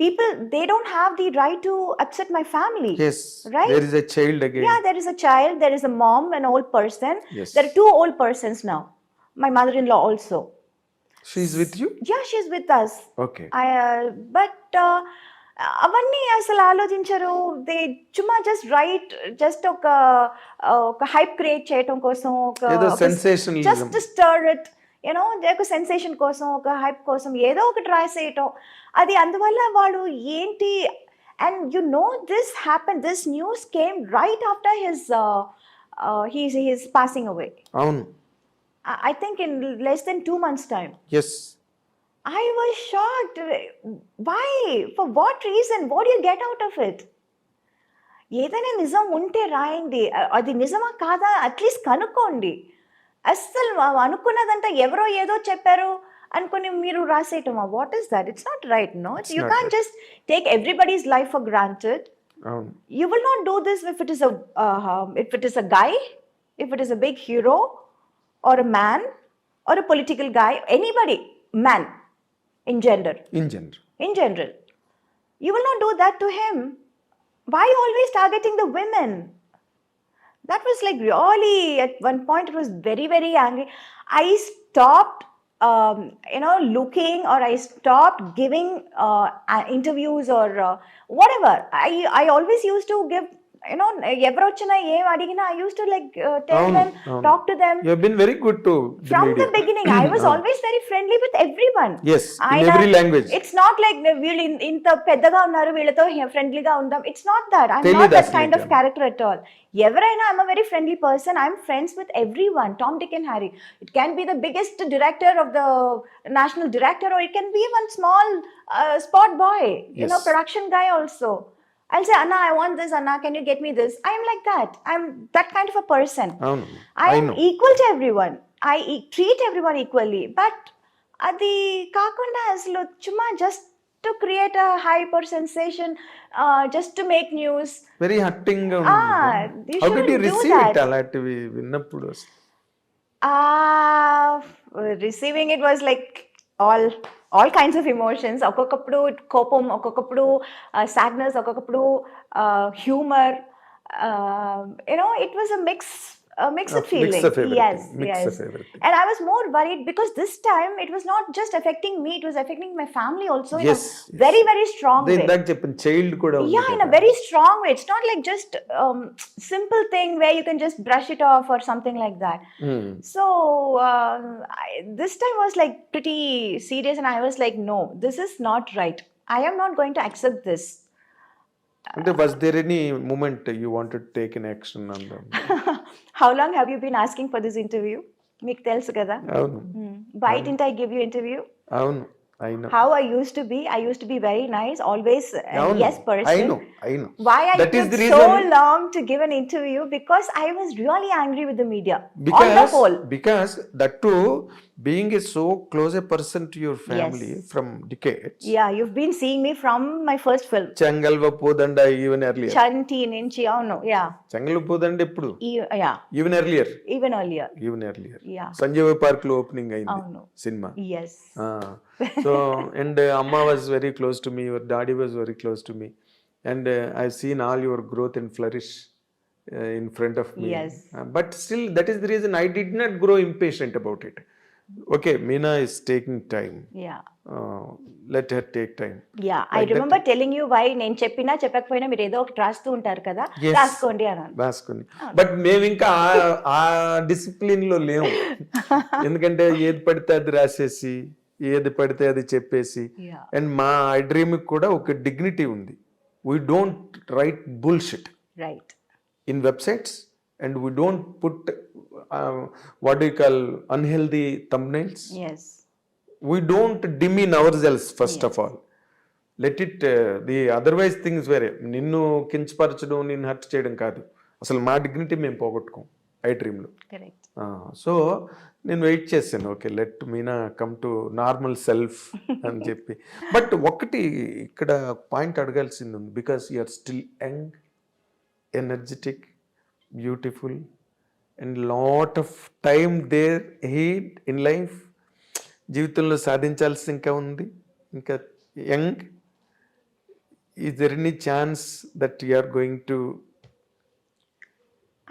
Speaker 3: People, they don't have the right to upset my family.
Speaker 1: Yes.
Speaker 3: Right?
Speaker 1: There is a child again.
Speaker 3: Yeah, there is a child, there is a mom, an old person.
Speaker 1: Yes.
Speaker 3: There are 2 old persons now. My mother-in-law also.
Speaker 1: She is with you?
Speaker 3: Yeah, she's with us.
Speaker 1: Okay.
Speaker 3: But అవన్నీ అసలు ఆలోచించరు. They చుమ్మా just write, just ఒక hype create చేయటం కోసం,
Speaker 1: ఏదో sensationalism.
Speaker 3: Just stir it. You know ఒక sensation కోసం ఒక హైప్ కోసం ఏదో ఒకటి రాసేయటం అది అందువల్ల వాడు ఏంటి and you know this happen this news came right after his passing away
Speaker 1: అవును.
Speaker 3: I think in less than 2 months time.
Speaker 1: Yes.
Speaker 3: I was shocked. Why? For what reason? What do you get out of it? ఏదైనా నిజం ఉంటే రాయండి, అది నిజమా కాదా at least కనుక్కోండి. అస్సలు అనుకున్నదంతా ఎవరో ఏదో చెప్పారు అనుకుని మీరు రాసేయటమా? What is that? It's not right. No, you
Speaker 1: not
Speaker 3: can't just take everybody's life for granted.
Speaker 1: అవును.
Speaker 3: You will not do this if it is a guy, if it is a big hero or a man or a political guy, anybody, man in general. In general, you will not do that to him. Why always targeting the women? That was like really, at one point it was very, very angry. I stopped looking, or I stopped giving interviews or whatever. I always used to give, ఎవరు వచ్చినా ఏం అడిగినా I used to like tell them, talk to them.
Speaker 1: You have been very good to the
Speaker 3: From
Speaker 1: media.
Speaker 3: the beginning, I was always very friendly with everyone.
Speaker 1: Yes, in every language.
Speaker 3: It's not like వీళ్ళు ఇంత పెద్దగా ఉన్నారు వీళ్ళతో ఫ్రెండ్లీగా ఉందాం. It's not that. I'm
Speaker 1: Tell
Speaker 3: not
Speaker 1: you
Speaker 3: that
Speaker 1: that
Speaker 3: kind of
Speaker 1: later.
Speaker 3: character at all. ఎవరైనా I'm a very friendly person. I'm friends with everyone. Tom, Dick and Harry. It can be the biggest director of the national director, or it can be one small spot boy,
Speaker 1: Yes.
Speaker 3: production guy also. I'll say, Anna, I want this. Anna, can you get me this? I'm like that. I'm that kind of a person.
Speaker 1: అవును.
Speaker 3: I am
Speaker 1: know.
Speaker 3: equal to everyone. I treat everyone equally. But అది కాకుండా అసలు చుమ్మా just to create a hype or sensation, just to make news.
Speaker 1: Very hurting గా ఉంది.
Speaker 3: You
Speaker 1: How did you
Speaker 3: shouldn't do
Speaker 1: receive
Speaker 3: that.
Speaker 1: it అలాంటివి విన్నప్పుడు?
Speaker 3: Receiving it was like all kinds of emotions. ఒక్కొక్కప్పుడు కోపం, ఒక్కొక్కప్పుడు sadness, ఒక్కొక్కప్పుడు humor. It was a mixed feeling.
Speaker 1: Mix of everything.
Speaker 3: Yes,
Speaker 1: Mix
Speaker 3: yes.
Speaker 1: of everything.
Speaker 3: And I was more worried because this time it was not just affecting me, it was affecting my family also in
Speaker 1: Yes,
Speaker 3: a
Speaker 1: yes.
Speaker 3: very, very strong way.
Speaker 1: ఇందాక చెప్పిన child కూడా ఉంది
Speaker 3: Yeah, in a
Speaker 1: కదా.
Speaker 3: very strong way. It's not like just simple thing where you can just brush it off or something like that. So this time was like pretty serious, and I was like, no, this is not right. I am not going to accept this.
Speaker 1: అంటే was there any moment you wanted to take an action on them?
Speaker 3: How long have you been asking for this interview? మీకు తెలుసు కదా.
Speaker 1: అవును.
Speaker 3: Why didn't I give you interview?
Speaker 1: అవును. I know.
Speaker 3: How I used to be very nice, always a
Speaker 1: అవును.
Speaker 3: yes person.
Speaker 1: I know.
Speaker 3: Why I
Speaker 1: That is
Speaker 3: took
Speaker 1: the
Speaker 3: so
Speaker 1: reason.
Speaker 3: long to give an interview? Because I was really angry with the media on the whole.
Speaker 1: Because that too, being a so close a person to your family from decades.
Speaker 3: Yeah, you've been seeing me from my first film.
Speaker 1: చెంగల్వ పోదండ even earlier.
Speaker 3: Chanti నుంచి అవును. Yeah.
Speaker 1: చెంగల్వ పోదండ ఎప్పుడు?
Speaker 3: Yeah.
Speaker 1: Even earlier.
Speaker 3: Even earlier.
Speaker 1: Yeah. Sanjeeva park లో opening అయింది
Speaker 3: అవును.
Speaker 1: Cinema.
Speaker 3: Yes.
Speaker 1: So and Amma was very close to me, your daddy was very close to me, and I've seen all your growth and flourish in front of me.
Speaker 3: Yes.
Speaker 1: But still, that is the reason I did not grow impatient about it. Okay, Meena is taking time.
Speaker 3: Yeah.
Speaker 1: Let her take time.
Speaker 3: Yeah, I remember telling you why. నేను చెప్పినా చెప్పకపోయినా మీరు ఏదో ఒకటి రాస్తూ ఉంటారు కదా,
Speaker 1: Yes.
Speaker 3: రాసుకోండి అన్నాను.
Speaker 1: రాసుకుని బట్ మేము ఇంకా ఆ డిసిప్లిన్ లో లేము. ఎందుకంటే ఏది పడితే అది రాసేసి ఏది పడితే అది చెప్పేసి.
Speaker 3: Yeah.
Speaker 1: అండ్ మా ఐ డ్రీమ్ కూడా ఒక డిగ్నిటీ ఉంది. We don't write bullshit
Speaker 3: Right.
Speaker 1: In websites and we don't put what you call unhealthy thumbnails.
Speaker 3: Yes.
Speaker 1: We don't demean ourselves first of all. Let it the otherwise things వేరే. నిన్ను కించపరచడం, నిన్ను hurt చేయడం కాదు. అసలు మా dignity మేము పోగొట్టుకోం ఐ డ్రీమ్లో.
Speaker 3: Correct.
Speaker 1: సో నేను వెయిట్ చేశాను, okay let Meena come to normal self అని చెప్పి. బట్ ఒకటి ఇక్కడ పాయింట్ అడగాల్సింది ఉంది. Because you're still young, energetic, beautiful and lot of time there ahead in life. జీవితంలో సాధించాల్సి ఇంకా ఉంది, ఇంకా యంగ్. Is there any chance that you are going to?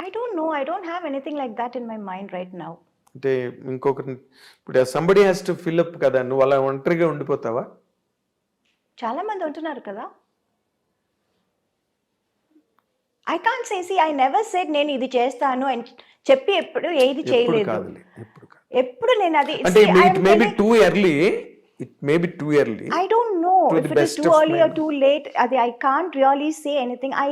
Speaker 3: I don't know. I don't have anything like that in my mind right now.
Speaker 1: అంటే ఇంకొకరి ఇప్పుడు somebody has to fill up కదా, నువ్వు అలా ఒంటరిగా ఉండిపోతావా?
Speaker 3: చాలా మంది ఉంటున్నారు కదా. I can't say, see, I never said నేను ఇది చేస్తాను అని చెప్పి ఎప్పుడు ఏది
Speaker 1: ఎప్పుడు
Speaker 3: చేయలేదు.
Speaker 1: కాదులే, ఎప్పుడు కాదు.
Speaker 3: ఎప్పుడు నేను అది
Speaker 1: అంటే
Speaker 3: see, I
Speaker 1: it
Speaker 3: am
Speaker 1: may be
Speaker 3: telling-
Speaker 1: too early, it may be too early.
Speaker 3: I don't know
Speaker 1: To
Speaker 3: if
Speaker 1: the
Speaker 3: it is
Speaker 1: best
Speaker 3: too
Speaker 1: of
Speaker 3: early
Speaker 1: my
Speaker 3: or too late. I can't really say anything. I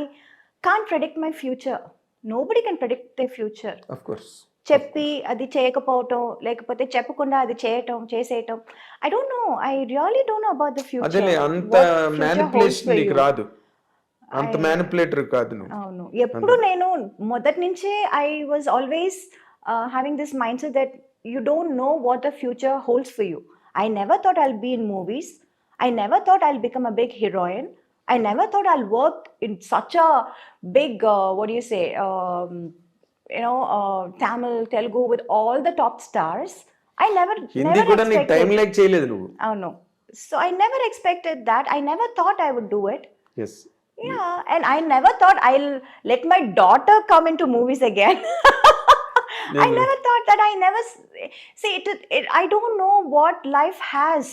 Speaker 3: can't predict my future. Nobody can predict their future.
Speaker 1: Of course.
Speaker 3: చెప్పి అది చేయకపోవటం లేకపోతే చెప్పకుండా అది చేసేయటం I don't know. I really don't know about the future.
Speaker 1: అదేలే, అంత manipulation నీకు రాదు, అంత మ్యానిపులేటర్ కాదు నువ్వు.
Speaker 3: అవును. ఎప్పుడు నేను మొదటి నుంచే I was always having this mind set that you don't know what the future holds for you. I never thought I'll be in movies. I never thought I'll become a big heroine. I never thought I'll work in such a big, what do you say, Tamil, Telugu with all the top stars. I never
Speaker 1: Hindi కూడా నీకు time
Speaker 3: expected.
Speaker 1: Like చేయలేదు నువ్వు.
Speaker 3: Oh no. So I never expected that. I never thought I would do it.
Speaker 1: Yes.
Speaker 3: Yeah, and I never thought I'll let my daughter come into movies again. I never thought that. I never see it. I don't know what life has.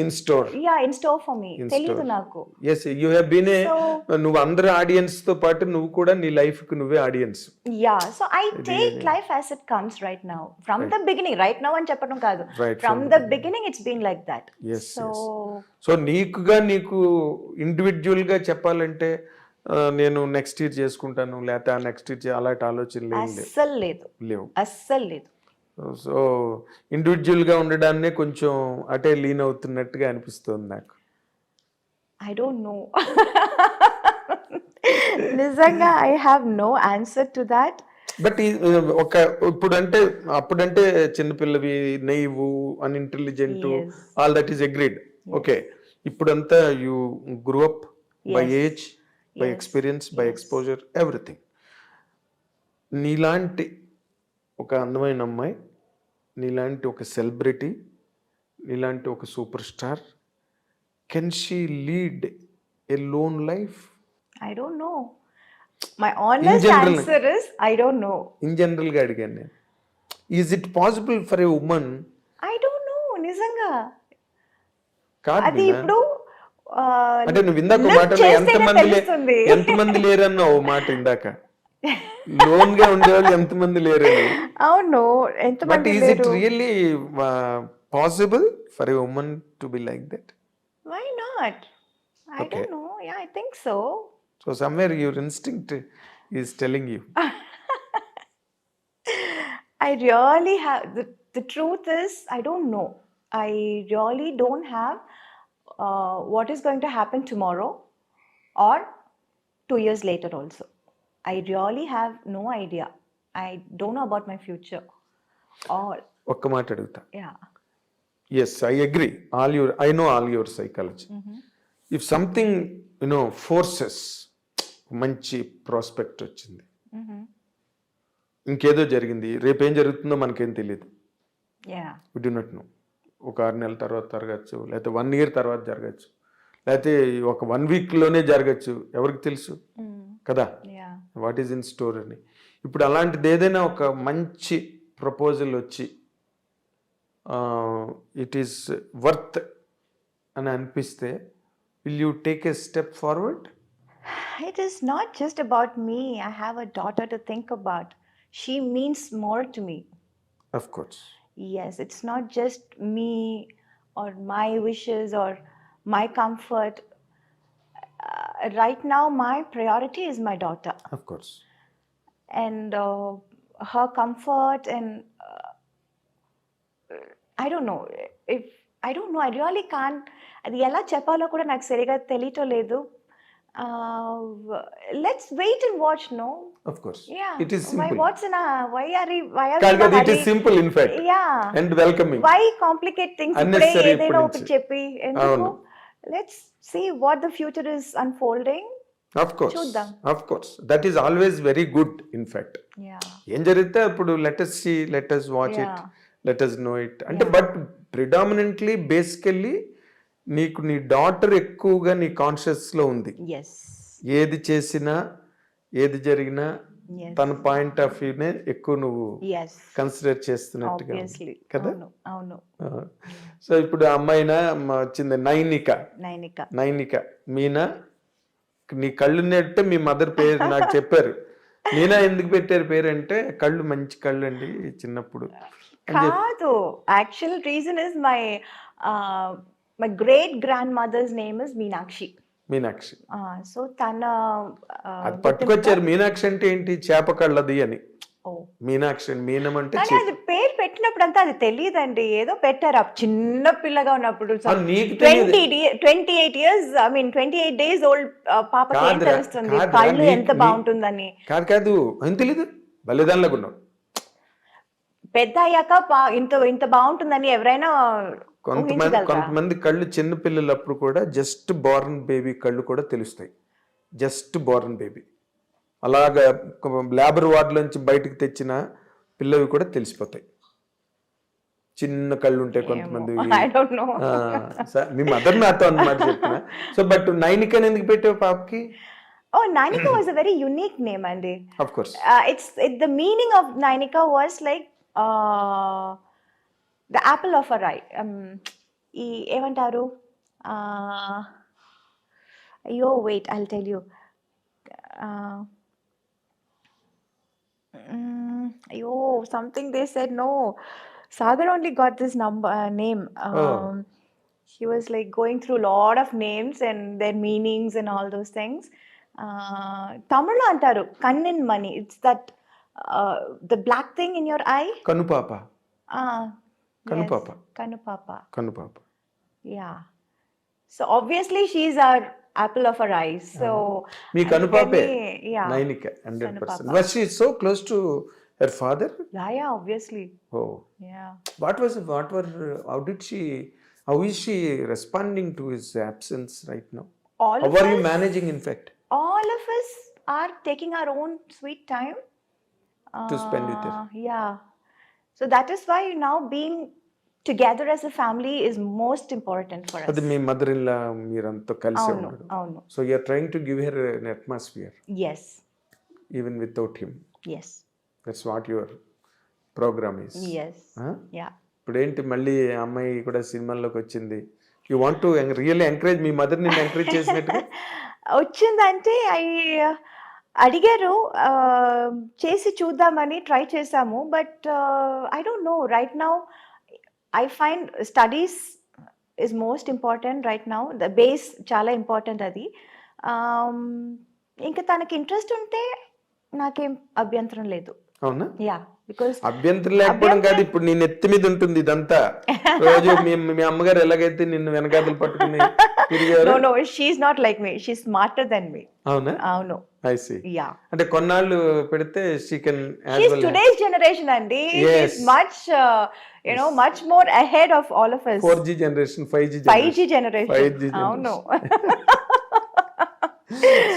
Speaker 1: In store.
Speaker 3: In store for me.
Speaker 1: In
Speaker 3: తెలీదు
Speaker 1: store.
Speaker 3: నాకు.
Speaker 1: Yes, you have been a,
Speaker 3: So-
Speaker 1: నువ్వు అందరు audience తో పాటు నువ్వు కూడా నీ life కు నువ్వే audience.
Speaker 3: Yeah, so I take life as it comes right now. From the beginning, right now అని చెప్పడం కాదు.
Speaker 1: Right,
Speaker 3: From the beginning, it's been like that.
Speaker 1: Yes,
Speaker 3: So,
Speaker 1: so నీకు ఇండివిజువల్ గా చెప్పాలంటే నేను నెక్స్ట్ ఇయర్ చేసుకుంటాను లేకపోతే ఆ నెక్స్ట్ ఇయర్ అలాంటి ఆలోచనలు ఏం
Speaker 3: అస్సలు లేదు.
Speaker 1: లేవు.
Speaker 3: అస్సలు లేదు.
Speaker 1: సో ఇండివిజువల్ గా ఉండడాన్నే కొంచెం అటే లీన్ అవుతున్నట్టుగా అనిపిస్తుంది నాకు.
Speaker 3: I don't know. నిజంగా I have no answer to that.
Speaker 1: But ఒక ఇప్పుడంటే అప్పుడంటే చిన్నపిల్లవి, naive, unintelligent,
Speaker 3: Yes.
Speaker 1: All that is agreed. Okay, ఇప్పుడంతా you grew up by
Speaker 3: Yes.
Speaker 1: Age, by
Speaker 3: Yes.
Speaker 1: Experience, by exposure, everything. నీలాంటి ఒక అందమైన అమ్మాయి, నీలాంటి ఒక సెలబ్రిటీ, నీలాంటి ఒక super star, can she lead a lone life?
Speaker 3: I don't know. My honest
Speaker 1: general.
Speaker 3: answer is I don't know.
Speaker 1: In జనరల్గా అడిగాను నేను. Is it possible for a women?
Speaker 3: I don't know. నిజంగా
Speaker 1: కాదు
Speaker 3: అది
Speaker 1: మీనా.
Speaker 3: ఇప్పుడు
Speaker 1: అంటే నువ్వు ఇందాక
Speaker 3: live
Speaker 1: మాటలో
Speaker 3: చేస్తేనే తెలుస్తుంది.
Speaker 1: ఎంతమంది లేరన్నా ఓ మాట ఇందాక, లోన్ గా ఉండేవాళ్ళు ఎంతమంది లేరని.
Speaker 3: అవును,
Speaker 1: బట్
Speaker 3: ఎంతమంది
Speaker 1: ఈజ్ ఇట్
Speaker 3: లేరు.
Speaker 1: Really possible for a women to be like that?
Speaker 3: Why not? I
Speaker 1: Okay.
Speaker 3: don't know. Yeah, I think so.
Speaker 1: So somewhere your instinct is telling you.
Speaker 3: I really have the truth is I don't know. I really don't have what is going to happen tomorrow or 2 years later also. I really have no idea. I don't know about my future. All
Speaker 1: ఒక్క మాట అడుగుతా.
Speaker 3: yeah.
Speaker 1: Yes, I agree. I know all your psychology. If something forces, మంచి prospect వచ్చింది, ఇంకేదో జరిగింది, రేపేం జరుగుతుందో మనకేం తెలియదు.
Speaker 3: Yeah.
Speaker 1: We do not know. ఒక 6 నెలల తర్వాత జరగచ్చు, లేకపోతే 1 year తర్వాత జరగచ్చు, లేకపోతే ఒక 1 weekలోనే జరగచ్చు, ఎవరికి తెలుసు కదా
Speaker 3: Yeah.
Speaker 1: What is in store అని. ఇప్పుడు అలాంటిది ఏదైనా ఒక మంచి ప్రపోజల్ వచ్చి ఇట్ ఈస్ వర్త్ అని అనిపిస్తే, will you take a step forward?
Speaker 3: It is not just about me. I have a daughter to think about. She means more to me.
Speaker 1: Of course.
Speaker 3: Yes, it's not just me or my wishes or my comfort. Right now, my priority is my daughter
Speaker 1: Of course.
Speaker 3: and her comfort. And I don't know. I don't know. I really can't. అది ఎలా చెప్పాలో కూడా నాకు సరిగా తెలియటం లేదు. Let's wait and watch, no?
Speaker 1: Of course.
Speaker 3: Yeah.
Speaker 1: It is simple.
Speaker 3: Why are we
Speaker 1: Kalgadi,
Speaker 3: in a
Speaker 1: it is
Speaker 3: hurry?
Speaker 1: simple in fact.
Speaker 3: Yeah.
Speaker 1: And welcoming.
Speaker 3: Why complicate things?
Speaker 1: Unnecessary
Speaker 3: ఇప్పుడే ఏదైనా ఒకటి
Speaker 1: ఇప్పటి
Speaker 3: చెప్పి ఎందుకు?
Speaker 1: అవును.
Speaker 3: Let's see what the future is unfolding.
Speaker 1: Of course.
Speaker 3: చూద్దాం.
Speaker 1: Of course. That is always very good in fact.
Speaker 3: Yeah.
Speaker 1: ఏం జరిగితే అప్పుడు let us see, let us watch it,
Speaker 3: Yeah.
Speaker 1: let us know it. అంటే but predominantly basically నీకు నీ daughter ఎక్కువగా నీ కాన్షియస్లో ఉంది.
Speaker 3: Yes.
Speaker 1: ఏది చేసినా, ఏది జరిగినా
Speaker 3: Yes.
Speaker 1: తన పాయింట్ ఆఫ్ వ్యూనే ఎక్కువ నువ్వు
Speaker 3: Yes.
Speaker 1: కన్సిడర్ చేస్తున్నట్టుగా ఉంది.
Speaker 3: Obviously.
Speaker 1: కదా?
Speaker 3: అవును.
Speaker 1: సో ఇప్పుడు అమ్మాయినా వచ్చింది నైనిక.
Speaker 3: నైనిక.
Speaker 1: మీనా, నీ కళ్ళు నెట్టే మీ మదర్ పేరు నాకు చెప్పారు. మీనా ఎందుకు పెట్టారు పేరు అంటే, కళ్ళు మంచి కళ్ళు అండి చిన్నప్పుడు
Speaker 3: కాదు, actual reason is my great grand mother's name is Meenakshi.
Speaker 1: Meenakshi.
Speaker 3: So తన
Speaker 1: అది పట్టుకొచ్చారు. మీనాక్షి అంటే ఏంటి? చేప కళ్ళది అని.
Speaker 3: ఓ,
Speaker 1: మీనాక్షి మీనం అంటే
Speaker 3: కానీ అది పేరు పెట్టినప్పుడు అంతా అది తెలియదండి, ఏదో పెట్టారు ఆ చిన్న పిల్లగా ఉన్నప్పుడు.
Speaker 1: నీకు తెలియదు.
Speaker 3: 28 years, I mean 28 days old పాపకి ఏం
Speaker 1: కాదురా,
Speaker 3: తెలుస్తుంది
Speaker 1: కాదురా,
Speaker 3: కళ్ళు ఎంత బాగుంటుందని?
Speaker 1: కాదు ఏం తెలీదు, బలిదానిలాగా ఉన్నావు.
Speaker 3: పెద్ద అయ్యాక ఇంత బాగుంటుందని ఎవరైనా
Speaker 1: కొంతమంది కళ్ళు చిన్న పిల్లలప్పుడు కూడా జస్ట్ బోర్న్ బేబీ కళ్ళు కూడా తెలుస్తాయి. జస్ట్ బోర్న్ బేబీ అలాగా లేబర్ వార్డులోంచి బయటకు తెచ్చిన పిల్లవి కూడా తెలిసిపోతాయి. చిన్న కళ్ళు ఉంటాయి కొంతమంది.
Speaker 3: I don't know.
Speaker 1: Me mother నాతో అన్నమాట చెప్పిన. సో బట్ నైనిక ఎందుకు పెట్టావు పాపకి?
Speaker 3: Oh, Nainika was a very unique name, Andy.
Speaker 1: Of course.
Speaker 3: The meaning of Nainika was like the apple of her eye. ఏమంటారు? అయ్యో wait, I'll tell you. అయ్యో, something they said, no. Sagar only got this name. He was like going through a lot of names and their meanings and all those things. Tamil antaru kannin mani. It's that the black thing in your eye.
Speaker 1: Kanupapa. Kanupapa.
Speaker 3: Yes, Kanupapa.
Speaker 1: Kanupapa.
Speaker 3: Yeah. So obviously she's our apple of her eyes. So
Speaker 1: me కనుపాపే
Speaker 3: yeah.
Speaker 1: Nainika 100%. Was she so close to her father?
Speaker 3: Yeah, obviously.
Speaker 1: Oh.
Speaker 3: Yeah.
Speaker 1: How is she responding to his absence right now?
Speaker 3: All
Speaker 1: How
Speaker 3: of
Speaker 1: are you
Speaker 3: us-
Speaker 1: managing in fact
Speaker 3: All of us are taking our own sweet time
Speaker 1: to spend with her?
Speaker 3: Yeah. So that is why now being together as a family is most important for us.
Speaker 1: అది మీ mother in law మీరంతా కలిసి
Speaker 3: అవును,
Speaker 1: ఉన్నారు.
Speaker 3: అవును.
Speaker 1: So you are trying to give her an atmosphere
Speaker 3: Yes,
Speaker 1: even without him.
Speaker 3: yes,
Speaker 1: That's what your program is.
Speaker 3: yes.
Speaker 1: Huh?
Speaker 3: Yeah.
Speaker 1: ఇప్పుడు ఏంటి మళ్ళీ అమ్మాయి కూడా సినిమాల్లోకి వచ్చింది. You want to really encourage me mother ని ఎంకరేజ్ చేసినట్టుగా?
Speaker 3: వచ్చిందంటే అడిగారు, చేసి చూద్దామని ట్రై చేసాము. But I don't no, right now I find studies is most important right now. The base చాలా ఇంపార్టెంట్ అది. ఇంకా తనకి ఇంట్రెస్ట్ ఉంటే నాకేం అభ్యంతరం లేదు.
Speaker 1: అవునా?
Speaker 3: యా, బికాస్
Speaker 1: అభ్యంతరం లేకపోవడం కాదు, ఇప్పుడు నీ నెత్తి మీద ఉంటుంది ఇదంతా. రోజు మీ అమ్మగారు ఎలాగైతే నిన్ను వెనకాతలు పట్టుకుని తిరిగారు.
Speaker 3: No no, she is not like me, she smarter then me.
Speaker 1: అవునా?
Speaker 3: అవును.
Speaker 1: I see.
Speaker 3: యా,
Speaker 1: అంటే కొన్నాళ్ళు పెడితే she can as
Speaker 3: she's
Speaker 1: well.
Speaker 3: today's generation, Andy.
Speaker 1: Yes.
Speaker 3: She's much much more ahead of all of us.
Speaker 1: 4G generation, 5G
Speaker 3: 5G generation.
Speaker 1: 5G generation.
Speaker 3: అవును.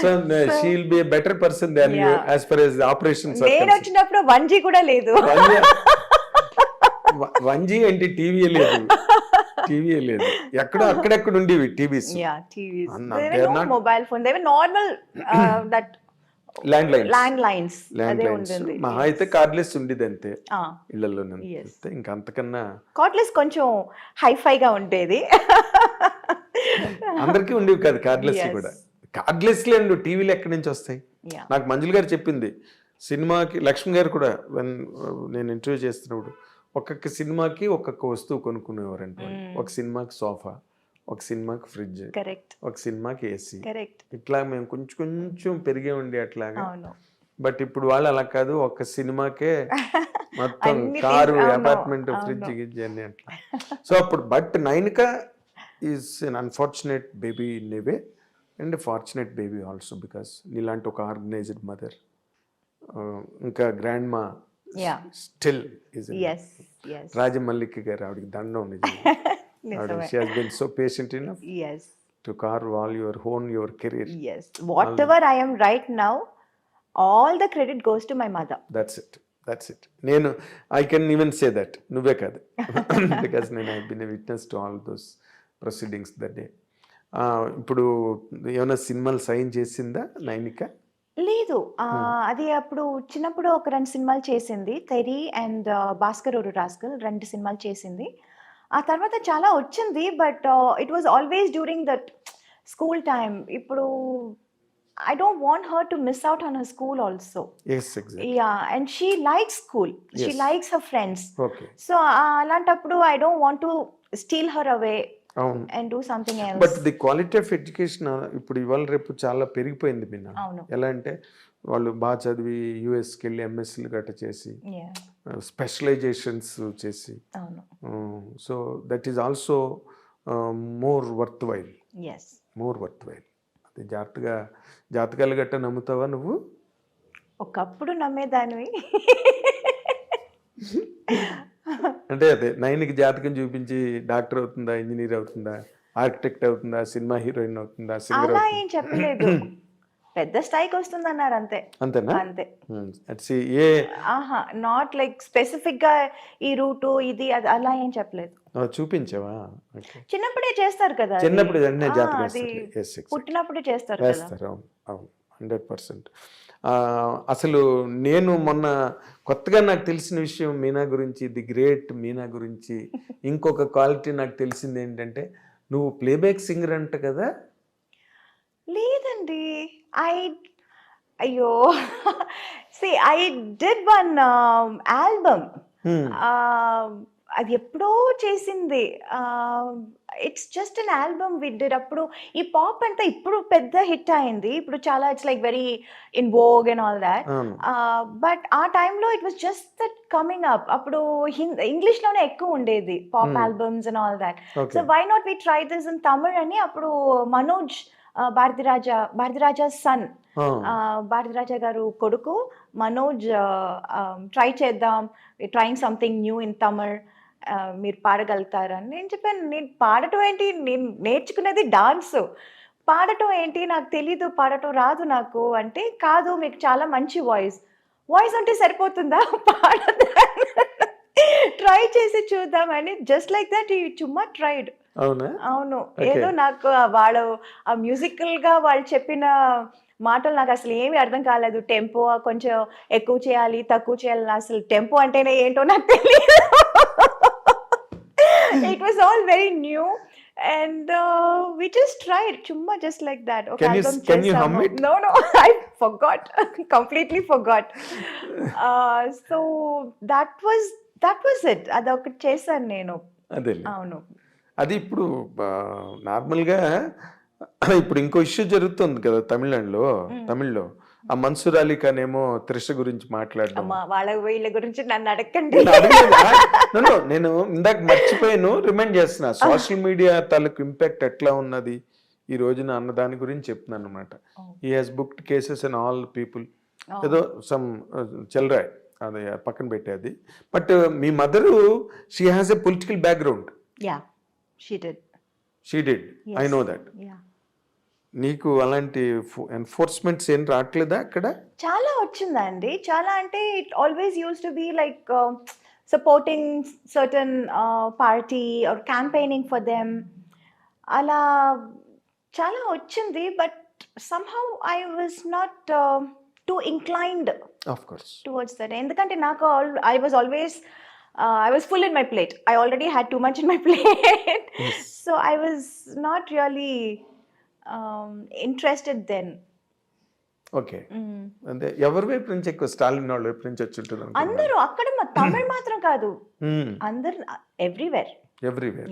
Speaker 1: So she will be a better person than you
Speaker 3: Yeah.
Speaker 1: as far as the operations are
Speaker 3: నేను
Speaker 1: concerned.
Speaker 3: వచ్చినప్పుడు 1G కూడా లేదు.
Speaker 1: 1G అంటే TV లేదు, TV లేదు. అక్కడెక్కడ ఉండేవి TVs,
Speaker 3: Yeah, TVs.
Speaker 1: Anna,
Speaker 3: There
Speaker 1: they are
Speaker 3: were no
Speaker 1: not-
Speaker 3: mobile phone. They were normal that
Speaker 1: land lines.
Speaker 3: landlines.
Speaker 1: Land
Speaker 3: అదే
Speaker 1: లైన్స్
Speaker 3: ఉంటుంది.
Speaker 1: మహా అయితే కార్డ్లెస్ ఉండేది అంతే
Speaker 3: Ah,
Speaker 1: ఇళ్లలోనే.
Speaker 3: Yes.
Speaker 1: ఇంకా అంతకన్నా
Speaker 3: cordless కొంచెం హైఫైగా ఉండేది.
Speaker 1: అందరికీ ఉండేవి కాదు కార్డ్లెస్
Speaker 3: Yes.
Speaker 1: కూడా. కార్డ్లెస్ లేండు టీవీలు ఎక్కడి నుంచి వస్తాయి?
Speaker 3: Yeah.
Speaker 1: నాకు మంజుల గారు చెప్పింది, సినిమాకి లక్ష్మి గారు కూడా నేను ఇంటర్వ్యూ చేస్తున్నప్పుడు ఒక్కొక్క సినిమాకి ఒక్కొక్క వస్తువు కొనుక్కునేవారంట. ఒక సినిమాకి సోఫా, ఒక సినిమాకి ఫ్రిడ్జ్,
Speaker 3: కరెక్ట్,
Speaker 1: ఒక సినిమాకి ఏసీ.
Speaker 3: కరెక్ట్.
Speaker 1: ఇట్లా మేము కొంచెం పెరిగే ఉండి అట్లాగా.
Speaker 3: అవును.
Speaker 1: బట్ ఇప్పుడు వాళ్ళు అలా కాదు, ఒక సినిమాకే మొత్తం
Speaker 3: అన్ని
Speaker 1: కారు,
Speaker 3: things, అవును,
Speaker 1: అపార్ట్మెంట్,
Speaker 3: అవును.
Speaker 1: ఫ్రిడ్జ్ గిడ్జ్ అన్ని అట్లా. సో అప్పుడు but Nainika is an unfortunate baby in a way and fortunate baby also, because నీలాంటి ఒక ఆర్గనైజ్డ్ మదర్, ఇంకా grandma
Speaker 3: Yeah.
Speaker 1: Still is.
Speaker 3: Yes, yes.
Speaker 1: Rajamallika garu, ఆవిడకి దండం నిజం.
Speaker 3: నిజమే.
Speaker 1: She has been so patient enough
Speaker 3: Yes,
Speaker 1: to carve all your own your career.
Speaker 3: yes. Whatever I am right now, all the credit goes to my mother.
Speaker 1: That's it. నేను I can even say that, నువ్వే కాదు, because నేను I been a witness to all those proceedings that day. ఇప్పుడు ఏమైనా సినిమాలు sign చేసిందా నైనిక?
Speaker 3: లేదు, అది అప్పుడు చిన్నప్పుడు ఒక 2 సినిమాలు చేసింది. తెరి అండ్ భాస్కర్ ఊరు రాస్కల్ 2 సినిమాలు చేసింది. ఆ తర్వాత చాలా వచ్చింది, but it was always during that school time. ఇప్పుడు I don't want her to miss out on her school also.
Speaker 1: Yes exact.
Speaker 3: Yeah, and she likes school. She
Speaker 1: Yes.
Speaker 3: likes her friends.
Speaker 1: Okay.
Speaker 3: So alantappudu I don't want to steal her away
Speaker 1: అవును.
Speaker 3: and do something else.
Speaker 1: But the quality of education ఇప్పుడు ఇవాళ రేపు చాలా పెరిగిపోయింది మీనా.
Speaker 3: అవును.
Speaker 1: ఎలా అంటే వాళ్ళు బాగా చదివి యూఎస్కి వెళ్ళి ఎంఎస్సీలు గట్ట చేసి
Speaker 3: Yeah.
Speaker 1: స్పెషలైజేషన్స్ చేసి,
Speaker 3: అవును.
Speaker 1: So that is also more worth while.
Speaker 3: Yes.
Speaker 1: More worth while. అది జాతకాలు గట్ట నమ్ముతావా నువ్వు?
Speaker 3: ఒకప్పుడు నమ్మేదానివి.
Speaker 1: అంటే అదే 9కి జాతకం చూపించి డాక్టర్ అవుతుందా, ఇంజనీర్ అవుతుందా, ఆర్కిటెక్ట్ అవుతుందా, సినిమా హీరోయిన్ అవుతుందా, సింగర్
Speaker 3: అలా
Speaker 1: అవుతుందా?
Speaker 3: ఏం చెప్పలేదు. పెద్ద స్థాయికి వస్తుంది అన్నారు అంతే.
Speaker 1: అంతేనా?
Speaker 3: అంతే.
Speaker 1: ఏ
Speaker 3: ఆహా, నాట్ లైక్ స్పెసిఫిక్ గా ఈ రూటు ఇది అది అలా ఏం చెప్పలేదు.
Speaker 1: చూపించావా? ఓకే.
Speaker 3: చిన్నప్పుడే చేస్తారు కదా అది.
Speaker 1: చిన్నప్పుడు వెంటనే జాతకం
Speaker 3: అది
Speaker 1: వేస్తారు. Yes, exactly.
Speaker 3: పుట్టినప్పుడే చేస్తారు కదా.
Speaker 1: వేస్తారు. అవును అవును 100%. అసలు నేను మొన్న కొత్తగా నాకు తెలిసిన విషయం మీనా గురించి, ది గ్రేట్ మీనా గురించి ఇంకొక క్వాలిటీ నాకు తెలిసింది ఏంటంటే, నువ్వు ప్లేబ్యాక్ సింగర్ అంట కదా?
Speaker 3: లేదండి. అయ్యో, see I did one album. అది ఎప్పుడో చేసింది. It's just an album we did. అప్పుడు ఈ పాప్ అంతా ఇప్పుడు పెద్ద హిట్ అయింది. ఇప్పుడు చాలా it's like very in vogue and all that.
Speaker 1: అవును.
Speaker 3: బట్ ఆ టైంలో it was just that coming up. అప్పుడు ఇంగ్లీష్లోనే ఎక్కువ ఉండేది pop albums and all that. So
Speaker 1: okay.
Speaker 3: Why not we try this in Tamil అని అప్పుడు మనోజ్ భారతిరాజా సన్, భారతిరాజా గారు కొడుకు మనోజ్ ట్రై చేద్దాం, trying something new in Tamil, మీరు పాడగలుగుతారని. నేను చెప్పాను, నేను పాడటం ఏంటి, నేను నేర్చుకునేది డాన్స్, పాడటం ఏంటి, నాకు తెలీదు, పాడటం రాదు నాకు అంటే, కాదు మీకు చాలా మంచి వాయిస్ ఉంటే సరిపోతుందా, పాడదా, ట్రై చేసి చూద్దామని. జస్ట్ లైక్ దట్ ఈ చుమ్మా ట్రైడ్.
Speaker 1: అవునా?
Speaker 3: అవును.
Speaker 1: Okay.
Speaker 3: ఏదో నాకు వాళ్ళు ఆ మ్యూజికల్ గా వాళ్ళు చెప్పిన మాటలు నాకు అసలు ఏమీ అర్థం కాలేదు. టెంపో కొంచెం ఎక్కువ చేయాలి, తక్కువ చేయాలి, అసలు టెంపో అంటేనే ఏంటో నాకు తెలియదు. It was all very new and we just tried chumma just like that. Okay,
Speaker 1: Can you hum it?
Speaker 3: No, I forgot. Completely forgot. So that was it. adokati chesanu nenu.
Speaker 1: అదే
Speaker 3: అవును.
Speaker 1: అది ఇప్పుడు నార్మల్గా ఇప్పుడు ఇంకో ఇష్యూ జరుగుతుంది కదా తమిళ్లో ఆ మన్సూర్ అలీ ఖాన్ ఏమో త్రిష గురించి మాట్లాడడం.
Speaker 3: అమ్మా, వాళ్ళ వీళ్ళ గురించి నన్ను అడగండి.
Speaker 1: నేను ఇందాక మర్చిపోయాను, రిమైండ్ చేస్తున్నా. సోషల్ మీడియా తాలూకు ఇంపాక్ట్ ఎట్లా ఉన్నది ఈ రోజున అన్న దాని గురించి చెప్తున్నాను అనమాట. He has booked cases and all people, ఏదో సమ్ చెల్రాయ్, అది పక్కన పెట్టేది. But me mother, she has a political background.
Speaker 3: Yeah, she did.
Speaker 1: I know that.
Speaker 3: Yeah.
Speaker 1: నీకు అలాంటి ఎన్ఫోర్స్మెంట్స్ ఏం రావట్లేదా అక్కడ?
Speaker 3: చాలా వచ్చిందండి. చాలా అంటే it always use to be like supporting certain party or campaigning for them, అలా చాలా వచ్చింది. But somehow I was not too inclined
Speaker 1: of course
Speaker 3: towards that. ఎందుకంటే నాకు I was full in my plate. I already had too much in my plate.
Speaker 1: Yes.
Speaker 3: So I was not really interested then.
Speaker 1: Okay. అంటే ఎవరి వైపు నుంచి ఎక్కువ, స్టాలిన్ వాళ్ళ వైపు నుంచి వచ్చి ఉంటుంది?
Speaker 3: అందరూ అక్కడ తమిళ్ మాత్రం కాదు, అందరు everywhere.
Speaker 1: Everywhere.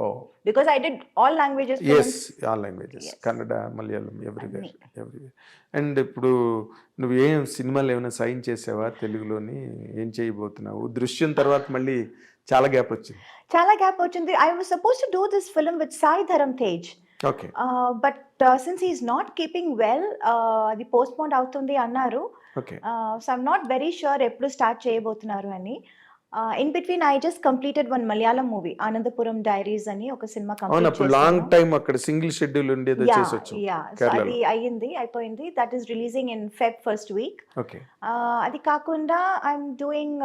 Speaker 1: Oh,
Speaker 3: because I did all languages.
Speaker 1: Yes, all languages, Kannada, Malayalam, everywhere. And ఇప్పుడు నువ్వు ఏం సినిమాలు ఏమైనా సైన్ చేసావా తెలుగులోని? ఏం చేయబోతున్నావు? దృశ్యం తర్వాత మళ్ళీ చాలా గ్యాప్ వచ్చింది. I was supposed to do this film with Sai Dharam Tej. Okay.
Speaker 3: But since he is not keeping well, అది పోస్ట్పోన్ అవుతుంది అన్నారు.
Speaker 1: Okay.
Speaker 3: So I'm not very sure ఎప్పుడు స్టార్ట్ చేయబోతున్నారు అని. In between I just completed one Malayalam movie, Anandapuram Diaries అని ఒక cinema complete
Speaker 1: అప్పుడు long time అక్కడ సింగిల్ షెడ్యూల్ ఉండేది చేసొచ్చు.
Speaker 3: సో అది అయిపోయింది. That is releasing in Feb first week.
Speaker 1: Okay.
Speaker 3: అది కాకుండా I'm doing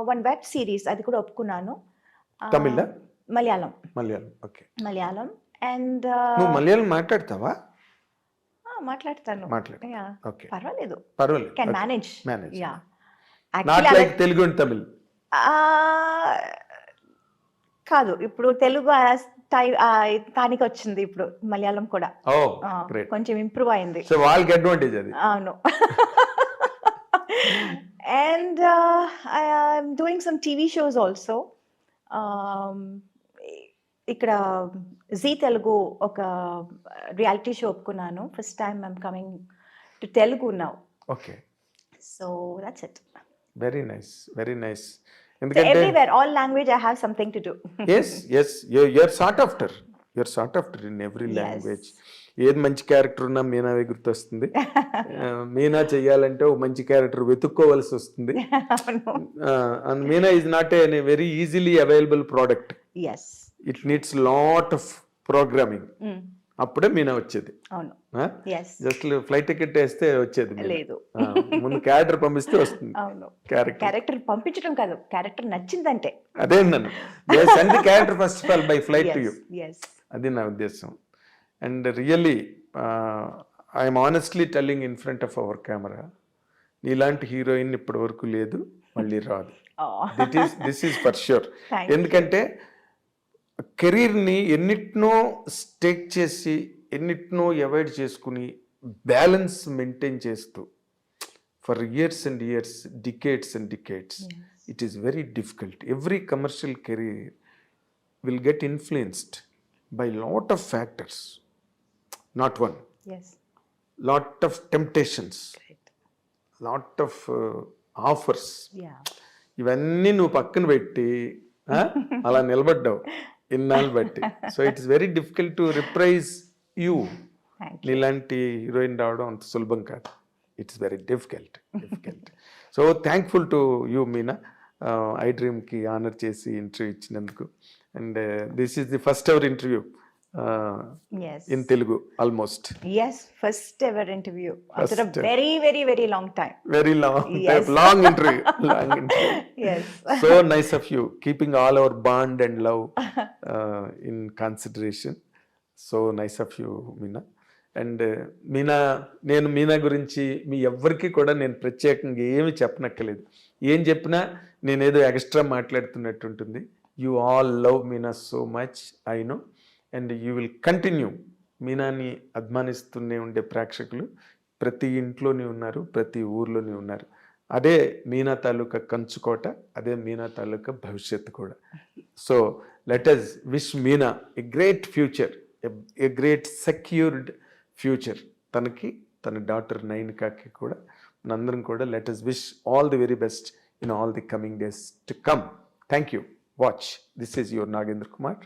Speaker 3: one web series, అది కూడా ఒప్పుకున్నాను.
Speaker 1: తమిళ?
Speaker 3: మలయాళం.
Speaker 1: ఓకే.
Speaker 3: మలయాళం. అండ్
Speaker 1: నువ్వు మలయాళం మాట్లాడతావా?
Speaker 3: మాట్లాడతాను.
Speaker 1: ఓకే,
Speaker 3: పర్వాలేదు.
Speaker 1: Can
Speaker 3: manage. Yeah,
Speaker 1: not like Telugu and Tamil
Speaker 3: కాదు. ఇప్పుడు తెలుగు తానికి వచ్చింది ఇప్పుడు మలయాళం కూడా.
Speaker 1: ఓ
Speaker 3: ఆ,
Speaker 1: గ్రేట్.
Speaker 3: కొంచెం ఇంప్రూవ్ అయింది.
Speaker 1: సో వాళ్ళకి అడ్వాంటేజ్ అది.
Speaker 3: అవును. And I'm doing some TV shows also. ఇక్కడ జీ తెలుగు ఒక రియాలిటీ షో ఒప్పుకున్నాను. First time I'm coming to Telugu now.
Speaker 1: Okay,
Speaker 3: so that's it.
Speaker 1: Very nice, very nice.
Speaker 3: So
Speaker 1: ఎందుకంటే
Speaker 3: everywhere, all language, I have something to do.
Speaker 1: Yes you're sought after in every
Speaker 3: Yes.
Speaker 1: Language. ఏది మంచి character ఉన్నా మీనావే గుర్తొస్తుంది. మీనా చెయ్యాలంటే ఒక మంచి character వెతుక్కోవలసి వస్తుంది.
Speaker 3: అవును.
Speaker 1: And Meena is not a very easily available product.
Speaker 3: Yes.
Speaker 1: It needs lot of programming.
Speaker 3: Mm.
Speaker 1: అప్పుడే మీనా వచ్చేది.
Speaker 3: అవును. Yes.
Speaker 1: జస్ట్ ఫ్లైట్ టికెట్ వేస్తే వచ్చేది మీనా.
Speaker 3: లేదు.
Speaker 1: ముందు క్యారెక్టర్ పంపిస్తే వస్తుంది
Speaker 3: అవును.
Speaker 1: క్యారెక్టర్.
Speaker 3: క్యారెక్టర్ పంపించడం కాదు, క్యారెక్టర్ నచ్చిందంటే.
Speaker 1: అదే నన్ను send character first of all by flight to you.
Speaker 3: Yes.
Speaker 1: అది నా ఉద్దేశం. And really I'm honestly telling in front of our camera, నీలాంటి హీరోయిన్ ఇప్పటి వరకు లేదు, మళ్ళీ రాదు.
Speaker 3: Oh.
Speaker 1: This is for sure.
Speaker 3: Thank you.
Speaker 1: ఎందుకంటే కెరీర్ని ఎన్నిటినో స్టేక్ చేసి ఎన్నిటినో అవాయిడ్ చేసుకుని బ్యాలెన్స్ మెయింటైన్ చేస్తూ for years and years, decades and decades, it is very difficult. Every commercial career will get influenced by lot of factors, not one,
Speaker 3: Yes.
Speaker 1: lot of temptations,
Speaker 3: Right.
Speaker 1: lot of offers.
Speaker 3: Yeah.
Speaker 1: ఇవన్నీ నువ్వు పక్కన పెట్టి అలా నిలబడ్డావు ఇన్నాళ్ళు బట్టి. So it's very difficult to replace you.
Speaker 3: Thank you.
Speaker 1: నీలాంటి heroine రావడం అంత సులభం కాదు. It's very difficult. So thankful to you Meena, I డ్రీమ్కి ఆనర్ చేసి ఇంటర్వ్యూ ఇచ్చినందుకు. And this is the first ever interview
Speaker 3: Yes.
Speaker 1: In Telugu almost.
Speaker 3: Yes, first ever interview after a
Speaker 1: First.
Speaker 3: very, very, very long time.
Speaker 1: Very long
Speaker 3: Yes.
Speaker 1: Long interview. Long interview.
Speaker 3: Yes.
Speaker 1: So nice of you, keeping all our bond and love in consideration. So nice of you, Meena. And Meena, నేను మీనా గురించి మీ ఎవ్వరికి కూడా నేను ప్రత్యేకంగా ఏమి చెప్పనక్కర్లేదు. ఏం చెప్పినా నేనేదో ఎక్స్ట్రా మాట్లాడుతున్నట్టు ఉంటుంది. You all love Meena so much, I know. And you will continue. మీనాని అభిమానిస్తూనే ఉండే ప్రేక్షకులు ప్రతి ఇంట్లోనే ఉన్నారు, ప్రతి ఊర్లోనే ఉన్నారు. అదే మీనా తాలూకా కంచుకోట, అదే మీనా తాలూకా భవిష్యత్తు కూడా. So let us wish Meena a great future, a great secured future. తనకి, తన డాటర్ నైనికాకి కూడా మనందరం కూడా let us wish all the very best in all the coming days to come. Thank you. Watch. This is your Nagendra Kumar.